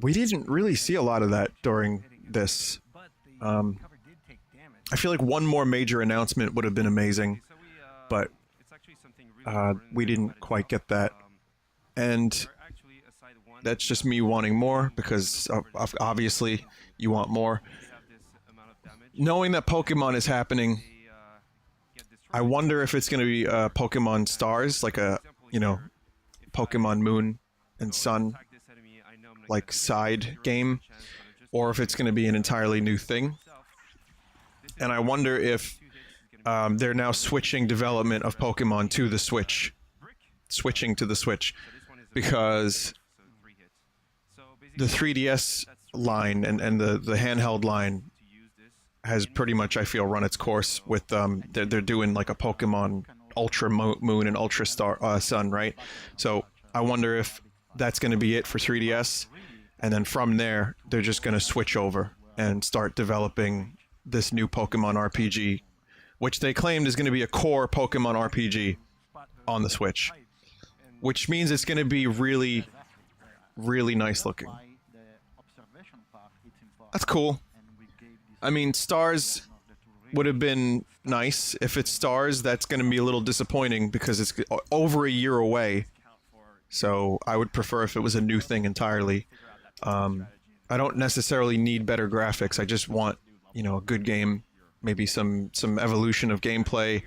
We didn't really see a lot of that during this. I feel like one more major announcement would have been amazing, but we didn't quite get that. And that's just me wanting more, because obviously you want more. Knowing that Pokemon is happening, I wonder if it's going to be Pokemon Stars, like a, you know, Pokemon Moon and Sun, like side game, or if it's going to be an entirely new thing. And I wonder if they're now switching development of Pokemon to the Switch. Switching to the Switch. Because the 3DS line and the handheld line has pretty much, I feel, run its course with, they're doing like a Pokemon Ultra Moon and Ultra Sun, right? So I wonder if that's going to be it for 3DS, and then from there, they're just going to switch over and start developing this new Pokemon RPG, which they claimed is going to be a core Pokemon RPG on the Switch, which means it's going to be really, really nice looking. That's cool. I mean, Stars would have been nice. If it's Stars, that's going to be a little disappointing because it's over a year away. So I would prefer if it was a new thing entirely. I don't necessarily need better graphics. I just want, you know, a good game, maybe some evolution of gameplay,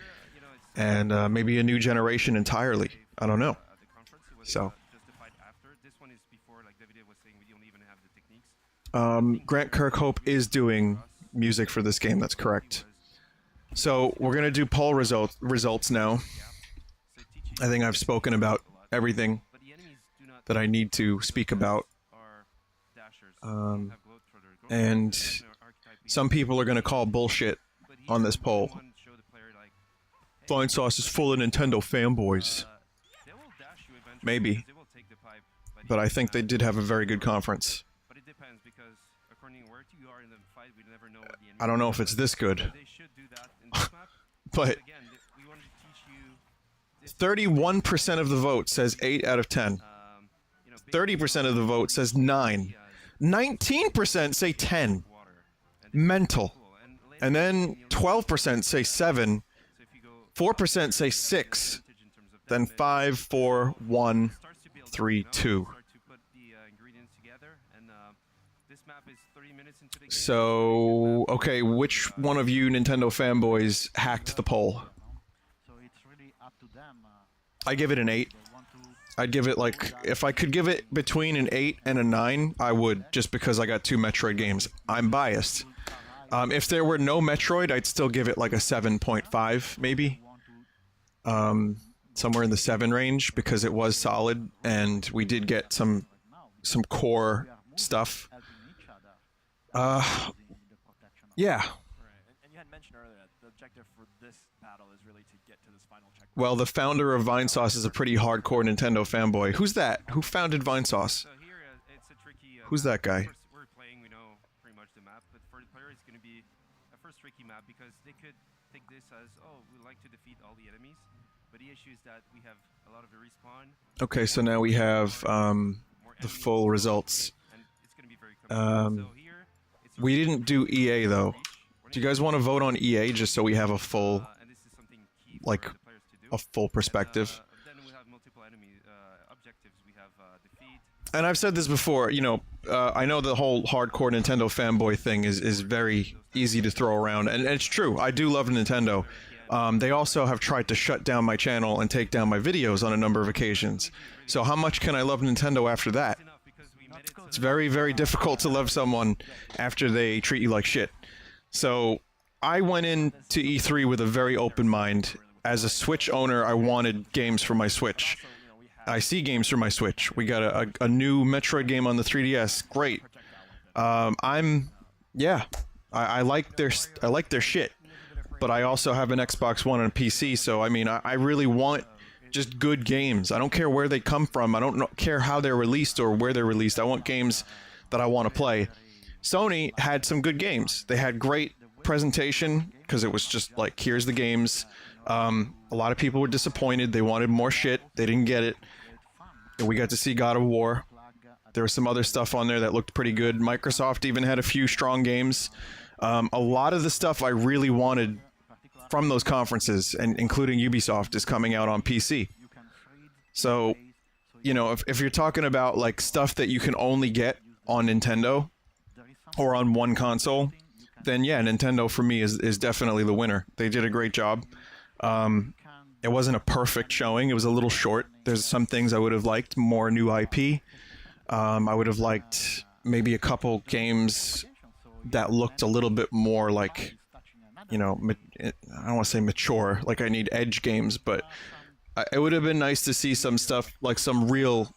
and maybe a new generation entirely. I don't know. So. Grant Kirkhope is doing music for this game, that's correct. So we're going to do poll results now. I think I've spoken about everything. that I need to speak about. And some people are going to call bullshit on this poll. Vinesauce is full of Nintendo fanboys. Maybe. But I think they did have a very good conference. I don't know if it's this good. But 31% of the vote says 8 out of 10. 30% of the vote says 9. 19% say 10. Mental. And then 12% say 7. 4% say 6. Then 5, 4, 1, 3, 2. So, okay, which one of you Nintendo fanboys hacked the poll? I give it an 8. I'd give it, like, if I could give it between an 8 and a 9, I would, just because I got 2 Metroid games. I'm biased. If there were no Metroid, I'd still give it like a 7.5, maybe. Somewhere in the 7 range, because it was solid, and we did get some core stuff. Yeah. And you had mentioned earlier that the objective for this battle is really to get to this final checkpoint. Well, the founder of Vinesauce is a pretty hardcore Nintendo fanboy. Who's that? Who founded Vinesauce? Who's that guy? We're playing, we know pretty much the map, but for the player it's going to be a first tricky map because they could take this as, oh, we like to defeat all the enemies, but the issue is that we have a lot of the respawn. Okay, so now we have the full results. We didn't do EA though. Do you guys want to vote on EA just so we have a full, like, a full perspective? And I've said this before, you know, I know the whole hardcore Nintendo fanboy thing is very easy to throw around, and it's true, I do love Nintendo. They also have tried to shut down my channel and take down my videos on a number of occasions. So how much can I love Nintendo after that? It's very, very difficult to love someone after they treat you like shit. So I went into E3 with a very open mind. As a Switch owner, I wanted games for my Switch. I see games for my Switch. We got a new Metroid game on the 3DS. Great. I like their shit. But I also have an Xbox One and a PC, so I mean, I really want just good games. I don't care where they come from. I don't care how they're released or where they're released. I want games that I want to play. Sony had some good games. They had great presentation because it was just like, here's the games. A lot of people were disappointed. They wanted more shit. They didn't get it. And we got to see God of War. There was some other stuff on there that looked pretty good. Microsoft even had a few strong games. A lot of the stuff I really wanted from those conferences, and including Ubisoft, is coming out on PC. So, you know, if you're talking about like stuff that you can only get on Nintendo or on one console, then yeah, Nintendo for me is definitely the winner. They did a great job. It wasn't a perfect showing. It was a little short. There's some things I would have liked, more new IP. I would have liked maybe a couple games that looked a little bit more like, you know, I don't want to say mature, like I need Edge games, but it would have been nice to see some stuff, like some real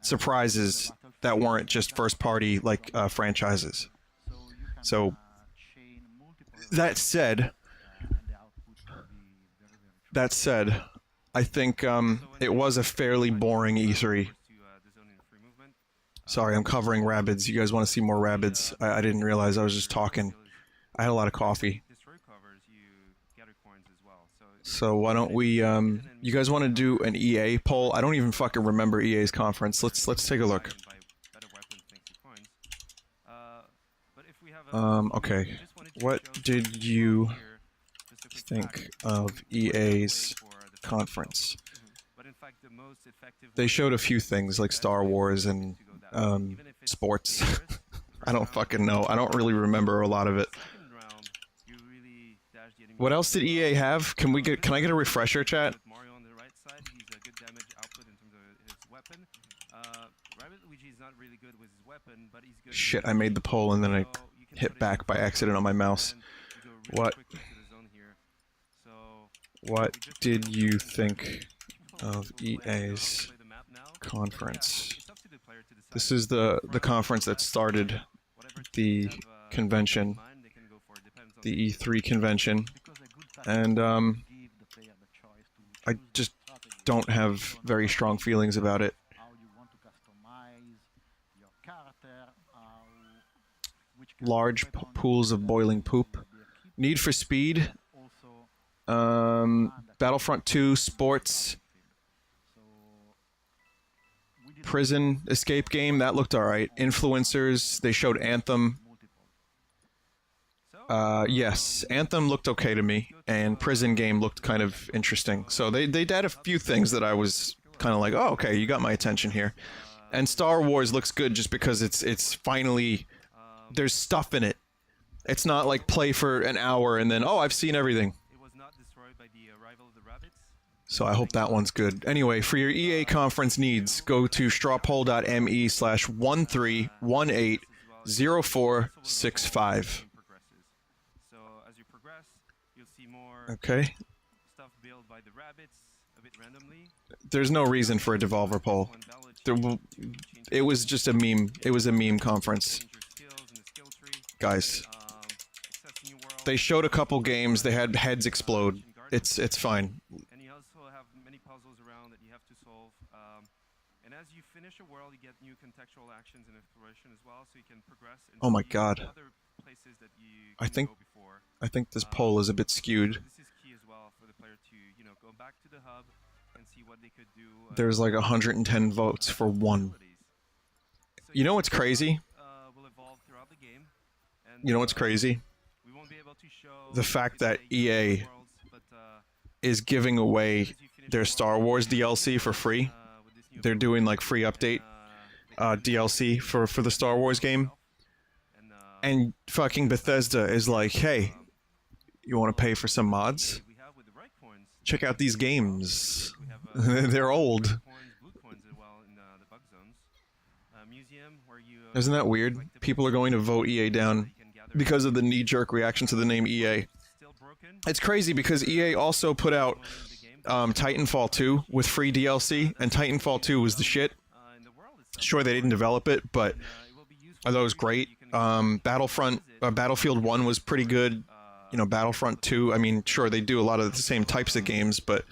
surprises that weren't just first-party, like, franchises. So, that said, I think it was a fairly boring E3. Sorry, I'm covering Rabbids. You guys want to see more Rabbids? I didn't realize I was just talking. I had a lot of coffee. So why don't we, you guys want to do an EA poll? I don't even fucking remember EA's conference. Let's take a look. Okay. What did you think of EA's conference? They showed a few things like Star Wars and sports. I don't fucking know. I don't really remember a lot of it. What else did EA have? Can I get a refresher, chat? Shit, I made the poll and then I hit back by accident on my mouse. What did you think of EA's conference? This is the conference that started the convention, the E3 convention, and I just don't have very strong feelings about it. Large pools of boiling poop. Need for Speed. Battlefront 2, Sports. Prison escape game, that looked alright. Influencers, they showed Anthem. Yes, Anthem looked okay to me, and Prison game looked kind of interesting. So they did a few things that I was kind of like, oh, okay, you got my attention here. And Star Wars looks good just because it's finally, there's stuff in it. It's not like play for an hour and then, oh, I've seen everything. So I hope that one's good. Anyway, for your EA conference needs, go to strawpoll.me/13180465. Okay. There's no reason for a Devolver poll. It was just a meme. It was a meme conference. Guys. They showed a couple games, they had heads explode. It's fine. And you also have many puzzles around that you have to solve. And as you finish a world, you get new contextual actions and exploration as well, so you can progress and Oh my see god. other places that you I couldn't think go before. this poll is a bit skewed. This is key as well for the player to, go back to the hub and see what they could do. There's like 110 votes for one. You know what's crazy? Will evolve throughout the game. And, You know what's crazy? we won't be able to show The fact that EA is giving away their Star Wars DLC for free. They're doing like free update DLC for the Star Wars game. And fucking Bethesda is like, hey, you want to pay for some mods? Check out these games. They're old. Isn't that weird? People are going to vote EA down because of the knee-jerk reaction to the name EA. It's crazy because EA also put out Titanfall 2 with free DLC, and Titanfall 2 was the shit. Sure, they didn't develop it, but I thought it was great. Battlefield 1 was pretty good. Battlefront 2, I mean, sure, they do a lot of the same types of games, but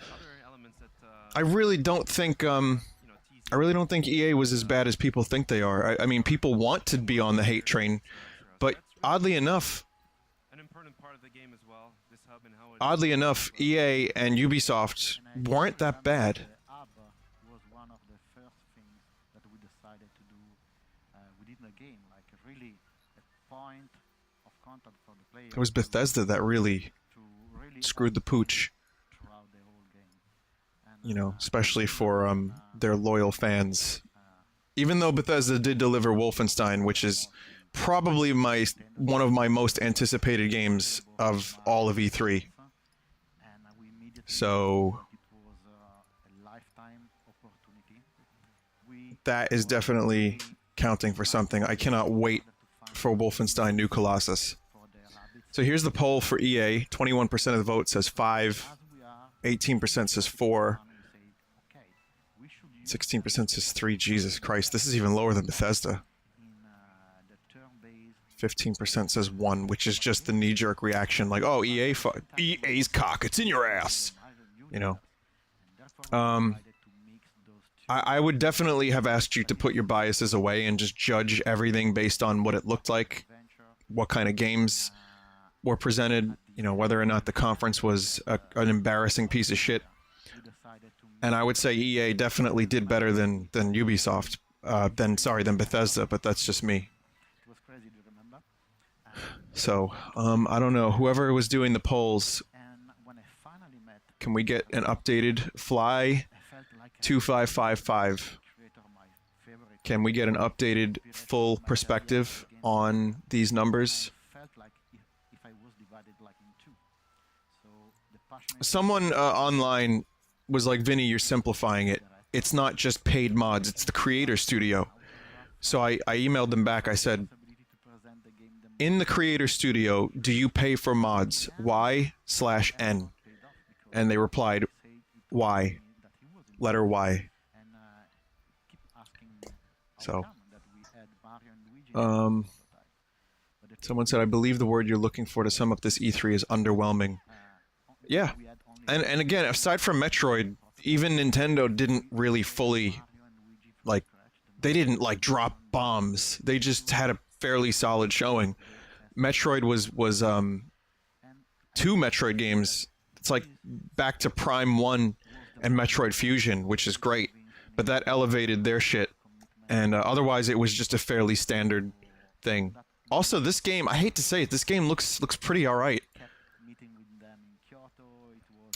I really don't think EA was as bad as people think they are. I mean, people want to be on the hate train, but oddly enough, EA and Ubisoft weren't that bad. It was Bethesda that really screwed the pooch. Especially for their loyal fans. Even though Bethesda did deliver Wolfenstein, which is probably one of my most anticipated games of all of E3. So that is definitely counting for something. I cannot wait for Wolfenstein New Colossus. So here's the poll for EA. 21% of the vote says 5. 18% says 4. 16% says 3. Jesus Christ, this is even lower than Bethesda. 15% says 1, which is just the knee-jerk reaction, like, oh, EA's cock, it's in your ass. I would definitely have asked you to put your biases away and just judge everything based on what it looked like, what kind of games were presented, whether or not the conference was an embarrassing piece of shit. And I would say EA definitely did better than Ubisoft, than Bethesda, but that's just me. So, I don't know. Whoever was doing the polls, can we get an updated Fly2555? Can we get an updated full perspective on these numbers? Someone online was like, Vinny, you're simplifying it. It's not just paid mods, it's the creator studio. So I emailed them back, I said, in the creator studio, do you pay for mods? Y/N. And they replied, Y. Letter Y. So, Someone said, I believe the word you're looking for to sum up this E3 is underwhelming. Yeah. And again, aside from Metroid, even Nintendo didn't really fully, like, they didn't, like, drop bombs. They just had a fairly solid showing. Metroid was 2 Metroid games. It's like back to Prime 1 and Metroid Fusion, which is great. But that elevated their shit. And otherwise, it was just a fairly standard thing. Also, this game, I hate to say it, this game looks pretty alright.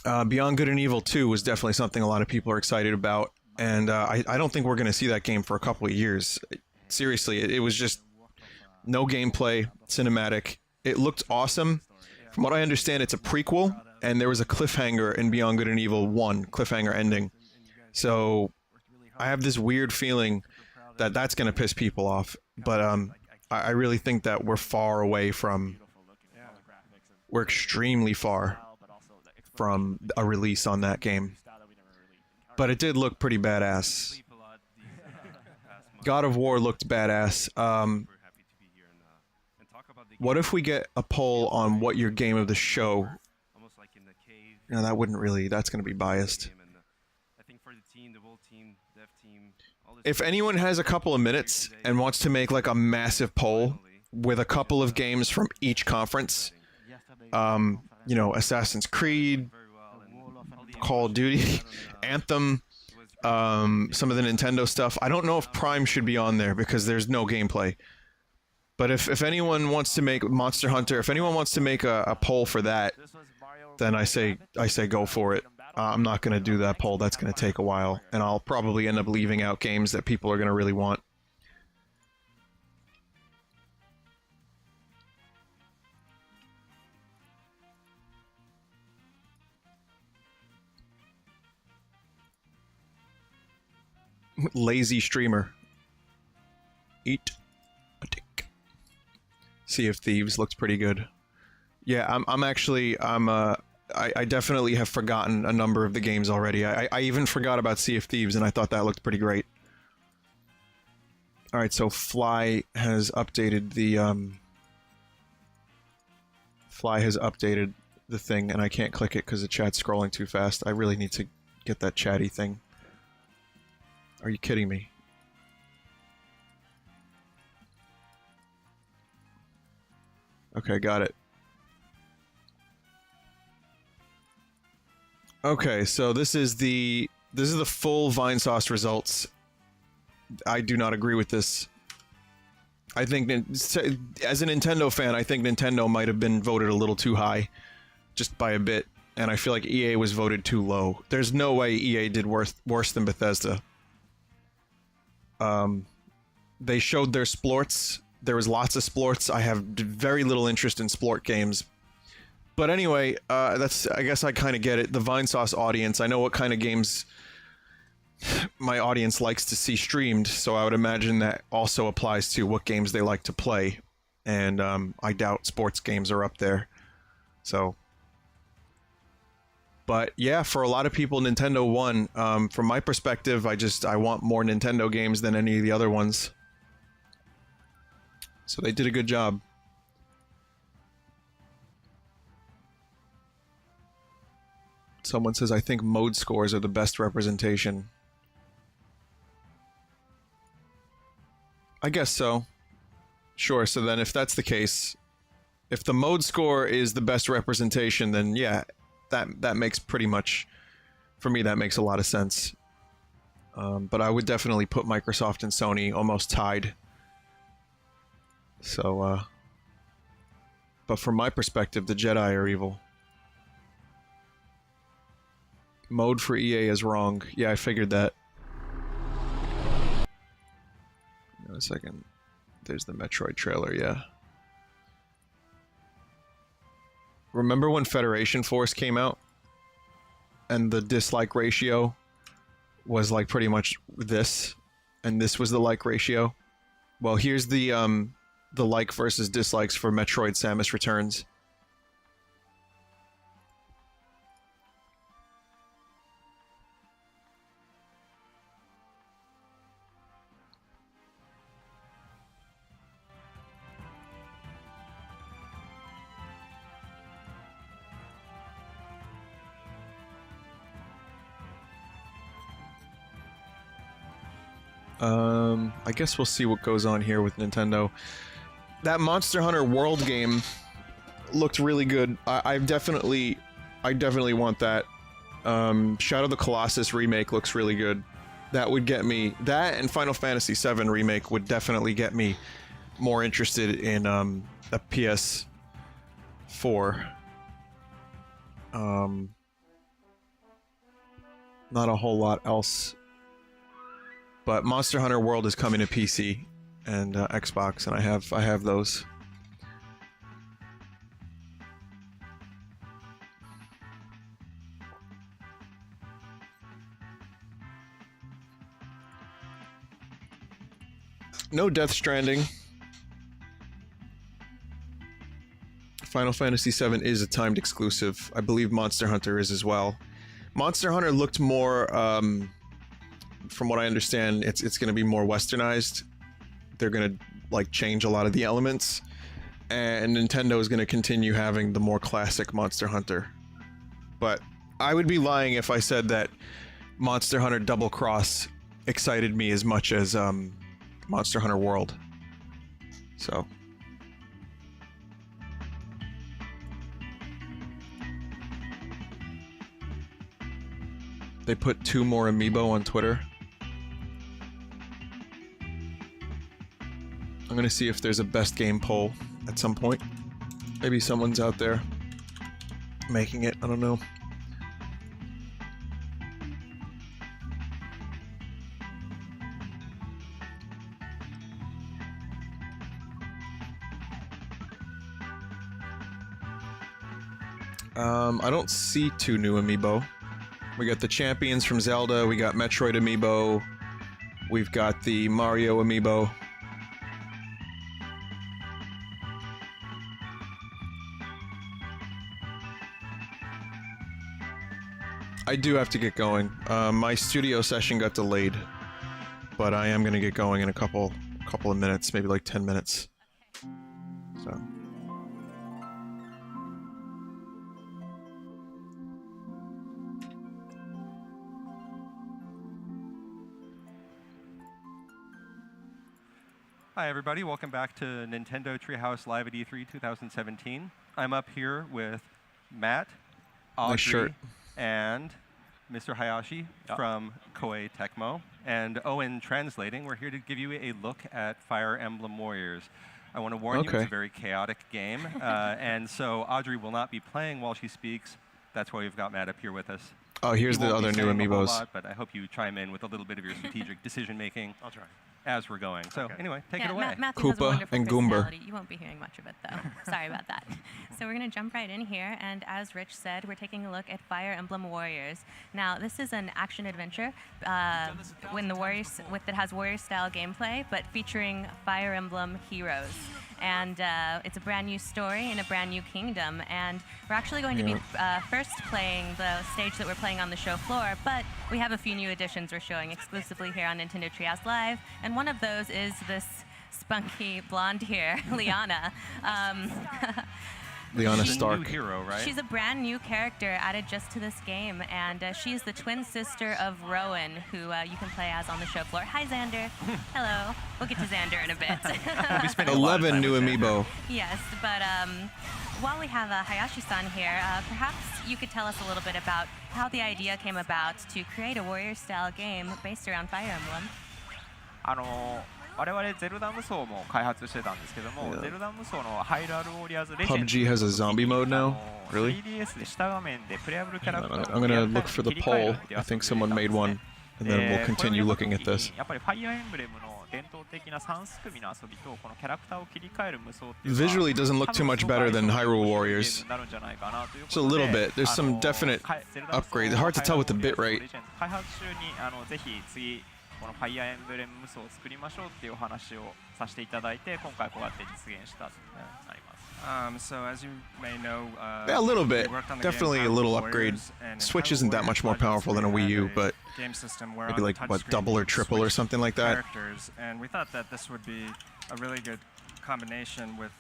Beyond Good and Evil 2 was definitely something a lot of people are excited about. And I don't think we're going to see that game for a couple of years. Seriously, it was just no gameplay, cinematic. It looked awesome. From what I understand, it's a prequel, and there was a cliffhanger in Beyond Good and Evil 1, cliffhanger ending. So I have this weird feeling that that's going to piss people off. But I really think that we're far away from... We're extremely far from a release on that game. But it did look pretty badass. God of War looked badass. What if we get a poll on what your game of the show? No, that wouldn't really. That's going to be biased. If anyone has a couple of minutes and wants to make like a massive poll with a couple of games from each conference, you know, Assassin's Creed, Call of Duty, Anthem, some of the Nintendo stuff. I don't know if Prime should be on there because there's no gameplay. But if anyone wants to make Monster Hunter, if anyone wants to make a poll for that, then I say go for it. I'm not going to do that poll. That's going to take a while. And I'll probably end up leaving out games that people are going to really want. Lazy streamer. Eat a dick. Sea of Thieves looks pretty good. Yeah, I definitely have forgotten a number of the games already. I even forgot about Sea of Thieves, and I thought that looked pretty great. Alright, so Fly has updated the, thing, and I can't click it because the chat's scrolling too fast. I really need to get that chatty thing. Are you kidding me? Okay, got it. Okay, so this is the full Vinesauce results. I do not agree with this. I think, as a Nintendo fan, I think Nintendo might have been voted a little too high, just by a bit, and I feel like EA was voted too low. There's no way EA did worse than Bethesda. They showed their splorts. There was lots of splorts. I have very little interest in splort games. But anyway, I guess I kind of get it. The Vinesauce audience, I know what kind of games my audience likes to see streamed, so I would imagine that also applies to what games they like to play. And I doubt sports games are up there. So... But yeah, for a lot of people, Nintendo won. From my perspective, I want more Nintendo games than any of the other ones. So they did a good job. Someone says, I think mode scores are the best representation. I guess so. Sure, so then if that's the case, if the mode score is the best representation, then yeah, that makes pretty much, for me, that makes a lot of sense. But I would definitely put Microsoft and Sony almost tied. So, but from my perspective, the Jedi are evil. Mode for EA is wrong. Yeah, I figured that. Hang on a second. There's the Metroid trailer, yeah. Remember when Federation Force came out? And the dislike ratio was like pretty much this, and this was the like ratio? Well, here's the like versus dislikes for Metroid Samus Returns. I guess we'll see what goes on here with Nintendo. That Monster Hunter World game looked really good. I definitely want that. Shadow of the Colossus remake looks really good. That would get me... That and Final Fantasy VII remake would definitely get me more interested in a PS4. Not a whole lot else. But Monster Hunter World is coming to PC and Xbox, and I have those. No Death Stranding. Final Fantasy VII is a timed exclusive. I believe Monster Hunter is as well. Monster Hunter looked more, from what I understand, it's going to be more westernized. They're going to like change a lot of the elements, and Nintendo is going to continue having the more classic Monster Hunter. But I would be lying if I said that Monster Hunter Double Cross excited me as much as Monster Hunter World. So. They put 2 more amiibo on Twitter. I'm gonna see if there's a best game poll at some point. Maybe someone's out there making it, I don't know. I don't see 2 new amiibo. We got the Champions from Zelda, we got Metroid amiibo, we've got the Mario amiibo. I do have to get going. My studio session got delayed, but I am gonna get going in a couple of minutes, maybe like 10 minutes. So. Hi everybody, welcome back to Nintendo Treehouse Live at E3 2017. I'm up here with Matt, Audrey, Nice shirt. and Mr. Hayashi from Koei Tecmo, and Owen translating. We're here to give you a look at Fire Emblem Warriors. I want to warn you, it's Okay. a very chaotic game, and so Audrey will not be playing while she speaks. That's why we've got Matt up here with us. Oh, here's He the won't be other new saying a whole amiibos. lot, but I hope you chime in with a little bit of your strategic decision making. I'll try. As we're going. So anyway, take it away. Matthew has a Koopa wonderful and Goomba. personality. You won't be hearing much of it, though. Sorry about that. So we're going to jump right in here, and as Rich said, we're taking a look at Fire Emblem Warriors. Now, this is an action-adventure that has warrior-style gameplay, but featuring Fire Emblem heroes. And it's a brand new story in a brand new kingdom. And we're actually going to be first playing the stage that we're playing on the show floor, but we have a few new additions we're showing exclusively here on Nintendo Treehouse Live. And one of those is this spunky blonde here, Liana. Liana She's Stark. a new hero, right? She's a brand new character added just to this game, and she's the twin sister of Rowan, who you can play as on the show floor. Hi, Xander. Hello. We'll get to Xander in a bit. 11 new amiibo. Yes, but while we have Hayashi-san here, perhaps you could tell us a little bit about how the idea came about to create a warrior-style game based around Fire Emblem. 我々ゼルダ無双も開発してたんですけども、ゼルダ無双のハイラルウォリアーズレジェンド PUBG has a zombie mode now? Really? 3DS で下画面でプレイアブルキャラクター I'm gonna look for the poll. I think someone made one, and then we'll continue looking at this. やっぱりファイアーエンブレムの伝統的な3すくみの遊びとこのキャラクターを切り替える無双っていうのは Visually doesn't look too much better than Hyrule Warriors. になるんじゃないかなというこ Just a とで little bit. There's some definite upgrades. Hard to tell with the bit rate. 開発中にぜひ次このファイアーエンブレム無双を作りましょうっていうお話をさせていただいて今回こうやって実現したとなります。So as you may know, Yeah, a little bit. we worked on the Definitely game a little Hyrule upgrade. Warriors, and Switch Hyrule isn't that much more Warriors powerful than a Wii U, had but game system where maybe on like the what touchscreen double or you triple or switch something like that. Characters, and we thought that this would be a really good combination with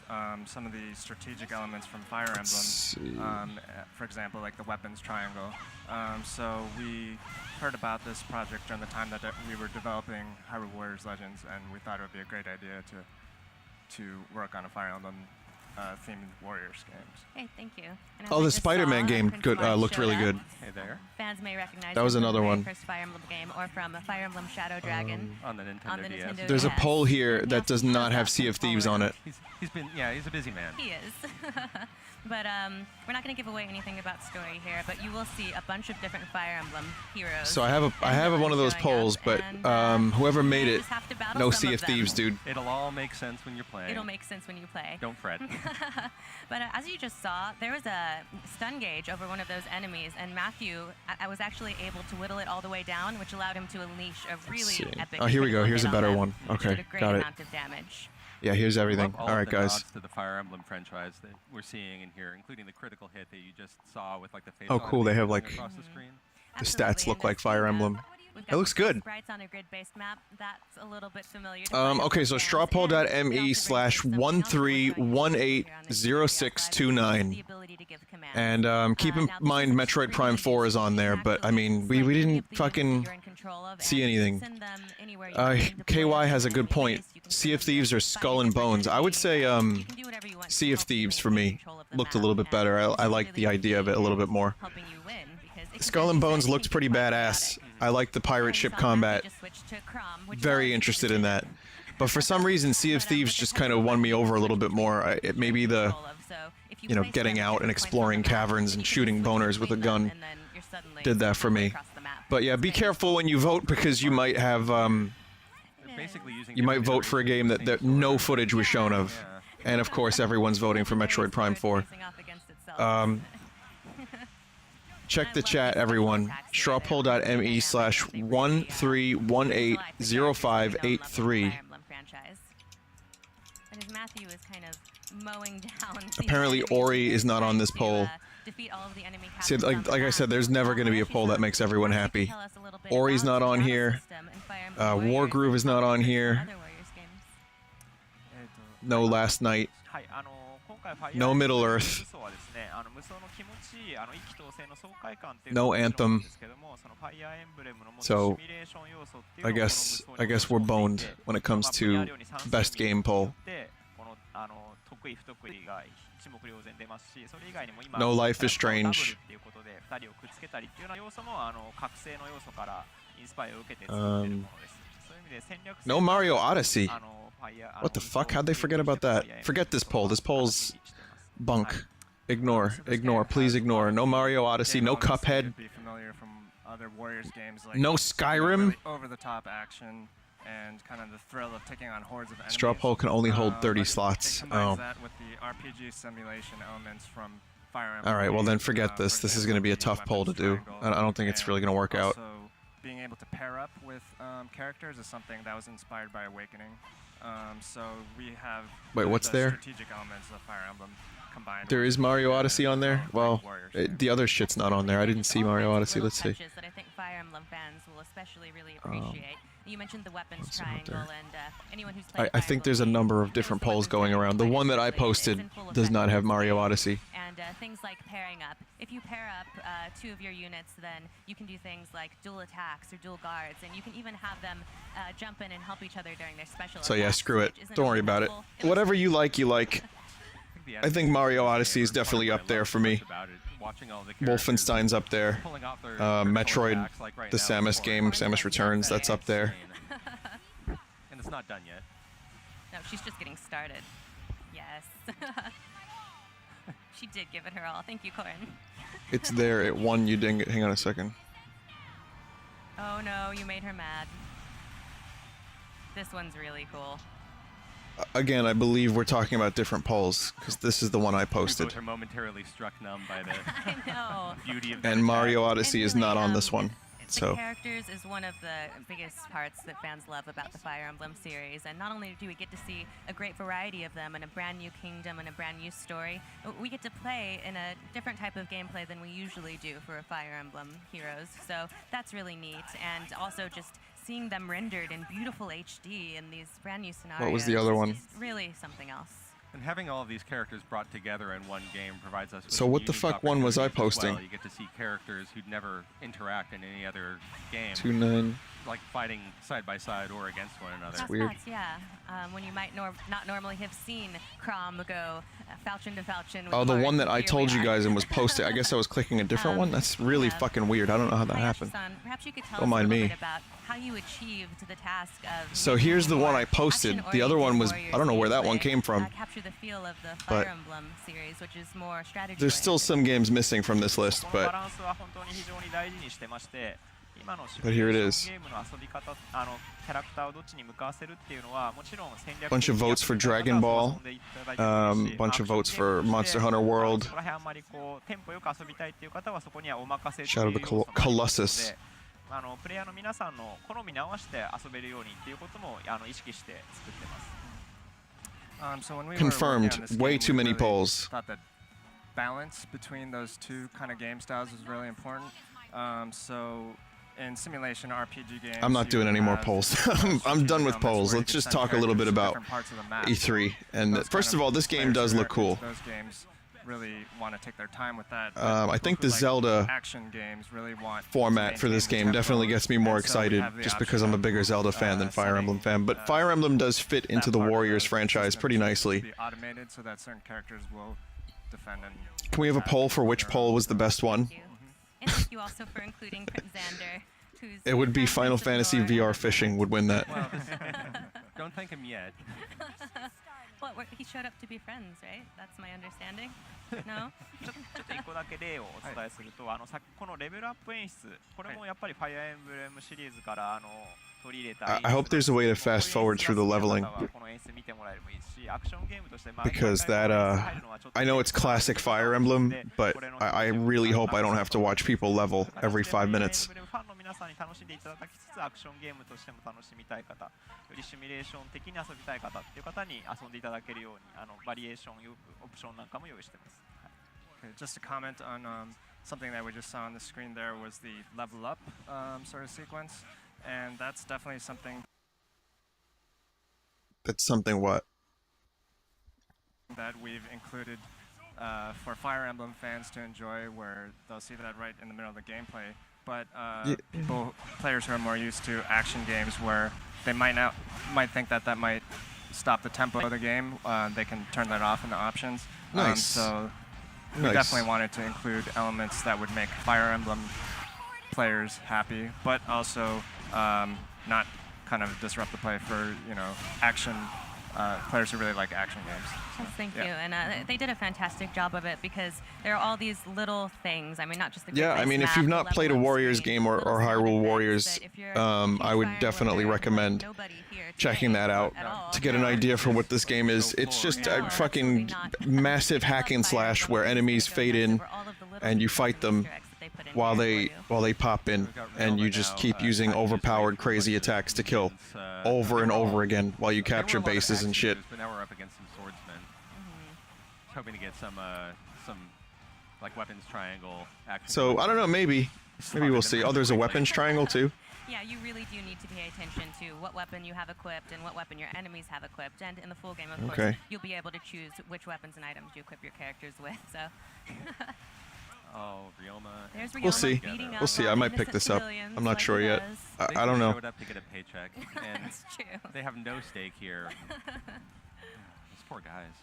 some of the strategic elements from Fire Emblem. For example, like the weapons triangle. So we heard about this project during the time that we were developing Hyrule Warriors Legends, and we thought it would be a great idea to work on a Fire Emblem themed Warriors games. Hey, thank you. And Oh, the Spider-Man game looked really good. Hey there. Fans may recognize That was it from another the very one. first Fire Emblem game, or from Fire Emblem Shadow Dragon on the Nintendo DS. There's a poll here that does not have Sea of Thieves on it. He's a busy man. He is. But we're not going to give away anything about story here, but you will see a bunch of different Fire Emblem heroes. So I have one of those polls, but whoever made it, have to battle no some Sea of of Thieves, them. dude. It'll all make sense when you're playing. It'll make sense when you play. Don't fret. But as you just saw, there was a stun gauge over one of those enemies, and Matthew, I was actually able to whittle it all the way down, which allowed him to unleash a really epic. Oh, here we go. critical Here's a hit on better them, one. which did Okay, a great got it. amount of damage. Yeah, here's everything. All All of right, the guys. nods to the Fire Emblem franchise that we're seeing in here, including the critical hit that you just saw with like the face. Oh, cool. They have like across the screen. the stats look like Fire Emblem. It looks good. Sprites on a grid-based map. That's a little bit familiar. to Okay, so strawpoll.me/13180629. And keep in mind Metroid Prime 4 is on there, but I mean, we didn't fucking see anything. KY has a good point. Sea of Thieves or Skull and Bones. I would say Sea of Thieves for me looked a little bit better. I like the idea of it a little bit more. Skull and Bones looked pretty badass. I like the pirate ship combat. Very interested in that. But for some reason, Sea of Thieves just kind of won me over a little bit more. Maybe the, getting out and exploring caverns and shooting boners with a gun did that for me. But yeah, be careful when you vote because you might have, you might vote for a game that no footage was shown of. And of course, everyone's voting for Metroid Prime 4. Check the chat, everyone. strawpoll.me/13180583. Matthew is kind of mowing down. Apparently, Ori is not on this poll. See, like I said, there's never going to be a poll that makes everyone happy. Ori's not on here. Wargroove is not on here. No Last Night. No Middle Earth. No Anthem. So I guess we're boned when it comes to best game poll. No Life is Strange. No Mario Odyssey. What the fuck? How'd they forget about that? Forget this poll. This poll's bunk. Ignore. Please ignore. No Mario Odyssey. No Cuphead. Be familiar from other Warriors games like No Skyrim. Over-the-top action and kind of the thrill of taking on hordes of enemies. Straw poll can only hold 30 slots. Oh. That with the RPG simulation elements from Fire Emblem. All right. Well, then forget this. This is going to be a tough poll to do. I don't think it's really going to work out. Also, being able to pair up with characters is something that was inspired by Awakening. So we have Wait, what's there? strategic elements of Fire Emblem combined. There is Mario Odyssey on there? Well, the other shit's not on there. I didn't see Mario Odyssey. Let's see. That I think Fire Emblem fans will especially really appreciate. You mentioned the weapons triangle, and anyone who's played I think there's a number of different polls going around. The one that I posted does not have Mario Odyssey. And things like pairing up. If you pair up two of your units, then you can do things like dual attacks or dual guards, and you can even have them jump in and help each other during their special So yeah, attacks, screw it. which isn't Don't worry about it. helpful. Whatever you like, you like. I think Mario Odyssey is definitely up there for me. Wolfenstein's up there. Metroid, the Samus game, Samus Returns, that's up there. And it's not done yet. No, she's just getting started. Yes. She did give it her all. Thank you, Corin. It's there. It won. You didn't. Hang on a second. Oh no, you made her mad. This one's really cool. Again, I believe we're talking about different polls because this is the one I posted. Both are momentarily struck numb by the I know. beauty of And Mario Odyssey is not on this one. The So characters is one of the biggest parts that fans love about the Fire Emblem series, and not only do we get to see a great variety of them and a brand new kingdom and a brand new story, but we get to play in a different type of gameplay than we usually do for Fire Emblem Heroes, so that's really neat. And also just seeing them rendered in beautiful HD in these brand new scenarios. What was the other one? Is just really something else. And having all of these characters brought together in one game provides us with So what the fuck one was I posting? You get to see characters who'd never interact in any other game. 2-9. Like fighting side by side or against one another. That's weird. Yeah, when you might not normally have seen Crom go falchion to falchion. Oh, the one that I told you guys and was posted. I guess I was clicking a different one. That's really fucking weird. I don't know how that happened. Perhaps you could tell Don't us a mind little me. bit about how you achieved the task of. So here's the one I posted. The other one was, I don't know where that one came from. Capture the feel of the But Fire Emblem series, which is more strategy. there's still some games missing from this list, but here it is. Bunch of votes for Dragon Ball, bunch of votes for Monster Hunter World. Shout out to Colossus. プレイヤーの皆さんの好みに合わせて遊べるようにっていうことも意識して作ってます。So when we Confirmed. were working on this Way game, too we many really polls. Thought that balance between those two kind of game styles was really important. So in simulation RPG games, I'm not you doing any more have polls. I'm done with polls. Let's just talk a little bit about E3. And first of all, this game does look cool. Those games really want to take their time with that. I think the Zelda action games really want format for this game definitely gets me more excited just because I'm a bigger Zelda fan than Fire Emblem fan. But Fire Emblem does fit into the Warriors franchise pretty nicely. Be automated so that certain characters will defend and. Can we have a poll for which poll was the best one? And thank you also for including Xander, who's. It would be Final Fantasy VR Fishing would win that. Well, don't thank him yet. Well, he showed up to be friends, right? That's my understanding. No? ちょっと一個だけ例をお伝えすると、このレベルアップ演出、これもやっぱりファイアーエンブレムシリーズから取り入れた。I hope there's a way to fast forward through the leveling. この演出見てもらえればいいし、アクションゲームとして Because that, I know it's classic Fire Emblem, but I really hope I don't have to watch people level every 5 minutes. ファンの皆さんに楽しんでいただきつつ、アクションゲームとしても楽しみたい方、よりシミュレーション的に遊びたい方っていう方に遊んでいただけるように、バリエーションオプションなんかも用意してます。Okay, just to comment on something that we just saw on the screen there was the level up sort of sequence, and that's definitely something. That's something what? That we've included for Fire Emblem fans to enjoy, where they'll see that right in the middle of the gameplay. But players who are more used to action games, where they might think that might stop the tempo of the game, they can turn that off in the options. Nice. So we definitely wanted to include elements that would make Fire Emblem players happy, but also not kind of disrupt the play for action players who really like action games. Yes, thank you. And they did a fantastic job of it because there are all these little things. I mean, not just the Yeah, I mean, if you've not played a Warriors game or Hyrule Warriors, I would definitely recommend checking that out to get an idea for what this game is. It's just a fucking massive hack and slash where enemies fade in and you fight them while they pop in, and you just keep using overpowered crazy attacks to kill over and over again while you capture bases and shit. But now we're up against some swordsmen. Hoping to get some like weapons triangle action. So I don't know, maybe we'll see. Oh, there's a weapons triangle too. Yeah, you really do need to pay attention to what weapon you have equipped and what weapon your enemies have equipped. And in the full game, of course, you'll be able to choose which weapons and items you equip your characters with. So. Oh, Ryoma. There's Ryoma. We'll see. We'll see. I might pick this up. I'm not sure yet. I don't know. They showed up to get a paycheck, and That's true. they have no stake here. These poor guys.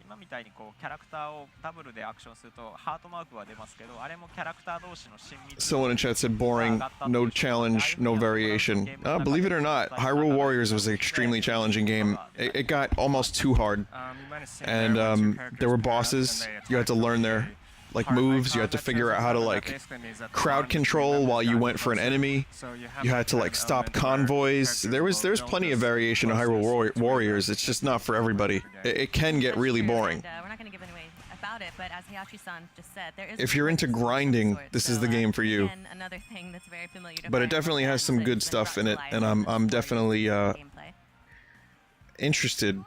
今みたいにこうキャラクターをダブルでアクションするとハートマークは出ますけど、あれもキャラクター同士の親密。 Someone in chat said boring, no challenge, no variation. Believe it or not, Hyrule Warriors was an extremely challenging game. It got almost too hard, and there were bosses. You had to learn their moves. You had to figure out how to crowd control while you went for an enemy. You had to stop convoys. There's plenty of variation in Hyrule Warriors. It's just not for everybody. It can get really boring. We're not going to give away about it, but as Hayashi-san just said, there is. If you're into grinding, this is the game for you. Again, another thing that's very familiar to But it definitely has some good stuff in it, and I'm definitely interested.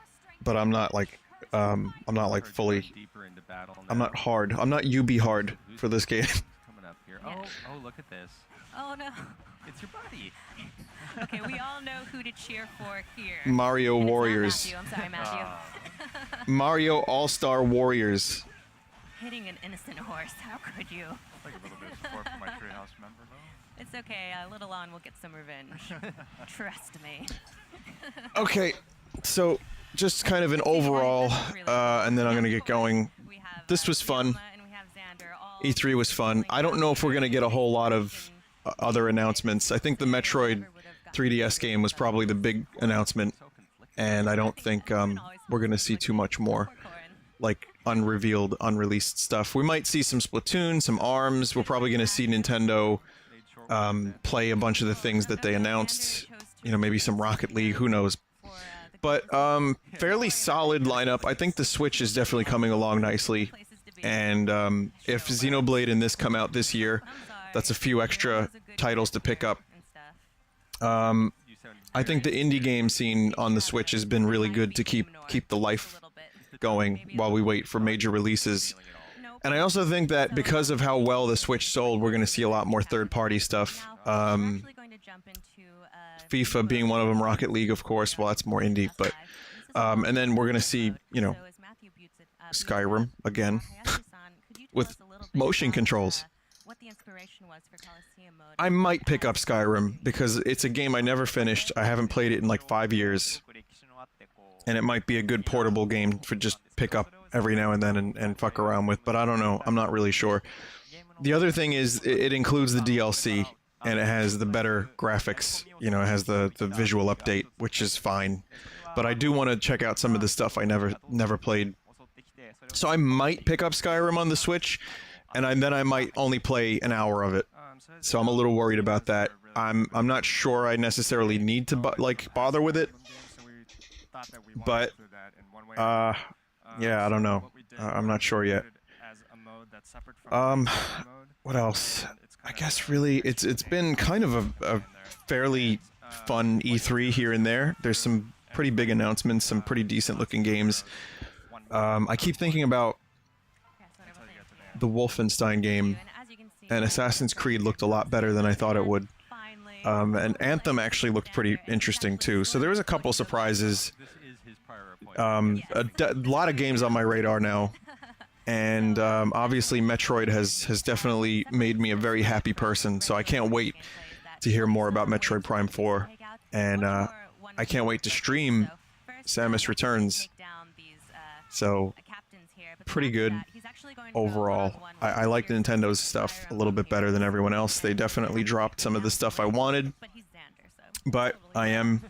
But I'm not fully. I'm not hard. I'm not UB hard for this game. Coming up here. Oh, look at this. Oh no. It's your buddy. Okay, we all know who to cheer for here. Mario And it's not Warriors. Matthew. I'm sorry, Matthew. Mario All-Star Warriors. Hitting an innocent horse. How could you? Like a little bit of support from my treehouse member, though. It's okay. A little on, we'll get some revenge. Trust me. Okay, so just kind of an overall, and then I'm going to get going. This was fun. E3 was fun. I don't know if we're going to get a whole lot of other announcements. I think the Metroid 3DS game was probably the big announcement, and I don't think we're going to see too much more, like unrevealed, unreleased stuff. We might see some Splatoon, some ARMS. We're probably going to see Nintendo play a bunch of the things that they announced. You know, maybe some Rocket League, who knows. But fairly solid lineup. I think the Switch is definitely coming along nicely. And if Xenoblade and this come out this year, that's a few extra titles to pick up. I think the indie game scene on the Switch has been really good to keep the life going while we wait for major releases. And I also think that because of how well the Switch sold, we're going to see a lot more third-party stuff. FIFA being one of them, Rocket League, of course. Well, that's more indie, but and then we're going to see, you know, Skyrim again with motion controls. I might pick up Skyrim because it's a game I never finished. I haven't played it in like 5 years. And it might be a good portable game for just pick up every now and then and fuck around with, but I don't know. I'm not really sure. The other thing is it includes the DLC, and it has the better graphics. You know, it has the visual update, which is fine. But I do want to check out some of the stuff I never played. So I might pick up Skyrim on the Switch, and then I might only play an hour of it. So I'm a little worried about that. I'm not sure I necessarily need to bother with it. But yeah, I don't know. I'm not sure yet. What else? I guess really it's been kind of a fairly fun E3 here and there. There's some pretty big announcements, some pretty decent looking games. I keep thinking about the Wolfenstein game, and Assassin's Creed looked a lot better than I thought it would. And Anthem actually looked pretty interesting too. So there was a couple surprises. A lot of games on my radar now, and obviously Metroid has definitely made me a very happy person. So I can't wait to hear more about Metroid Prime 4, and I can't wait to stream Samus Returns. So pretty good overall. I like Nintendo's stuff a little bit better than everyone else. They definitely dropped some of the stuff I wanted, but I am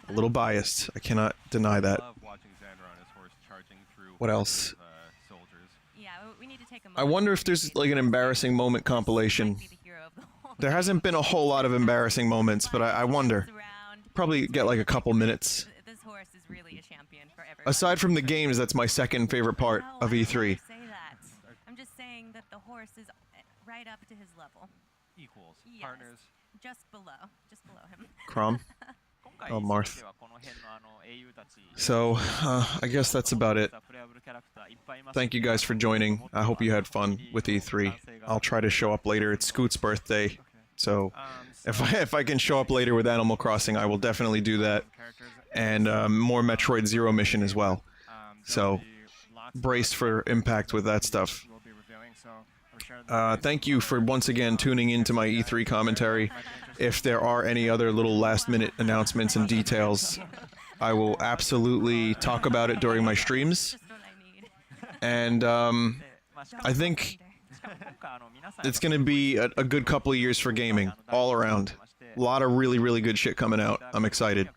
a little biased. I cannot deny that. What else? I wonder if there's like an embarrassing moment compilation. There hasn't been a whole lot of embarrassing moments, but I wonder. Probably get like a couple minutes. Aside from the games, that's my second favorite part of E3. I'm just saying that the horse is right up to his level. Equals, yes. partners. Just below him. Crom. Oh, Marth. So, I guess that's about it. Thank you guys for joining. I hope you had fun with E3. I'll try to show up later. It's Scoot's birthday, so if I can show up later with Animal Crossing, I will definitely do that. And more Metroid Zero Mission as well. So, brace for impact with that stuff. Thank you for once again tuning into my E3 commentary. If there are any other little last-minute announcements and details, I will absolutely talk about it during my streams. And I think it's going to be a good couple of years for gaming, all around. A lot of really, really good shit coming out. I'm excited.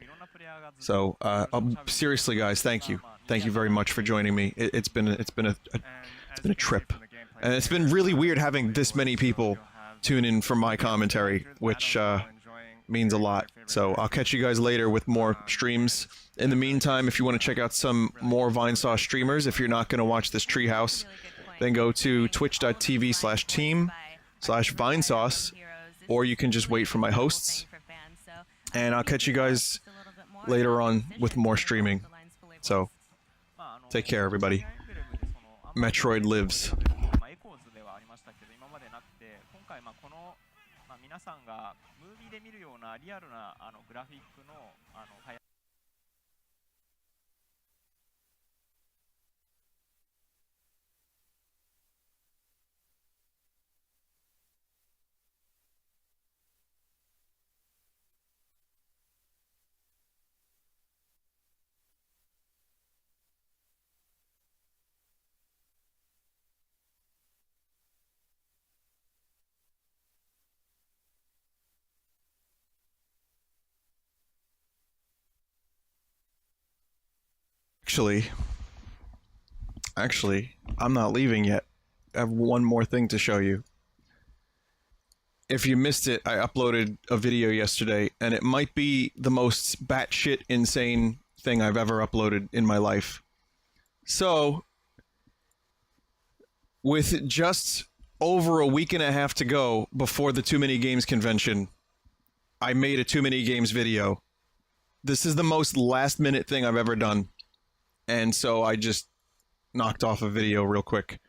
So, seriously, guys, thank you. Thank you very much for joining me. It's been a trip. And it's been really weird having this many people tune in for my commentary, which means a lot. So I'll catch you guys later with more streams. In the meantime, if you want to check out some more Vinesauce streamers, if you're not going to watch this treehouse, then go to twitch.tv/team/Vinesauce, or you can just wait for my hosts. And I'll catch you guys later on with more streaming. So, take care, everybody. Metroid lives. 皆さんがムービー 3D で見るようなリアルなグラフィックのActually, I'm not leaving yet. I have one more thing to show you. If you missed it, I uploaded a video yesterday, and it might be the most batshit insane thing I've ever uploaded in my life. So, with just over a week and a half to go before the Too Many Games convention, I made a Too Many Games video. This is the most last-minute thing I've ever done. And so I just knocked off a video real quick.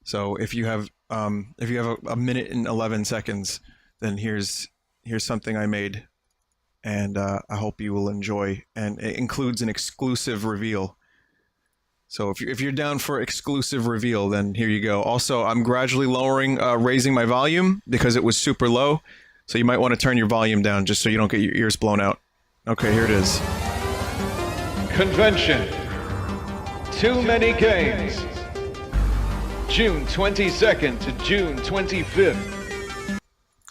So if you have a minute and 11 seconds, then here's something I made, and I hope you will enjoy. And it includes an exclusive reveal. So if you're down for exclusive reveal, then here you go. Also, I'm gradually raising my volume because it was super low. So you might want to turn your volume down just so you don't get your ears blown out. Okay, here it is. Convention. Too Many Games. June 22nd to June 25th.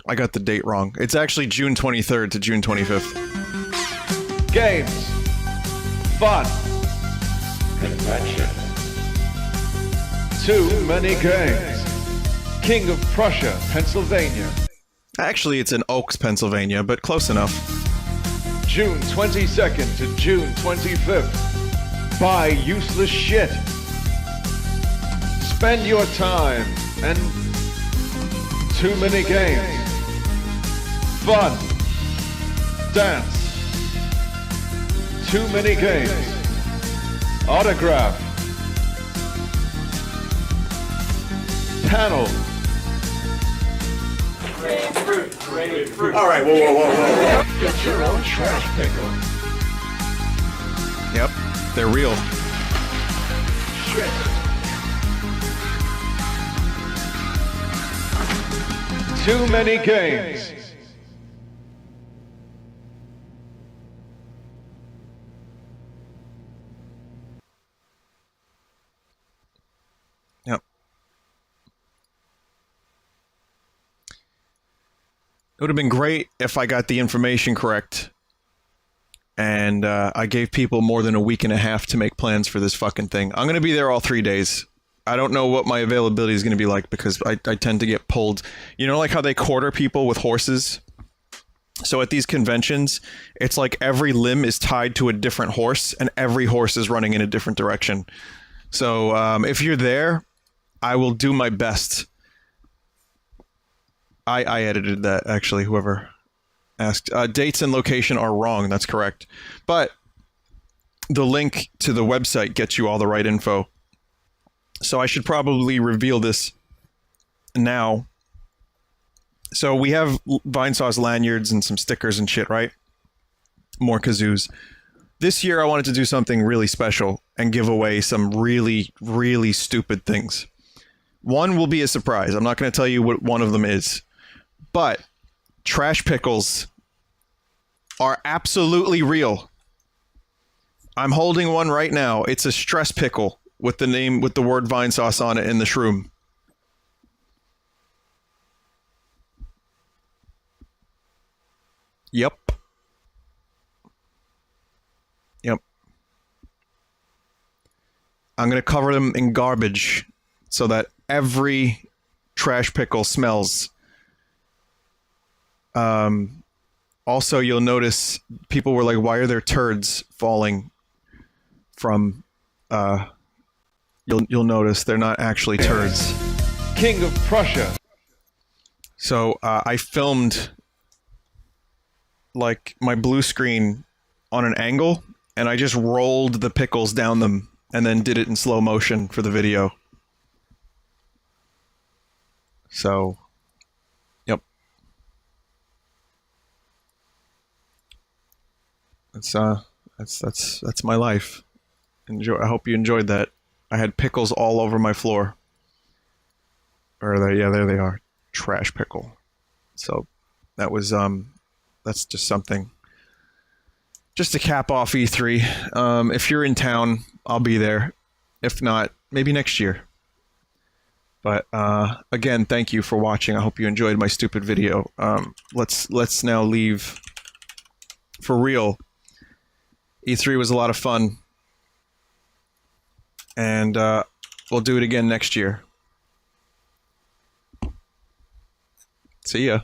I got the date wrong. It's actually June 23rd to June 25th. Games. Fun. Convention. Too Many Games. King of Prussia, Pennsylvania. Actually, it's in Oaks, Pennsylvania, but close enough. June 22nd to June 25th. Buy useless shit. Spend your time and too many games. Fun. Dance. Too many games. Autograph. Panel. Fruit. All right, whoa. Get your own trash pickle. Yep, they're real. Shit. Too Many Games. Yep. It would have been great if I got the information correct, and I gave people more than a week and a half to make plans for this fucking thing. I'm going to be there all 3 days. I don't know what my availability is going to be like because I tend to get pulled. You know, like how they quarter people with horses? So at these conventions, it's like every limb is tied to a different horse, and every horse is running in a different direction. So if you're there, I will do my best. I edited that, actually, whoever asked. Dates and location are wrong, that's correct. But the link to the website gets you all the right info. So I should probably reveal this now. So we have Vinesauce lanyards and some stickers and shit, right? More kazoos. This year I wanted to do something really special and give away some really, really stupid things. One will be a surprise. I'm not going to tell you what one of them is. But trash pickles are absolutely real. I'm holding one right now. It's a stress pickle with the word Vinesauce on it in the shroom. Yep. I'm going to cover them in garbage so that every trash pickle smells. Also, you'll notice people were like, why are there turds falling from, you'll notice they're not actually turds. King of Prussia. So, I filmed like my blue screen on an angle, and I just rolled the pickles down them and then did it in slow motion for the video. So, yep. That's my life. Enjoy. I hope you enjoyed that. I had pickles all over my floor. Or there they are. Trash pickle. So that was that's just something. Just to cap off E3. If you're in town, I'll be there. If not, maybe next year. But again, thank you for watching. I hope you enjoyed my stupid video. Let's now leave for real. E3 was a lot of fun. And we'll do it again next year. See ya.